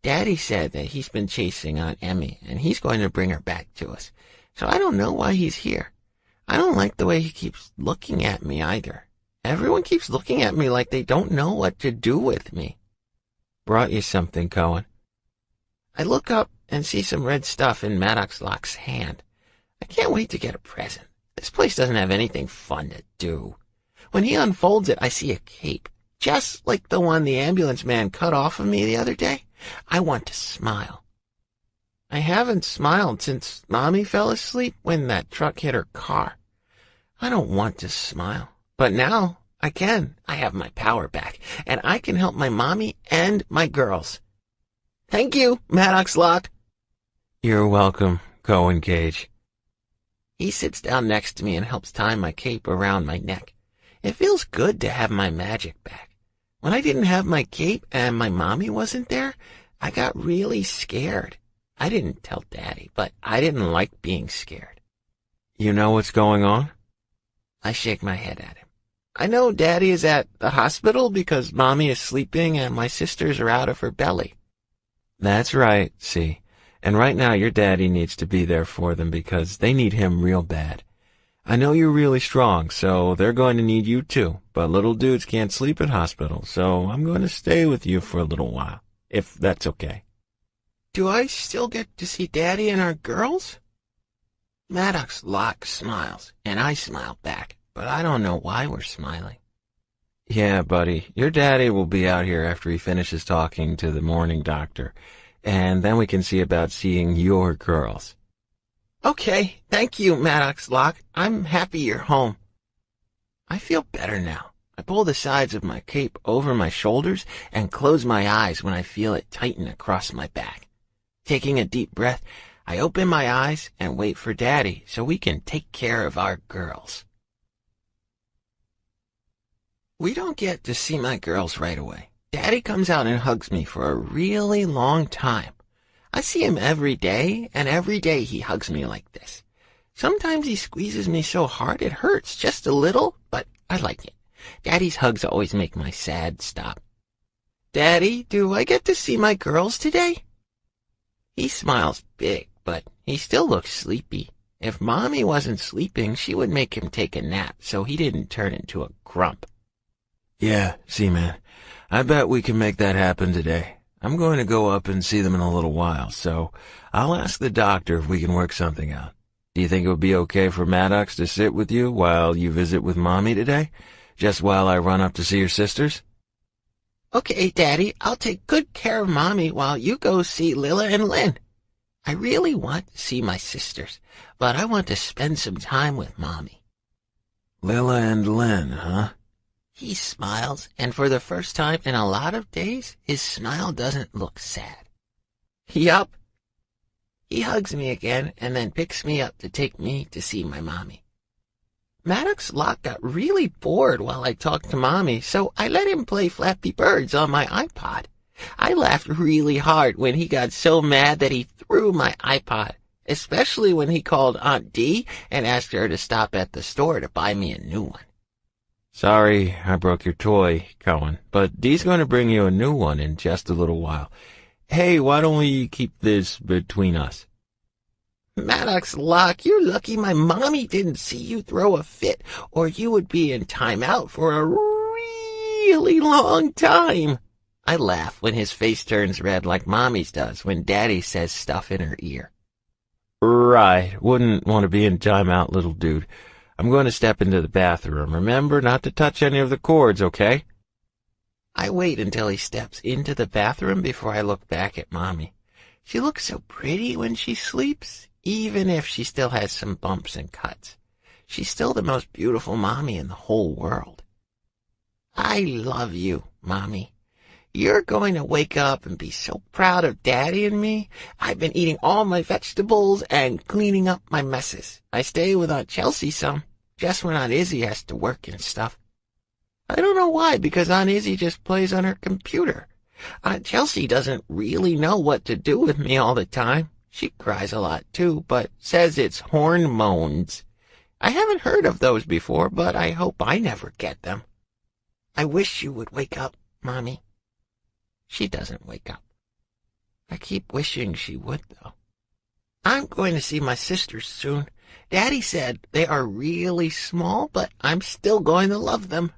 Daddy said that he's been chasing Aunt Emmy, and he's going to bring her back to us, so I don't know why he's here. I don't like the way he keeps looking at me either. Everyone keeps looking at me like they don't know what to do with me. Brought you something, Cohen. I look up and see some red stuff in Maddox Locke's hand. I can't wait to get a present. This place doesn't have anything fun to do. When he unfolds it, I see a cape, just like the one the ambulance man cut off of me the other day. I want to smile. I haven't smiled since Mommy fell asleep when that truck hit her car. I don't want to smile, but now I can. I have my power back, and I can help my mommy and my girls. Thank you, Maddox Locke. You're welcome, Cohen Cage. He sits down next to me and helps tie my cape around my neck. It feels good to have my magic back. When I didn't have my cape and my mommy wasn't there, I got really scared. I didn't tell Daddy, but I didn't like being scared. You know what's going on? I shake my head at him. I know Daddy is at the hospital because Mommy is sleeping and my sisters are out of her belly. That's right, see. And right now your daddy needs to be there for them because they need him real bad. I know you're really strong, so they're going to need you too. But little dudes can't sleep at hospitals, so I'm going to stay with you for a little while, if that's okay. Do I still get to see Daddy and our girls? Maddox Locke smiles, and I smile back, but I don't know why we're smiling. Yeah, buddy, your daddy will be out here after he finishes talking to the morning doctor, and then we can see about seeing your girls. Okay, thank you, Maddox Locke. I'm happy you're home. I feel better now. I pull the sides of my cape over my shoulders and close my eyes when I feel it tighten across my back. Taking a deep breath, I open my eyes and wait for Daddy so we can take care of our girls. We don't get to see my girls right away. Daddy comes out and hugs me for a really long time. I see him every day, and every day he hugs me like this. Sometimes he squeezes me so hard it hurts just a little, but I like it. Daddy's hugs always make my sad stop. Daddy, do I get to see my girls today? He smiles big, but he still looks sleepy. If Mommy wasn't sleeping, she would make him take a nap so he didn't turn into a grump. Yeah, Seaman, I bet we can make that happen today. I'm going to go up and see them in a little while, so I'll ask the doctor if we can work something out. Do you think it would be okay for Maddox to sit with you while you visit with Mommy today? Just while I run up to see your sisters? Okay, Daddy, I'll take good care of Mommy while you go see Lila and Lynn. I really want to see my sisters, but I want to spend some time with Mommy. Lila and Lynn, huh? He smiles, and for the first time in a lot of days, his smile doesn't look sad. Yup. He hugs me again and then picks me up to take me to see my Mommy. Maddox Locke got really bored while I talked to Mommy, so I let him play Flappy Birds on my iPod. I laughed really hard when he got so mad that he threw my iPod, especially when he called Aunt Dee and asked her to stop at the store to buy me a new one. Sorry I broke your toy, Cohen, but Dee's going to bring you a new one in just a little while. Hey, why don't we keep this between us? Maddox Locke, you're lucky my Mommy didn't see you throw a fit, or you would be in timeout for a really long time. I laugh when his face turns red like Mommy's does when Daddy says stuff in her ear. Right, wouldn't want to be in timeout, little dude. I'm going to step into the bathroom. Remember not to touch any of the cords, okay? I wait until he steps into the bathroom before I look back at Mommy. She looks so pretty when she sleeps, even if she still has some bumps and cuts. She's still the most beautiful Mommy in the whole world. I love you, Mommy. You're going to wake up and be so proud of Daddy and me. I've been eating all my vegetables and cleaning up my messes. I stay with Aunt Chelsea some, just when Aunt Izzy has to work and stuff. I don't know why, because Aunt Izzy just plays on her computer. Aunt Chelsea doesn't really know what to do with me all the time. She cries a lot too, but says it's hormones. I haven't heard of those before, but I hope I never get them. I wish you would wake up, Mommy. She doesn't wake up. I keep wishing she would, though. I'm going to see my sisters soon. Daddy said they are really small, but I'm still going to love them.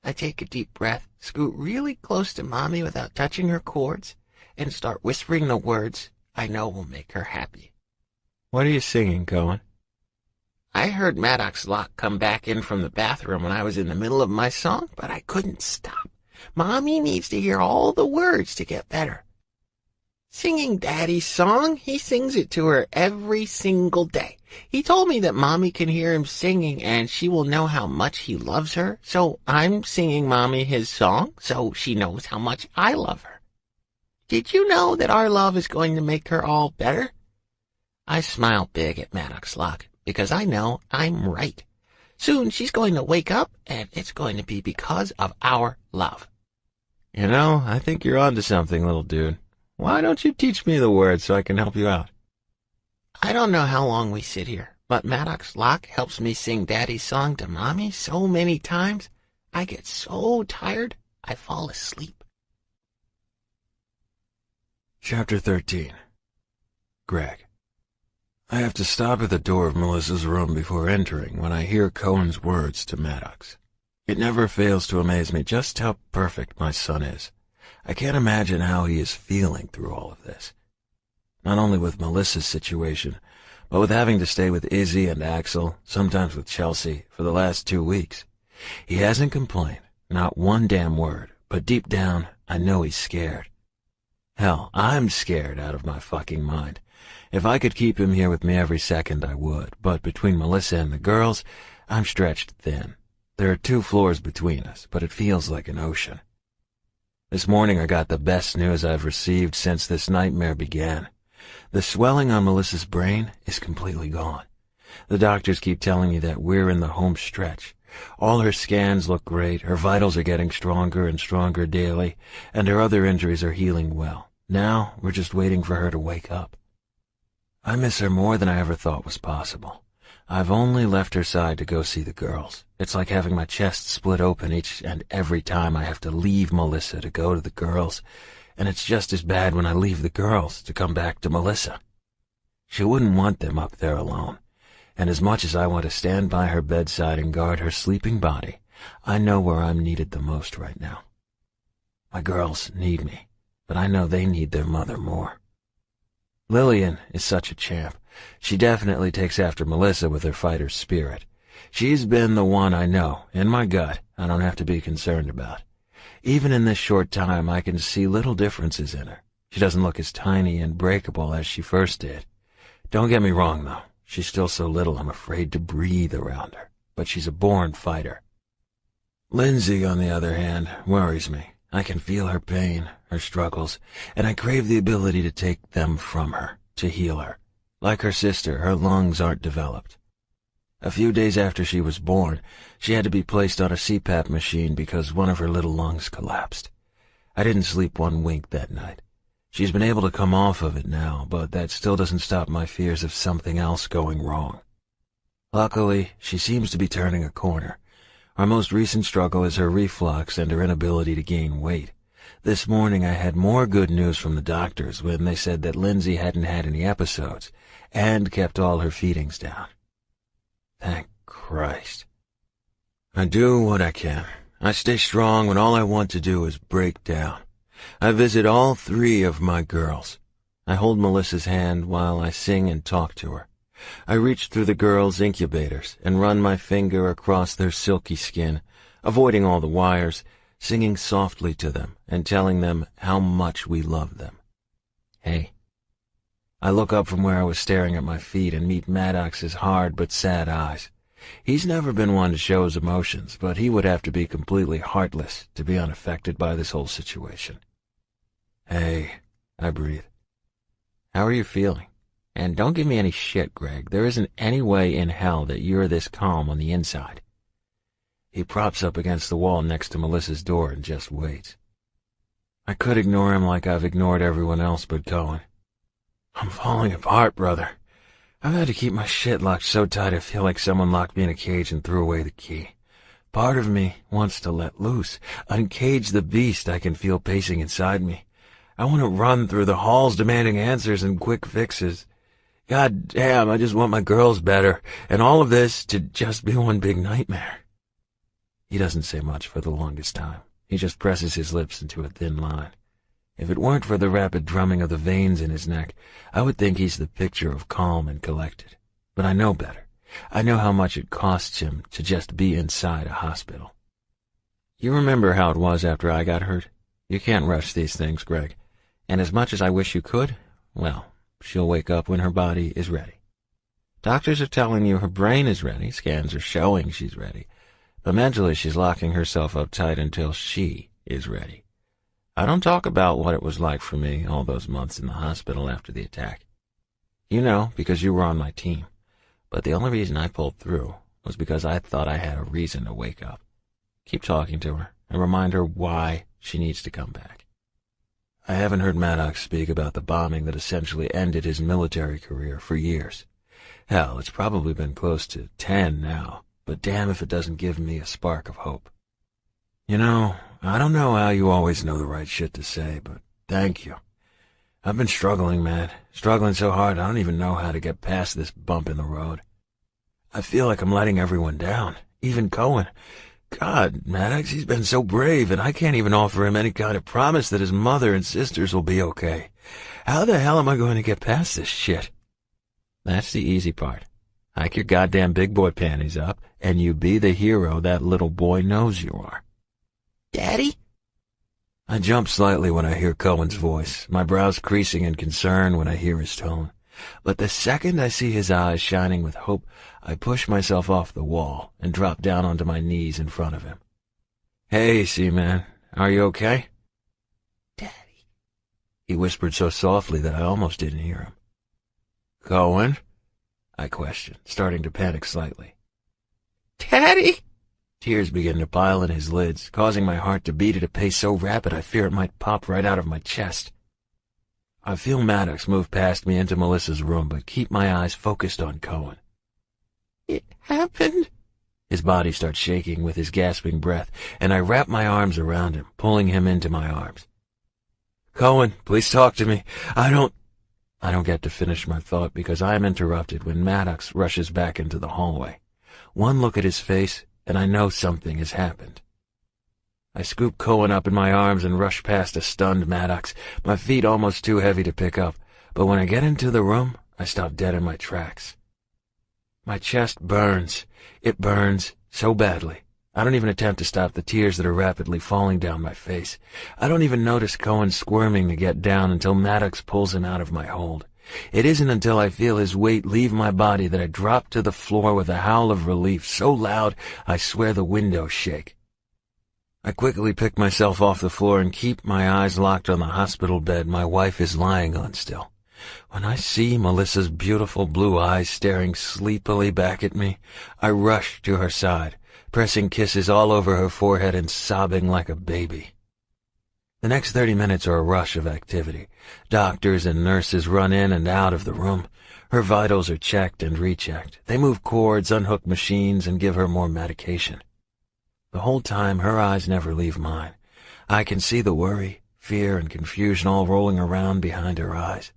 I take a deep breath, scoot really close to Mommy without touching her cords, and start whispering the words I know will make her happy. What are you singing, Cohen? I heard Maddox Locke come back in from the bathroom when I was in the middle of my song, but I couldn't stop. Mommy needs to hear all the words to get better. Singing Daddy's song, he sings it to her every single day. He told me that Mommy can hear him singing and she will know how much he loves her, so I'm singing Mommy his song so she knows how much I love her. Did you know that our love is going to make her all better? I smile big at Maddox Locke because I know I'm right. Soon she's going to wake up and it's going to be because of our love. You know, I think you're onto something, little dude. Why don't you teach me the words so I can help you out? I don't know how long we sit here, but Maddox Locke helps me sing Daddy's song to Mommy so many times, I get so tired, I fall asleep. Chapter 13. Greg. I have to stop at the door of Melissa's room before entering when I hear Cohen's words to Maddox. It never fails to amaze me just how perfect my son is. I can't imagine how he is feeling through all of this. Not only with Melissa's situation, but with having to stay with Izzy and Axel, sometimes with Chelsea, for the last 2 weeks. He hasn't complained, not one damn word, but deep down, I know he's scared. Hell, I'm scared out of my fucking mind. If I could keep him here with me every second, I would, but between Melissa and the girls, I'm stretched thin. There are 2 floors between us, but it feels like an ocean. This morning I got the best news I've received since this nightmare began. The swelling on Melissa's brain is completely gone. The doctors keep telling me that we're in the home stretch. All her scans look great, her vitals are getting stronger and stronger daily, and her other injuries are healing well. Now we're just waiting for her to wake up. I miss her more than I ever thought was possible. I've only left her side to go see the girls. It's like having my chest split open each and every time I have to leave Melissa to go to the girls, and it's just as bad when I leave the girls to come back to Melissa. She wouldn't want them up there alone. And as much as I want to stand by her bedside and guard her sleeping body, I know where I'm needed the most right now. My girls need me, but I know they need their mother more. Lillian is such a champ. She definitely takes after Melissa with her fighter's spirit. She's been the one I know, in my gut, I don't have to be concerned about. Even in this short time, I can see little differences in her. She doesn't look as tiny and breakable as she first did. Don't get me wrong, though. She's still so little I'm afraid to breathe around her, but she's a born fighter. Lindsay, on the other hand, worries me. I can feel her pain, her struggles, and I crave the ability to take them from her, to heal her. Like her sister, her lungs aren't developed. A few days after she was born, she had to be placed on a CPAP machine because one of her little lungs collapsed. I didn't sleep one wink that night. She's been able to come off of it now, but that still doesn't stop my fears of something else going wrong. Luckily, she seems to be turning a corner. Our most recent struggle is her reflux and her inability to gain weight. This morning I had more good news from the doctors when they said that Lindsay hadn't had any episodes and kept all her feedings down. Thank Christ. I do what I can. I stay strong when all I want to do is break down. I visit all 3 of my girls. I hold Melissa's hand while I sing and talk to her. I reach through the girls' incubators and run my finger across their silky skin, avoiding all the wires, singing softly to them and telling them how much we love them. Hey. I look up from where I was staring at my feet and meet Maddox's hard but sad eyes. He's never been one to show his emotions, but he would have to be completely heartless to be unaffected by this whole situation. Hey, I breathe. How are you feeling? And don't give me any shit, Greg. There isn't any way in hell that you're this calm on the inside. He props up against the wall next to Melissa's door and just waits. I could ignore him like I've ignored everyone else but Cohen. I'm falling apart, brother. I've had to keep my shit locked so tight I feel like someone locked me in a cage and threw away the key. Part of me wants to let loose, uncage the beast I can feel pacing inside me. I want to run through the halls demanding answers and quick fixes. God damn, I just want my girls better, and all of this to just be one big nightmare. He doesn't say much for the longest time. He just presses his lips into a thin line. If it weren't for the rapid drumming of the veins in his neck, I would think he's the picture of calm and collected. But I know better. I know how much it costs him to just be inside a hospital. You remember how it was after I got hurt? You can't rush these things, Greg. And as much as I wish you could, well, she'll wake up when her body is ready. Doctors are telling you her brain is ready, scans are showing she's ready, but mentally she's locking herself up tight until she is ready. I don't talk about what it was like for me all those months in the hospital after the attack. You know, because you were on my team, but the only reason I pulled through was because I thought I had a reason to wake up. Keep talking to her and remind her why she needs to come back. I haven't heard Maddox speak about the bombing that essentially ended his military career for years. Hell, it's probably been close to 10 now, but damn if it doesn't give me a spark of hope. You know, I don't know how you always know the right shit to say, but thank you. I've been struggling, man. Struggling so hard I don't even know how to get past this bump in the road. I feel like I'm letting everyone down, even Cohen. God, Maddox, he's been so brave, and I can't even offer him any kind of promise that his mother and sisters will be okay. How the hell am I going to get past this shit? That's the easy part. Hike your goddamn big boy panties up, and you be the hero that little boy knows you are. Daddy? I jump slightly when I hear Cohen's voice, my brows creasing in concern when I hear his tone. But the second I see his eyes shining with hope, I push myself off the wall and drop down onto my knees in front of him. Hey, Seaman, are you okay? Daddy, he whispered so softly that I almost didn't hear him. Cohen? I questioned, starting to panic slightly. Daddy? Tears began to pile in his lids, causing my heart to beat at a pace so rapid I fear it might pop right out of my chest. I feel Maddox move past me into Melissa's room, but keep my eyes focused on Cohen. It happened? His body starts shaking with his gasping breath, and I wrap my arms around him, pulling him into my arms. Cohen, please talk to me. I don't get to finish my thought because I am interrupted when Maddox rushes back into the hallway. One look at his face, and I know something has happened. I scoop Cohen up in my arms and rush past a stunned Maddox, my feet almost too heavy to pick up, but when I get into the room, I stop dead in my tracks. My chest burns. It burns so badly. I don't even attempt to stop the tears that are rapidly falling down my face. I don't even notice Cohen squirming to get down until Maddox pulls him out of my hold. It isn't until I feel his weight leave my body that I drop to the floor with a howl of relief so loud I swear the windows shake. I quickly pick myself off the floor and keep my eyes locked on the hospital bed my wife is lying on still. When I see Melissa's beautiful blue eyes staring sleepily back at me, I rush to her side, pressing kisses all over her forehead and sobbing like a baby. The next 30 minutes are a rush of activity. Doctors and nurses run in and out of the room. Her vitals are checked and rechecked. They move cords, unhook machines, and give her more medication. The whole time, her eyes never leave mine. I can see the worry, fear, and confusion all rolling around behind her eyes.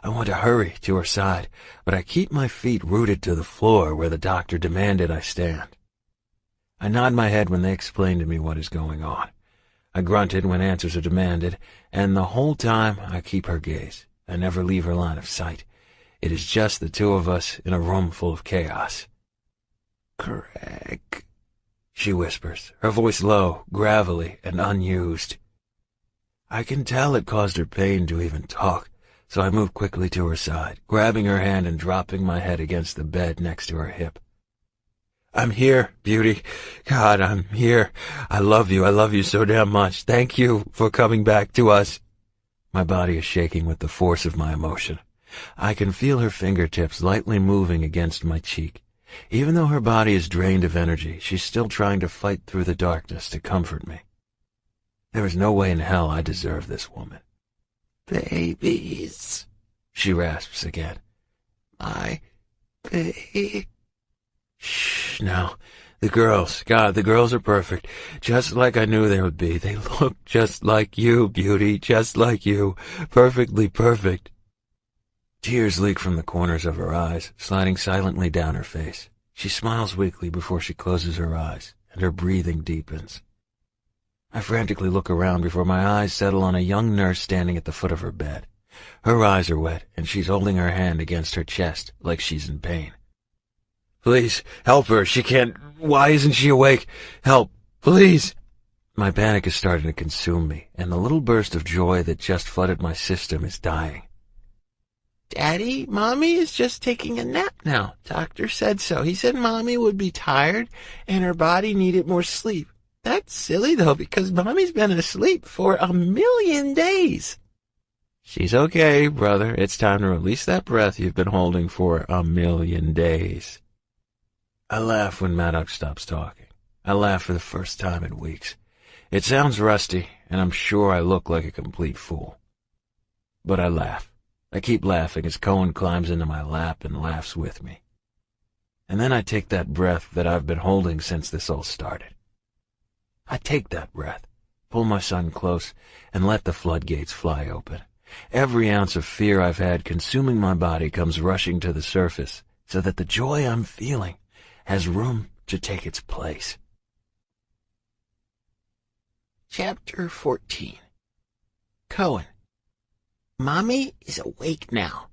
I want to hurry to her side, but I keep my feet rooted to the floor where the doctor demanded I stand. I nod my head when they explain to me what is going on. I grunted when answers are demanded, and the whole time I keep her gaze. I never leave her line of sight. It is just the two of us in a room full of chaos. "Greg," she whispers, her voice low, gravelly, and unused. I can tell it caused her pain to even talk, so I move quickly to her side, grabbing her hand and dropping my head against the bed next to her hip. "I'm here, Beauty. God, I'm here. I love you so damn much. Thank you for coming back to us." My body is shaking with the force of my emotion. I can feel her fingertips lightly moving against my cheek. Even though her body is drained of energy, she's still trying to fight through the darkness to comfort me. There is no way in hell I deserve this woman. "Babies," she rasps again. "My baby." Shh, now. The girls, God, the girls are perfect, just like I knew they would be. They look just like you, Beauty, just like you. Perfectly perfect. Tears leak from the corners of her eyes, sliding silently down her face. She smiles weakly before she closes her eyes, and her breathing deepens. I frantically look around before my eyes settle on a young nurse standing at the foot of her bed. Her eyes are wet, and she's holding her hand against her chest like she's in pain. "Please, help her. She can't. Why isn't she awake? Help, please." My panic is starting to consume me, and the little burst of joy that just flooded my system is dying. "Daddy, Mommy is just taking a nap now. Doctor said so. He said Mommy would be tired, and her body needed more sleep. That's silly, though, because Mommy's been asleep for 1,000,000 days. "She's okay, brother. It's time to release that breath you've been holding for 1,000,000 days. I laugh when Maddox stops talking. I laugh for the first time in weeks. It sounds rusty, and I'm sure I look like a complete fool. But I laugh. I keep laughing as Cohen climbs into my lap and laughs with me. And then I take that breath that I've been holding since this all started. I take that breath, pull my son close, and let the floodgates fly open. Every ounce of fear I've had consuming my body comes rushing to the surface, so that the joy I'm feeling has room to take its place. Chapter 14. Cohen. Mommy is awake now.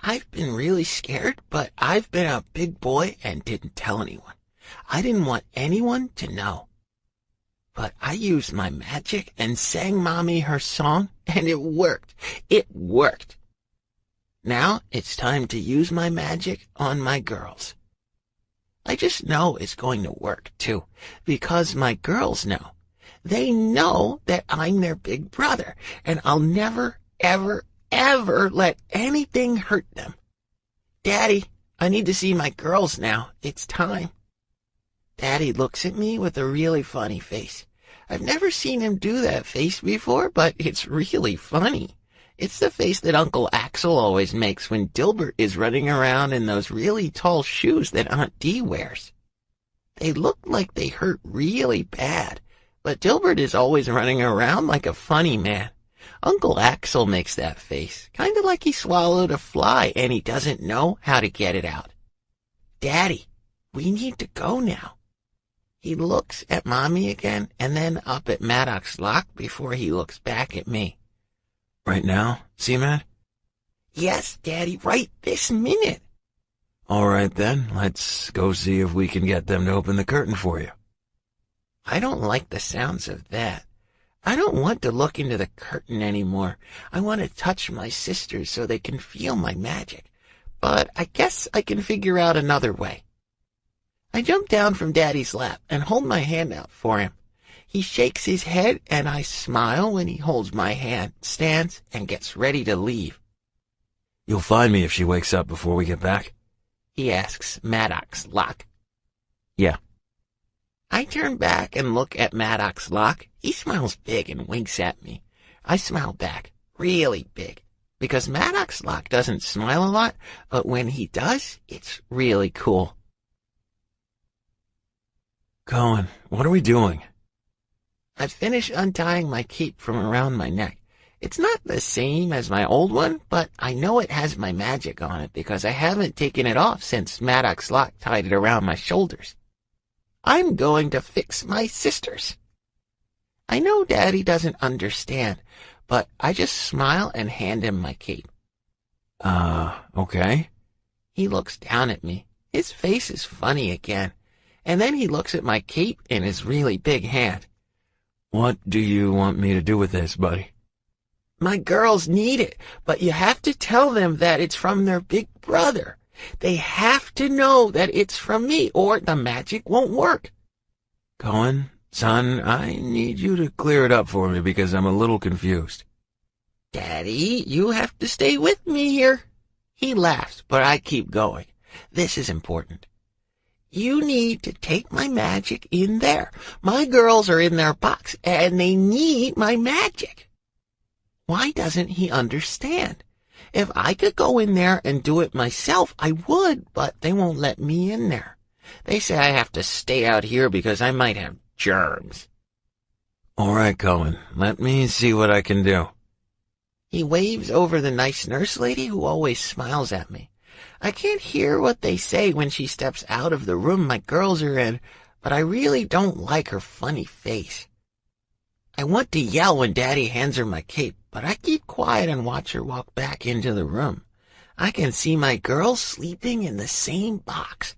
I've been really scared, but I've been a big boy and didn't tell anyone. I didn't want anyone to know. But I used my magic and sang Mommy her song, and it worked. It worked. Now it's time to use my magic on my girls. I just know it's going to work, too, because my girls know. They know that I'm their big brother, and I'll never, ever, ever let anything hurt them. Daddy, I need to see my girls now. It's time. Daddy looks at me with a really funny face. I've never seen him do that face before, but it's really funny. It's the face that Uncle Axel always makes when Dilbert is running around in those really tall shoes that Aunt Dee wears. They look like they hurt really bad, but Dilbert is always running around like a funny man. Uncle Axel makes that face, kind of like he swallowed a fly and he doesn't know how to get it out. Daddy, we need to go now. He looks at Mommy again and then up at Maddox's lock before he looks back at me. Right now, C-Man? Yes, Daddy, right this minute. All right then, let's go see if we can get them to open the curtain for you. I don't like the sounds of that. I don't want to look into the curtain anymore. I want to touch my sisters so they can feel my magic. But I guess I can figure out another way. I jump down from Daddy's lap and hold my hand out for him. He shakes his head and I smile when he holds my hand, stands, and gets ready to leave. You'll find me if she wakes up before we get back? He asks Maddox Lock. Yeah. I turn back and look at Maddox Lock. He smiles big and winks at me. I smile back, really big, because Maddox Lock doesn't smile a lot, but when he does, it's really cool. Cohen, what are we doing? I finish untying my cape from around my neck. It's not the same as my old one, but I know it has my magic on it because I haven't taken it off since Maddox Lock tied it around my shoulders. I'm going to fix my sisters. I know Daddy doesn't understand, but I just smile and hand him my cape. Okay. He looks down at me. His face is funny again. And then he looks at my cape in his really big hand. What do you want me to do with this, buddy? My girls need it, but you have to tell them that it's from their big brother. They have to know that it's from me, or the magic won't work. Cohen, son, I need you to clear it up for me because I'm a little confused. Daddy, you have to stay with me here. He laughs, but I keep going. This is important. You need to take my magic in there. My girls are in their box, and they need my magic. Why doesn't he understand? If I could go in there and do it myself, I would, but they won't let me in there. They say I have to stay out here because I might have germs. All right, Cohen, let me see what I can do. He waves over the nice nurse lady who always smiles at me. I can't hear what they say when she steps out of the room my girls are in, but I really don't like her funny face. I want to yell when Daddy hands her my cape, but I keep quiet and watch her walk back into the room. I can see my girls sleeping in the same box.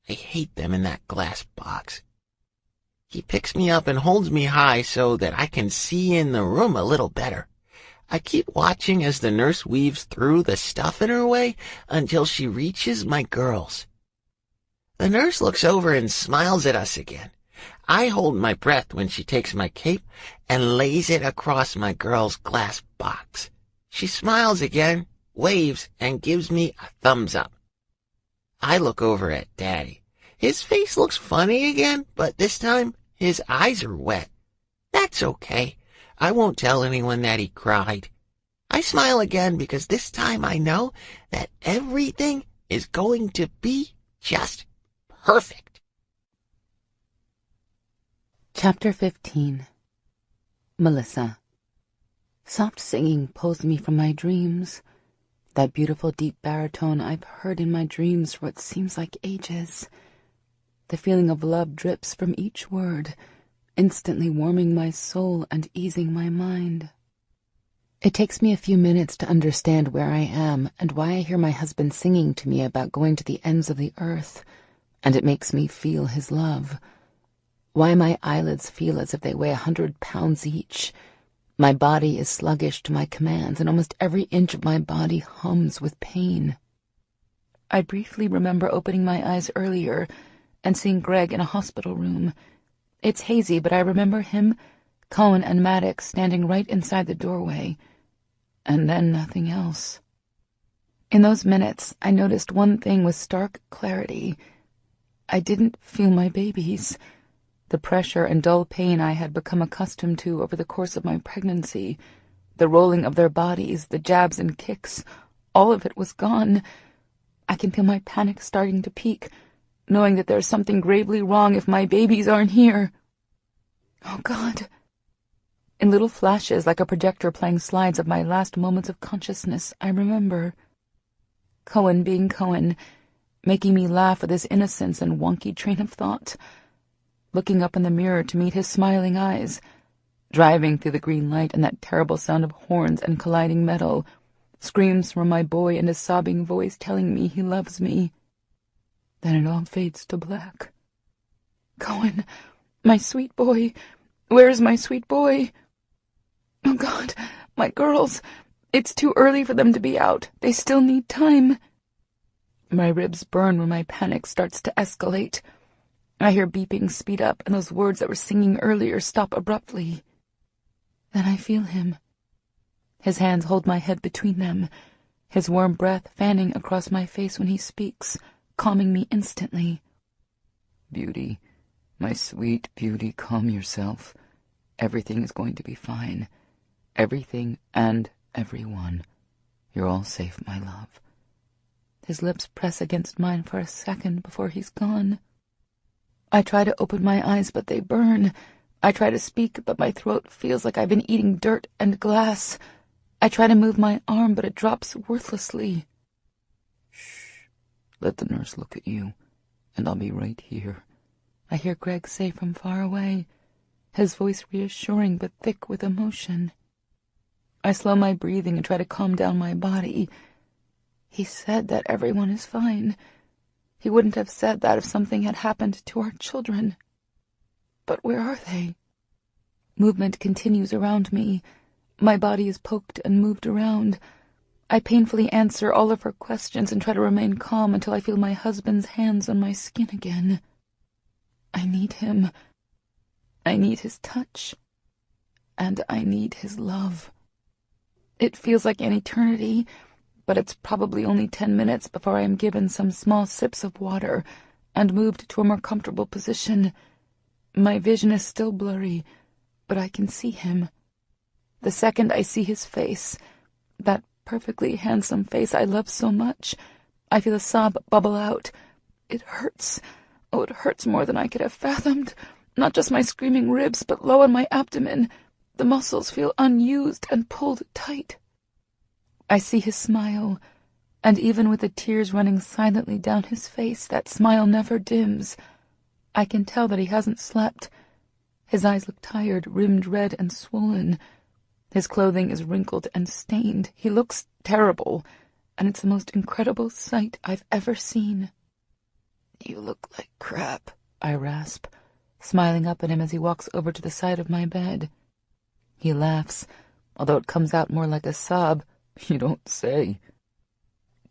I hate them in that glass box. He picks me up and holds me high so that I can see in the room a little better. I keep watching as the nurse weaves through the stuff in her way until she reaches my girls. The nurse looks over and smiles at us again. I hold my breath when she takes my cape and lays it across my girl's glass box. She smiles again, waves, and gives me a thumbs up. I look over at Daddy. His face looks funny again, but this time his eyes are wet. That's okay. I won't tell anyone that he cried. I smile again because this time I know that everything is going to be just perfect. Chapter 15. Melissa. Soft singing pulls me from my dreams. That beautiful deep baritone I've heard in my dreams for what seems like ages. The feeling of love drips from each word, instantly warming my soul and easing my mind. It takes me a few minutes to understand where I am and why I hear my husband singing to me about going to the ends of the earth, and it makes me feel his love. Why my eyelids feel as if they weigh 100 pounds each. My body is sluggish to my commands, and almost every inch of my body hums with pain. I briefly remember opening my eyes earlier and seeing Greg in a hospital room. It's hazy, but I remember him, Cohen, and Maddox standing right inside the doorway, and then nothing else. In those minutes, I noticed one thing with stark clarity. I didn't feel my babies. The pressure and dull pain I had become accustomed to over the course of my pregnancy, the rolling of their bodies, the jabs and kicks, all of it was gone. I can feel my panic starting to peak, knowing that there's something gravely wrong if my babies aren't here. Oh, God. In little flashes, like a projector playing slides of my last moments of consciousness, I remember Cohen being Cohen, making me laugh with his innocence and wonky train of thought, looking up in the mirror to meet his smiling eyes, driving through the green light and that terrible sound of horns and colliding metal, screams from my boy and his sobbing voice telling me he loves me. Then it all fades to black. Cohen, my sweet boy, where is my sweet boy? Oh, God, my girls. It's too early for them to be out. They still need time. My ribs burn when my panic starts to escalate. I hear beeping speed up, and those words that were singing earlier stop abruptly. Then I feel him. His hands hold my head between them, his warm breath fanning across my face when he speaks, calming me instantly. Beauty, my sweet beauty, calm yourself. Everything is going to be fine. Everything and everyone. You're all safe, my love. His lips press against mine for a second before he's gone. I try to open my eyes, but they burn. I try to speak, but my throat feels like I've been eating dirt and glass. I try to move my arm, but it drops worthlessly. Shh. Let the nurse look at you, and I'll be right here. I hear Greg say from far away, his voice reassuring but thick with emotion. I slow my breathing and try to calm down my body. He said that everyone is fine. He wouldn't have said that if something had happened to our children. But where are they? Movement continues around me. My body is poked and moved around. I painfully answer all of her questions and try to remain calm until I feel my husband's hands on my skin again. I need him. I need his touch. And I need his love. It feels like an eternity, but it's probably only 10 minutes before I am given some small sips of water and moved to a more comfortable position. My vision is still blurry, but I can see him. The second I see his face, that perfectly handsome face I love so much, I feel a sob bubble out. It hurts. Oh, it hurts more than I could have fathomed. Not just my screaming ribs, but low in my abdomen. The muscles feel unused and pulled tight. I see his smile, and even with the tears running silently down his face, that smile never dims. I can tell that he hasn't slept. His eyes look tired, rimmed red and swollen. His clothing is wrinkled and stained. He looks terrible, and it's the most incredible sight I've ever seen. You look like crap, I rasp, smiling up at him as he walks over to the side of my bed. He laughs, although it comes out more like a sob. You don't say.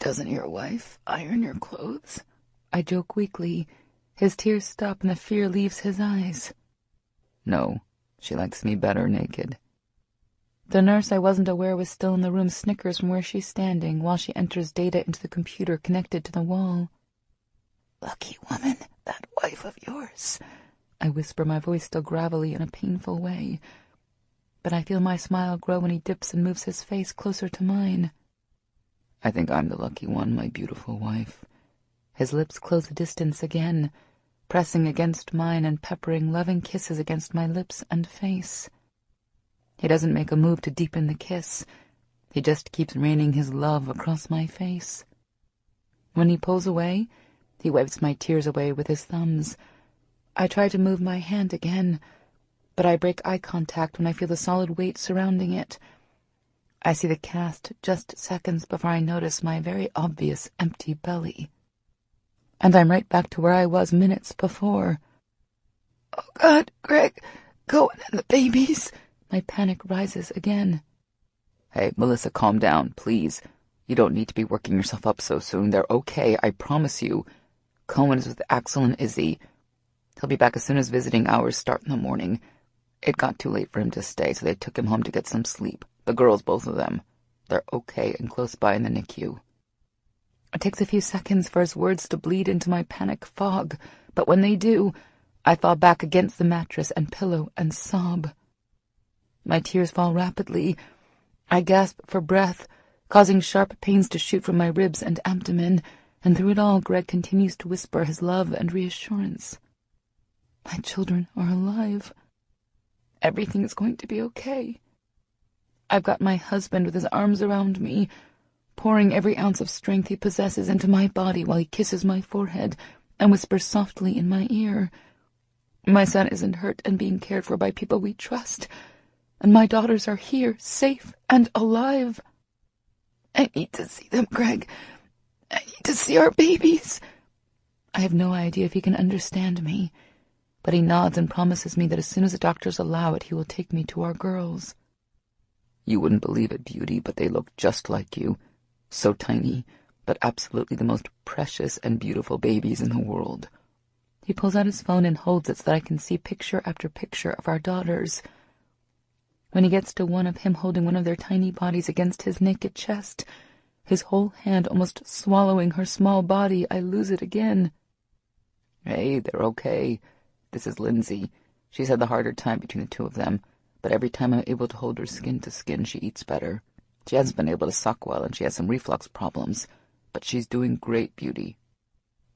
Doesn't your wife iron your clothes? I joke weakly. His tears stop and the fear leaves his eyes. No, she likes me better naked. The nurse I wasn't aware was still in the room snickers from where she's standing while she enters data into the computer connected to the wall. Lucky woman, that wife of yours. I whisper, my voice still gravelly in a painful way. But I feel my smile grow when he dips and moves his face closer to mine. I think I'm the lucky one, my beautiful wife. His lips close the distance again, pressing against mine and peppering loving kisses against my lips and face. He doesn't make a move to deepen the kiss. He just keeps raining his love across my face. When he pulls away, he wipes my tears away with his thumbs. I try to move my hand again, but I break eye contact when I feel the solid weight surrounding it. I see the cast just seconds before I notice my very obvious empty belly. And I'm right back to where I was minutes before. Oh, God, Greg, Cohen and the babies. My panic rises again. Hey, Melissa, calm down, please. You don't need to be working yourself up so soon. They're okay, I promise you. Cohen is with Axel and Izzy. He'll be back as soon as visiting hours start in the morning. It got too late for him to stay, so they took him home to get some sleep. The girls, both of them. They're okay and close by in the NICU. It takes a few seconds for his words to bleed into my panic fog, but when they do, I fall back against the mattress and pillow and sob. My tears fall rapidly. I gasp for breath, causing sharp pains to shoot from my ribs and abdomen, and through it all Greg continues to whisper his love and reassurance. My children are alive. Everything is going to be okay. I've got my husband with his arms around me, pouring every ounce of strength he possesses into my body while he kisses my forehead and whispers softly in my ear. My son isn't hurt and being cared for by people we trust, and my daughters are here, safe and alive. I need to see them, Greg. I need to see our babies. I have no idea if he can understand me, but he nods and promises me that as soon as the doctors allow it, he will take me to our girls. You wouldn't believe it, Beauty, but they look just like you. So tiny, but absolutely the most precious and beautiful babies in the world. He pulls out his phone and holds it so that I can see picture after picture of our daughters. When he gets to one of him holding one of their tiny bodies against his naked chest, his whole hand almost swallowing her small body, I lose it again. Hey, they're okay. This is Lindsay. She's had the harder time between the two of them, but every time I'm able to hold her skin to skin, she eats better. She hasn't been able to suck well, and she has some reflux problems, but she's doing great, Beauty.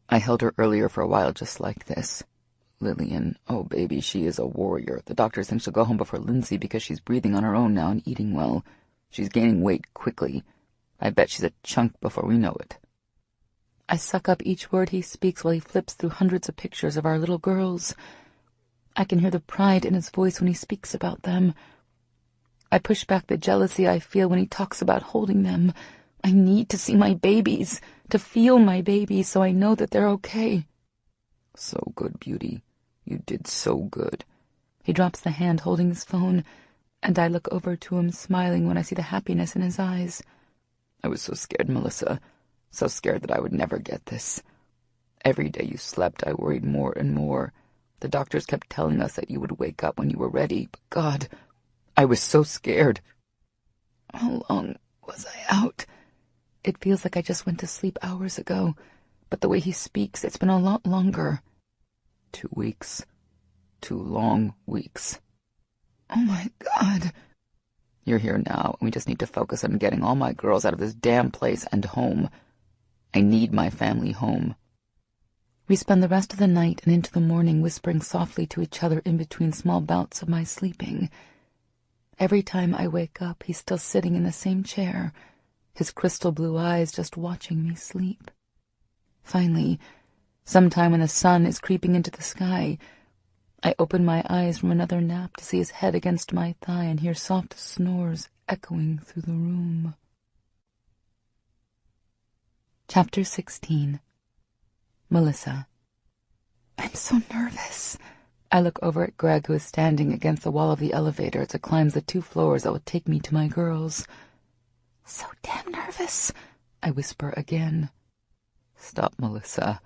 I held her earlier for a while just like this. Lillian, oh baby, she is a warrior. The doctors think she'll go home before Lindsay because she's breathing on her own now and eating well. She's gaining weight quickly. I bet she's a chunk before we know it. I suck up each word he speaks while he flips through hundreds of pictures of our little girls. I can hear the pride in his voice when he speaks about them. I push back the jealousy I feel when he talks about holding them. I need to see my babies, to feel my babies, so I know that they're okay. So good, Beauty. You did so good. He drops the hand holding his phone, and I look over to him, smiling when I see the happiness in his eyes. I was so scared, Melissa. So scared that I would never get this. Every day you slept, I worried more and more. The doctors kept telling us that you would wake up when you were ready, but God, I was so scared. How long was I out? It feels like I just went to sleep hours ago, but the way he speaks, it's been a lot longer. 2 weeks. 2 long weeks. Oh my God. You're here now, and we just need to focus on getting all my girls out of this damn place and home. I need my family home. We spend the rest of the night and into the morning whispering softly to each other in between small bouts of my sleeping. Every time I wake up, he's still sitting in the same chair, his crystal blue eyes just watching me sleep. Finally, sometime when the sun is creeping into the sky, I open my eyes from another nap to see his head against my thigh and hear soft snores echoing through the room. Chapter 16. Melissa. I'm so nervous. I look over at Greg, who is standing against the wall of the elevator as it climbs the 2 floors that will take me to my girls. So damn nervous, I whisper again. Stop, Melissa.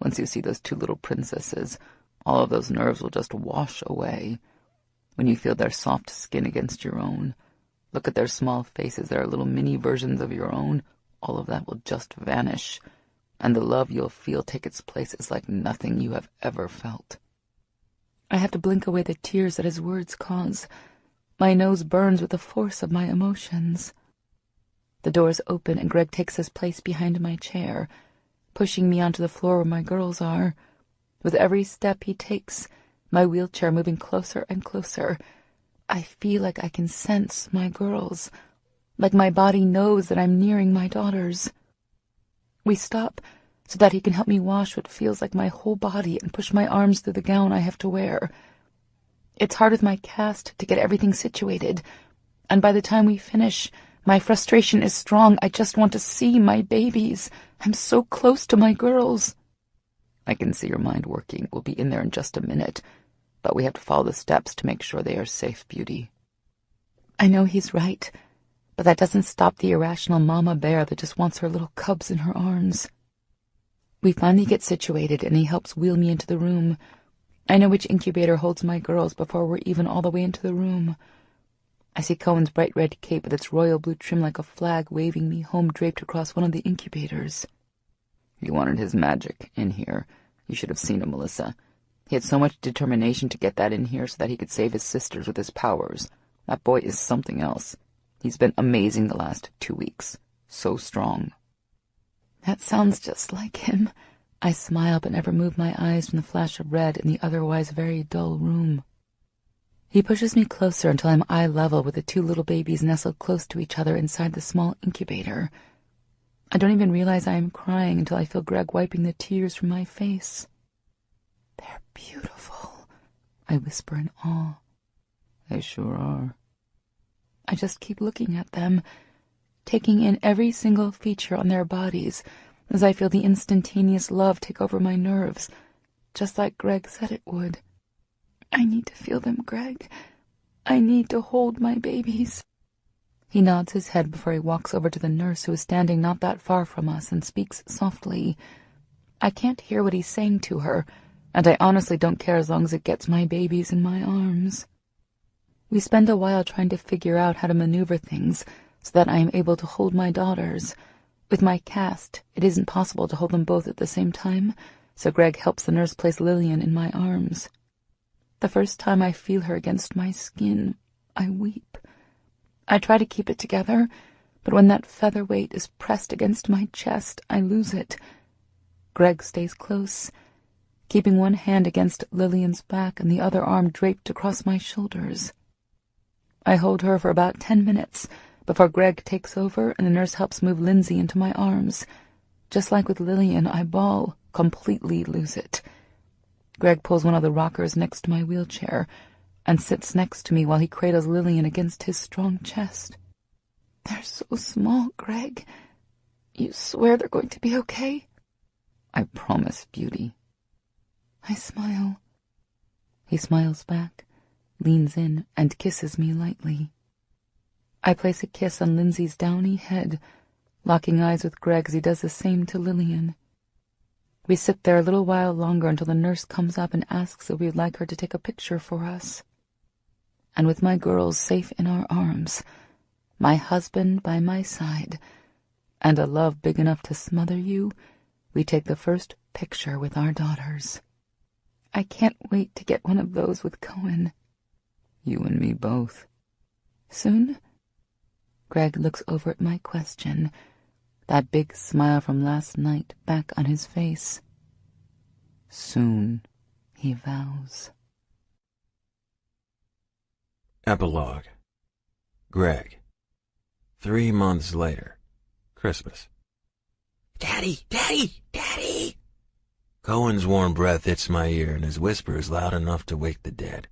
Once you see those 2 little princesses, all of those nerves will just wash away. When you feel their soft skin against your own, look at their small faces, their little mini versions of your own, all of that will just vanish, and the love you'll feel take its place is like nothing you have ever felt. I have to blink away the tears that his words cause. My nose burns with the force of my emotions. The doors open and Greg takes his place behind my chair, pushing me onto the floor where my girls are. With every step he takes, my wheelchair moving closer and closer, I feel like I can sense my girls, like my body knows that I'm nearing my daughters. We stop so that he can help me wash what feels like my whole body and push my arms through the gown I have to wear. It's hard with my cast to get everything situated, and by the time we finish, my frustration is strong. I just want to see my babies. I'm so close to my girls. I can see your mind working. We'll be in there in just a minute, but we have to follow the steps to make sure they are safe, Beauty. I know he's right, but that doesn't stop the irrational mama bear that just wants her little cubs in her arms. We finally get situated, and he helps wheel me into the room. I know which incubator holds my girls before we're even all the way into the room. I see Cohen's bright red cape with its royal blue trim like a flag waving me home draped across one of the incubators. He wanted his magic in here. You should have seen him, Melissa. He had so much determination to get that in here so that he could save his sisters with his powers. That boy is something else. He's been amazing the last 2 weeks. So strong. That sounds just like him. I smile but never move my eyes from the flash of red in the otherwise very dull room. He pushes me closer until I'm eye level with the two little babies nestled close to each other inside the small incubator. I don't even realize I am crying until I feel Greg wiping the tears from my face. "They're beautiful," I whisper in awe. "They sure are." I just keep looking at them, taking in every single feature on their bodies as I feel the instantaneous love take over my nerves, just like Greg said it would. "I need to feel them, Greg. I need to hold my babies." He nods his head before he walks over to the nurse who is standing not that far from us and speaks softly. I can't hear what he's saying to her, and I honestly don't care as long as it gets my babies in my arms. We spend a while trying to figure out how to maneuver things so that I am able to hold my daughters. With my cast, it isn't possible to hold them both at the same time, so Greg helps the nurse place Lillian in my arms. The first time I feel her against my skin, I weep. I try to keep it together, but when that featherweight is pressed against my chest, I lose it. Greg stays close, keeping one hand against Lillian's back and the other arm draped across my shoulders. I hold her for about 10 minutes before Greg takes over and the nurse helps move Lindsay into my arms. Just like with Lillian, I bawl, completely lose it. Greg pulls one of the rockers next to my wheelchair and sits next to me while he cradles Lillian against his strong chest. "They're so small, Greg. You swear they're going to be okay?" "I promise, beauty." I smile. He smiles back, leans in, and kisses me lightly. I place a kiss on Lindsay's downy head, locking eyes with Greg as he does the same to Lillian. We sit there a little while longer until the nurse comes up and asks if we would like her to take a picture for us. And with my girls safe in our arms, my husband by my side, and a love big enough to smother you, we take the first picture with our daughters. I can't wait to get one of those with Cohen. "You and me both." "Soon?" Greg looks over at my question, that big smile from last night back on his face. "Soon," he vows. Epilogue. Greg. 3 months later. Christmas. "Daddy! Daddy! Daddy!" Cohen's warm breath hits my ear, and his whisper is loud enough to wake the dead.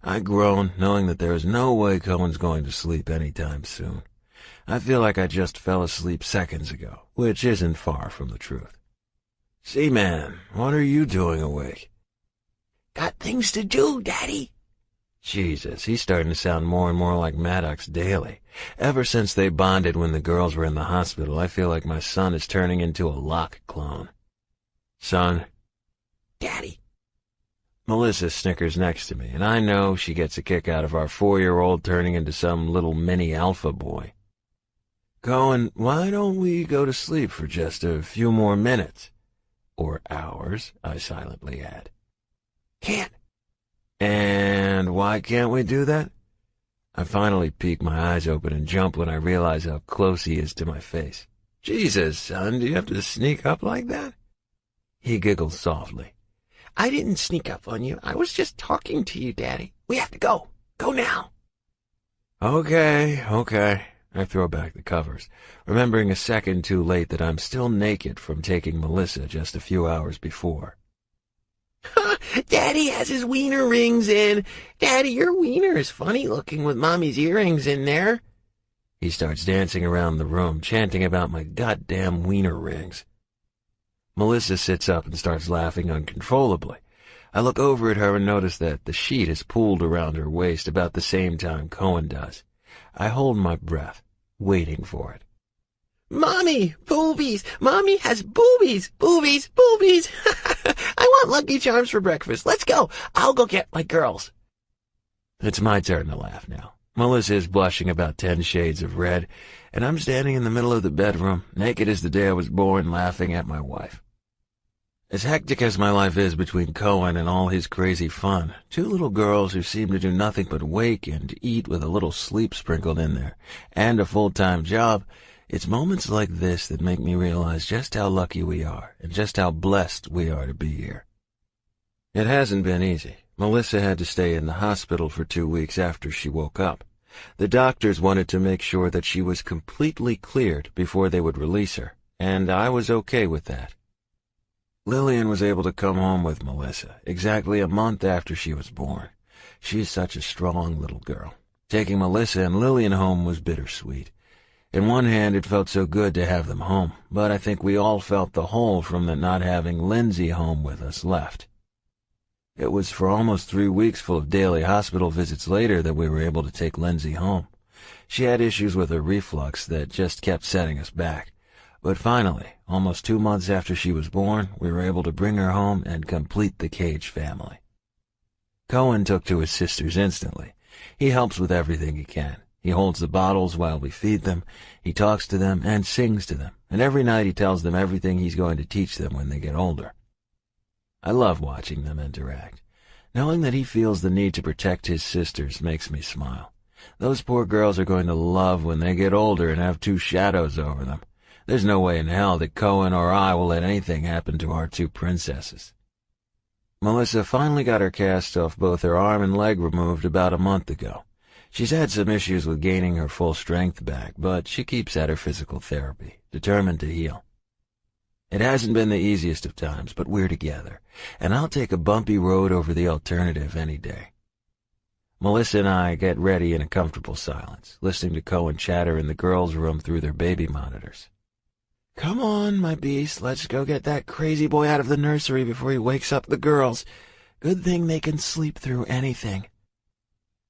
I groan, knowing that there is no way Cohen's going to sleep anytime soon. I feel like I just fell asleep seconds ago, which isn't far from the truth. "Seaman, what are you doing awake?" "Got things to do, Daddy." Jesus, he's starting to sound more and more like Maddox daily. Ever since they bonded when the girls were in the hospital, I feel like my son is turning into a Locke clone. "Son." "Daddy." Melissa snickers next to me, and I know she gets a kick out of our 4-year-old turning into some little mini alpha boy. "Cohen, why don't we go to sleep for just a few more minutes?" "Or hours," I silently add. "Can't." "And why can't we do that?" I finally peek my eyes open and jump when I realize how close he is to my face. "Jesus, son, do you have to sneak up like that?" He giggles softly. "I didn't sneak up on you. I was just talking to you, Daddy. We have to go. Go now." Okay. I throw back the covers, remembering a second too late that I'm still naked from taking Melissa just a few hours before. "Daddy has his wiener rings in. Daddy, your wiener is funny looking with Mommy's earrings in there." He starts dancing around the room, chanting about my goddamn wiener rings. Melissa sits up and starts laughing uncontrollably. I look over at her and notice that the sheet is pulled around her waist about the same time Cohen does. I hold my breath, waiting for it. "Mommy, boobies! Mommy has boobies! Boobies! Boobies! I want Lucky Charms for breakfast. Let's go. I'll go get my girls." It's my turn to laugh now. Melissa is blushing about 10 shades of red, and I'm standing in the middle of the bedroom, naked as the day I was born, laughing at my wife. As hectic as my life is between Cohen and all his crazy fun, 2 little girls who seem to do nothing but wake and eat with a little sleep sprinkled in there, and a full-time job, it's moments like this that make me realize just how lucky we are and just how blessed we are to be here. It hasn't been easy. Melissa had to stay in the hospital for 2 weeks after she woke up. The doctors wanted to make sure that she was completely cleared before they would release her, and I was okay with that. Lillian was able to come home with Melissa exactly a month after she was born. She's such a strong little girl. Taking Melissa and Lillian home was bittersweet. In one hand, it felt so good to have them home, but I think we all felt the hole from the not having Lindsay home with us left. It was for almost 3 weeks full of daily hospital visits later that we were able to take Lindsay home. She had issues with her reflux that just kept setting us back. But finally, almost 2 months after she was born, we were able to bring her home and complete the Cage family. Cohen took to his sisters instantly. He helps with everything he can. He holds the bottles while we feed them, he talks to them and sings to them, and every night he tells them everything he's going to teach them when they get older. I love watching them interact. Knowing that he feels the need to protect his sisters makes me smile. Those poor girls are going to love when they get older and have 2 shadows over them. There's no way in hell that Cohen or I will let anything happen to our 2 princesses. Melissa finally got her cast off both her arm and leg removed about a month ago. She's had some issues with gaining her full strength back, but she keeps at her physical therapy, determined to heal. It hasn't been the easiest of times, but we're together, and I'll take a bumpy road over the alternative any day. Melissa and I get ready in a comfortable silence, listening to Cohen chatter in the girls' room through their baby monitors. Come on, my beast, let's go get that crazy boy out of the nursery before he wakes up the girls. Good thing they can sleep through anything.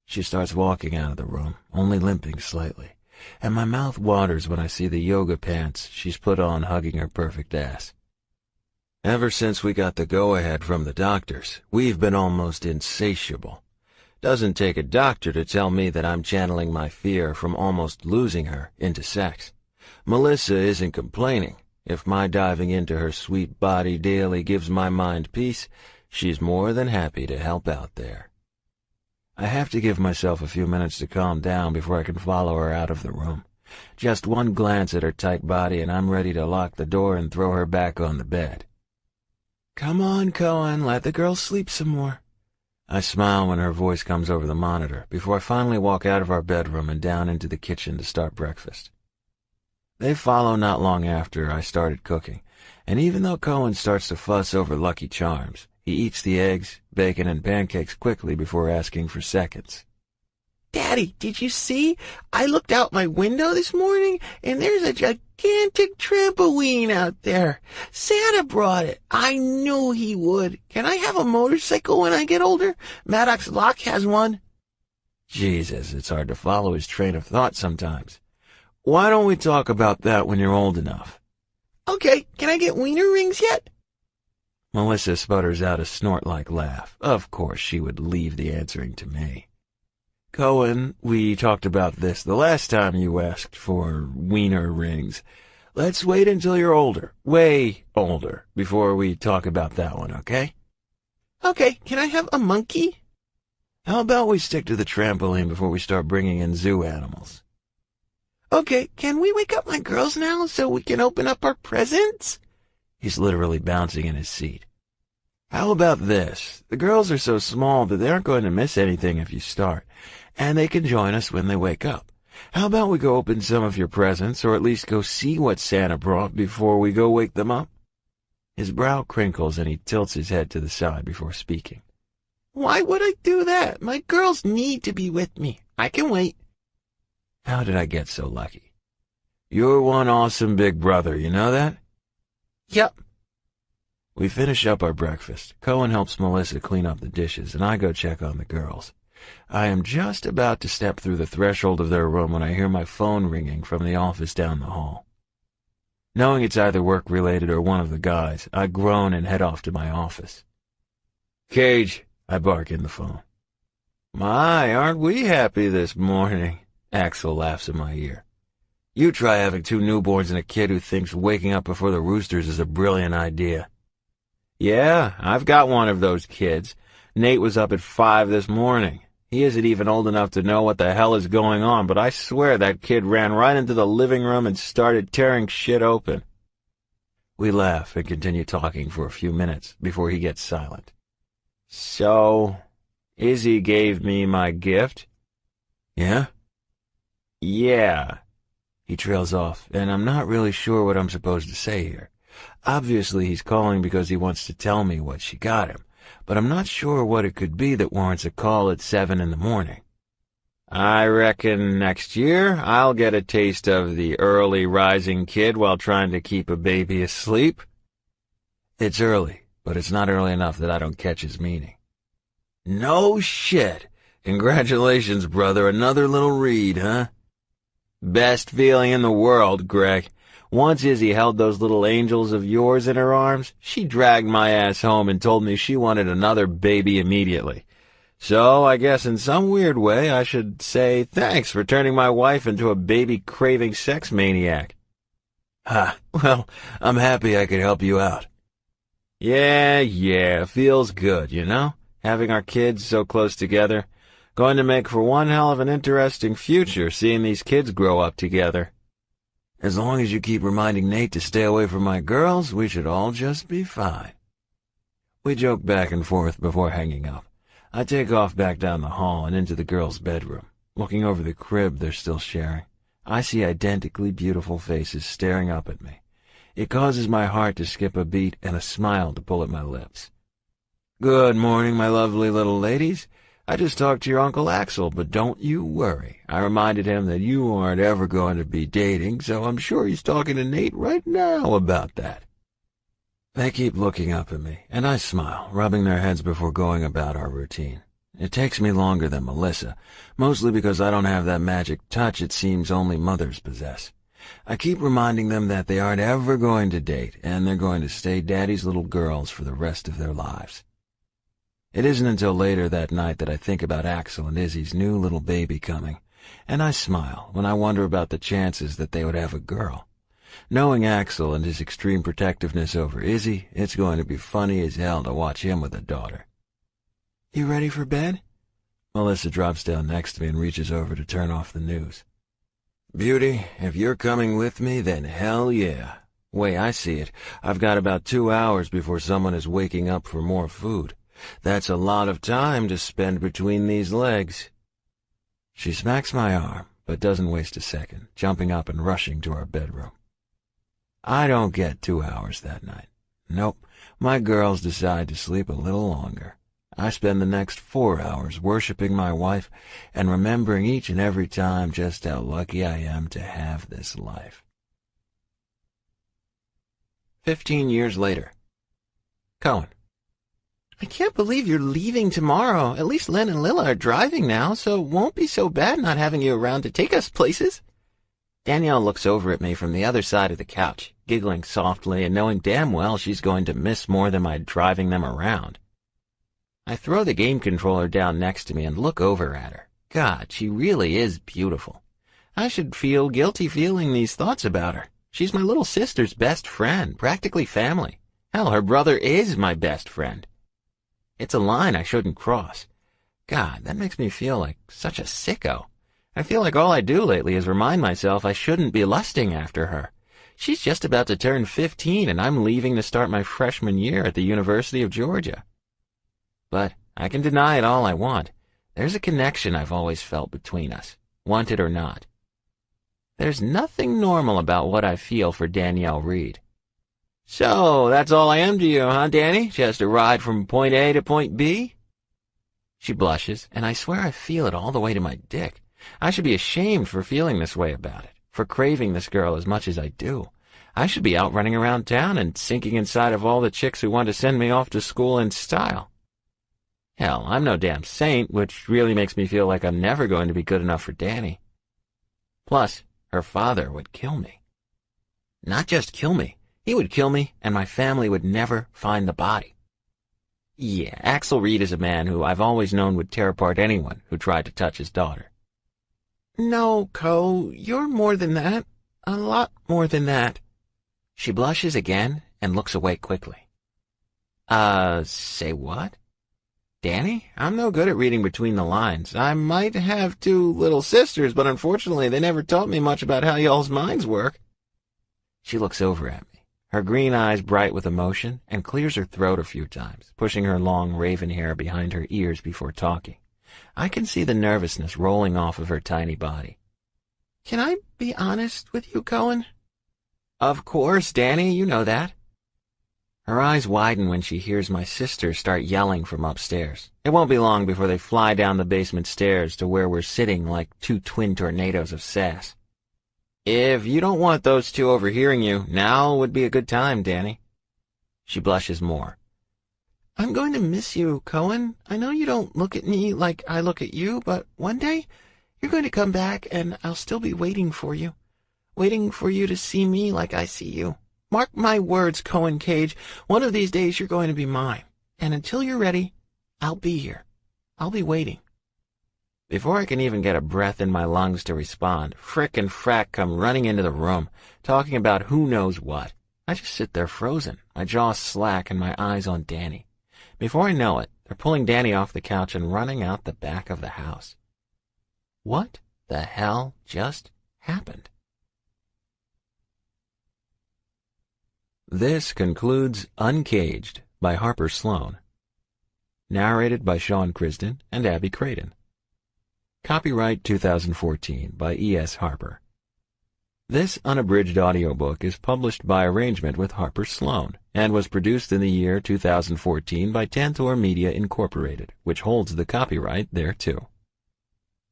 She starts walking out of the room, only limping slightly, and my mouth waters when I see the yoga pants she's put on hugging her perfect ass. Ever since we got the go-ahead from the doctors, we've been almost insatiable. Doesn't take a doctor to tell me that I'm channeling my fear from almost losing her into sex. Melissa isn't complaining. If my diving into her sweet body daily gives my mind peace, she's more than happy to help out there. I have to give myself a few minutes to calm down before I can follow her out of the room. Just one glance at her tight body and I'm ready to lock the door and throw her back on the bed. Come on, Cohen, let the girls sleep some more. I smile when her voice comes over the monitor before I finally walk out of our bedroom and down into the kitchen to start breakfast. They follow not long after I started cooking, and even though Cohen starts to fuss over Lucky Charms, he eats the eggs, bacon, and pancakes quickly before asking for seconds. Daddy, did you see? I looked out my window this morning, and there's a gigantic trampoline out there. Santa brought it. I knew he would. Can I have a motorcycle when I get older? Maddox Locke has one. Jesus, it's hard to follow his train of thought sometimes. Why don't we talk about that when you're old enough? Okay, can I get wiener rings yet? Melissa sputters out a snort-like laugh. Of course she would leave the answering to me. Cohen, we talked about this the last time you asked for wiener rings. Let's wait until you're older, way older, before we talk about that one, okay? Okay, can I have a monkey? How about we stick to the trampoline before we start bringing in zoo animals? Okay, can we wake up my girls now so we can open up our presents? He's literally bouncing in his seat. How about this? The girls are so small that they aren't going to miss anything if you start, and they can join us when they wake up. How about we go open some of your presents, or at least go see what Santa brought before we go wake them up? His brow crinkles and he tilts his head to the side before speaking. Why would I do that? My girls need to be with me. I can wait. How did I get so lucky? You're one awesome big brother, you know that? Yep. We finish up our breakfast. Cohen helps Melissa clean up the dishes, and I go check on the girls. I am just about to step through the threshold of their room when I hear my phone ringing from the office down the hall. Knowing it's either work-related or one of the guys, I groan and head off to my office. Cage, I bark in the phone. My, aren't we happy this morning? Axel laughs in my ear. You try having 2 newborns and a kid who thinks waking up before the roosters is a brilliant idea. Yeah, I've got one of those kids. Nate was up at 5 this morning. He isn't even old enough to know what the hell is going on, but I swear that kid ran right into the living room and started tearing shit open. We laugh and continue talking for a few minutes before he gets silent. So, Izzy gave me my gift. Yeah? Yeah. He trails off, and I'm not really sure what I'm supposed to say here. Obviously, he's calling because he wants to tell me what she got him, but I'm not sure what it could be that warrants a call at 7 in the morning. I reckon next year I'll get a taste of the early rising kid while trying to keep a baby asleep. It's early, but it's not early enough that I don't catch his meaning. No shit. Congratulations, brother. Another little read, huh? Best feeling in the world, Greg. Once Izzy held those little angels of yours in her arms, she dragged my ass home and told me she wanted another baby immediately. So I guess in some weird way I should say thanks for turning my wife into a baby-craving sex maniac. Ha, well, I'm happy I could help you out. Yeah, feels good, you know? Having our kids so close together. Going to make for one hell of an interesting future, seeing these kids grow up together. As long as you keep reminding Nate to stay away from my girls, we should all just be fine. We joke back and forth before hanging up. I take off back down the hall and into the girls' bedroom. Looking over the crib they're still sharing, I see identically beautiful faces staring up at me. It causes my heart to skip a beat and a smile to pull at my lips. Good morning, my lovely little ladies. I just talked to your Uncle Axel, but don't you worry. I reminded him that you aren't ever going to be dating, so I'm sure he's talking to Nate right now about that. They keep looking up at me, and I smile, rubbing their heads before going about our routine. It takes me longer than Melissa, mostly because I don't have that magic touch it seems only mothers possess. I keep reminding them that they aren't ever going to date, and they're going to stay daddy's little girls for the rest of their lives. It isn't until later that night that I think about Axel and Izzy's new little baby coming, and I smile when I wonder about the chances that they would have a girl. Knowing Axel and his extreme protectiveness over Izzy, it's going to be funny as hell to watch him with a daughter. You ready for bed? Melissa drops down next to me and reaches over to turn off the news. Beauty, if you're coming with me, then hell yeah. Way I see it, I've got about 2 hours before someone is waking up for more food. That's a lot of time to spend between these legs. She smacks my arm, but doesn't waste a second, jumping up and rushing to our bedroom. I don't get 2 hours that night. Nope, my girls decide to sleep a little longer. I spend the next 4 hours worshiping my wife and remembering each and every time just how lucky I am to have this life. 15 years later. Cohen. I can't believe you're leaving tomorrow. At least Len and Lila are driving now, so it won't be so bad not having you around to take us places. Danielle looks over at me from the other side of the couch, giggling softly and knowing damn well she's going to miss more than my driving them around. I throw the game controller down next to me and look over at her. God, she really is beautiful. I should feel guilty feeling these thoughts about her. She's my little sister's best friend, practically family. Hell, her brother is my best friend. It's a line I shouldn't cross. God, that makes me feel like such a sicko. I feel like all I do lately is remind myself I shouldn't be lusting after her. She's just about to turn 15, and I'm leaving to start my freshman year at the University of Georgia. But I can deny it all I want. There's a connection I've always felt between us, want it or not. There's nothing normal about what I feel for Danielle Reed. So, that's all I am to you, huh, Danny? Just a ride from point A to point B? She blushes, and I swear I feel it all the way to my dick. I should be ashamed for feeling this way about it, for craving this girl as much as I do. I should be out running around town and sinking inside of all the chicks who want to send me off to school in style. Hell, I'm no damn saint, which really makes me feel like I'm never going to be good enough for Danny. Plus, her father would kill me. Not just kill me. He would kill me, and my family would never find the body. Yeah, Axel Reed is a man who I've always known would tear apart anyone who tried to touch his daughter. No, Co, you're more than that. A lot more than that. She blushes again and looks away quickly. Say what? Danny, I'm no good at reading between the lines. I might have 2 little sisters, but unfortunately they never taught me much about how y'all's minds work. She looks over at me. her green eyes bright with emotion, and clears her throat a few times, pushing her long raven hair behind her ears before talking. I can see the nervousness rolling off of her tiny body. Can I be honest with you, Cohen? Of course, Danny, you know that. Her eyes widen when she hears my sisters start yelling from upstairs. It won't be long before they fly down the basement stairs to where we're sitting like two twin tornadoes of sass. If you don't want those two overhearing you, now would be a good time, Danny. She blushes more. I'm going to miss you, Cohen. I know you don't look at me like I look at you, but one day you're going to come back and I'll still be waiting for you. Waiting for you to see me like I see you. Mark my words, Cohen Cage. One of these days you're going to be mine. And until you're ready, I'll be here. I'll be waiting. Before I can even get a breath in my lungs to respond, Frick and Frack come running into the room, talking about who knows what. I just sit there frozen, my jaw slack and my eyes on Danny. Before I know it, they're pulling Danny off the couch and running out the back of the house. What the hell just happened? This concludes Uncaged by Harper Sloan. Narrated by Sean Crisden and Abby Creighton. Copyright 2014 by E.S. Harper. This unabridged audiobook is published by arrangement with Harper Sloan and was produced in the year 2014 by Tantor Media Incorporated, which holds the copyright thereto.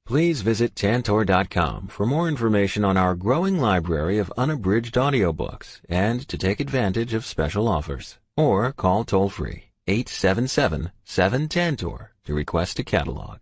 Please visit Tantor.com for more information on our growing library of unabridged audiobooks and to take advantage of special offers. Or call toll-free 877-7-TANTOR to request a catalog.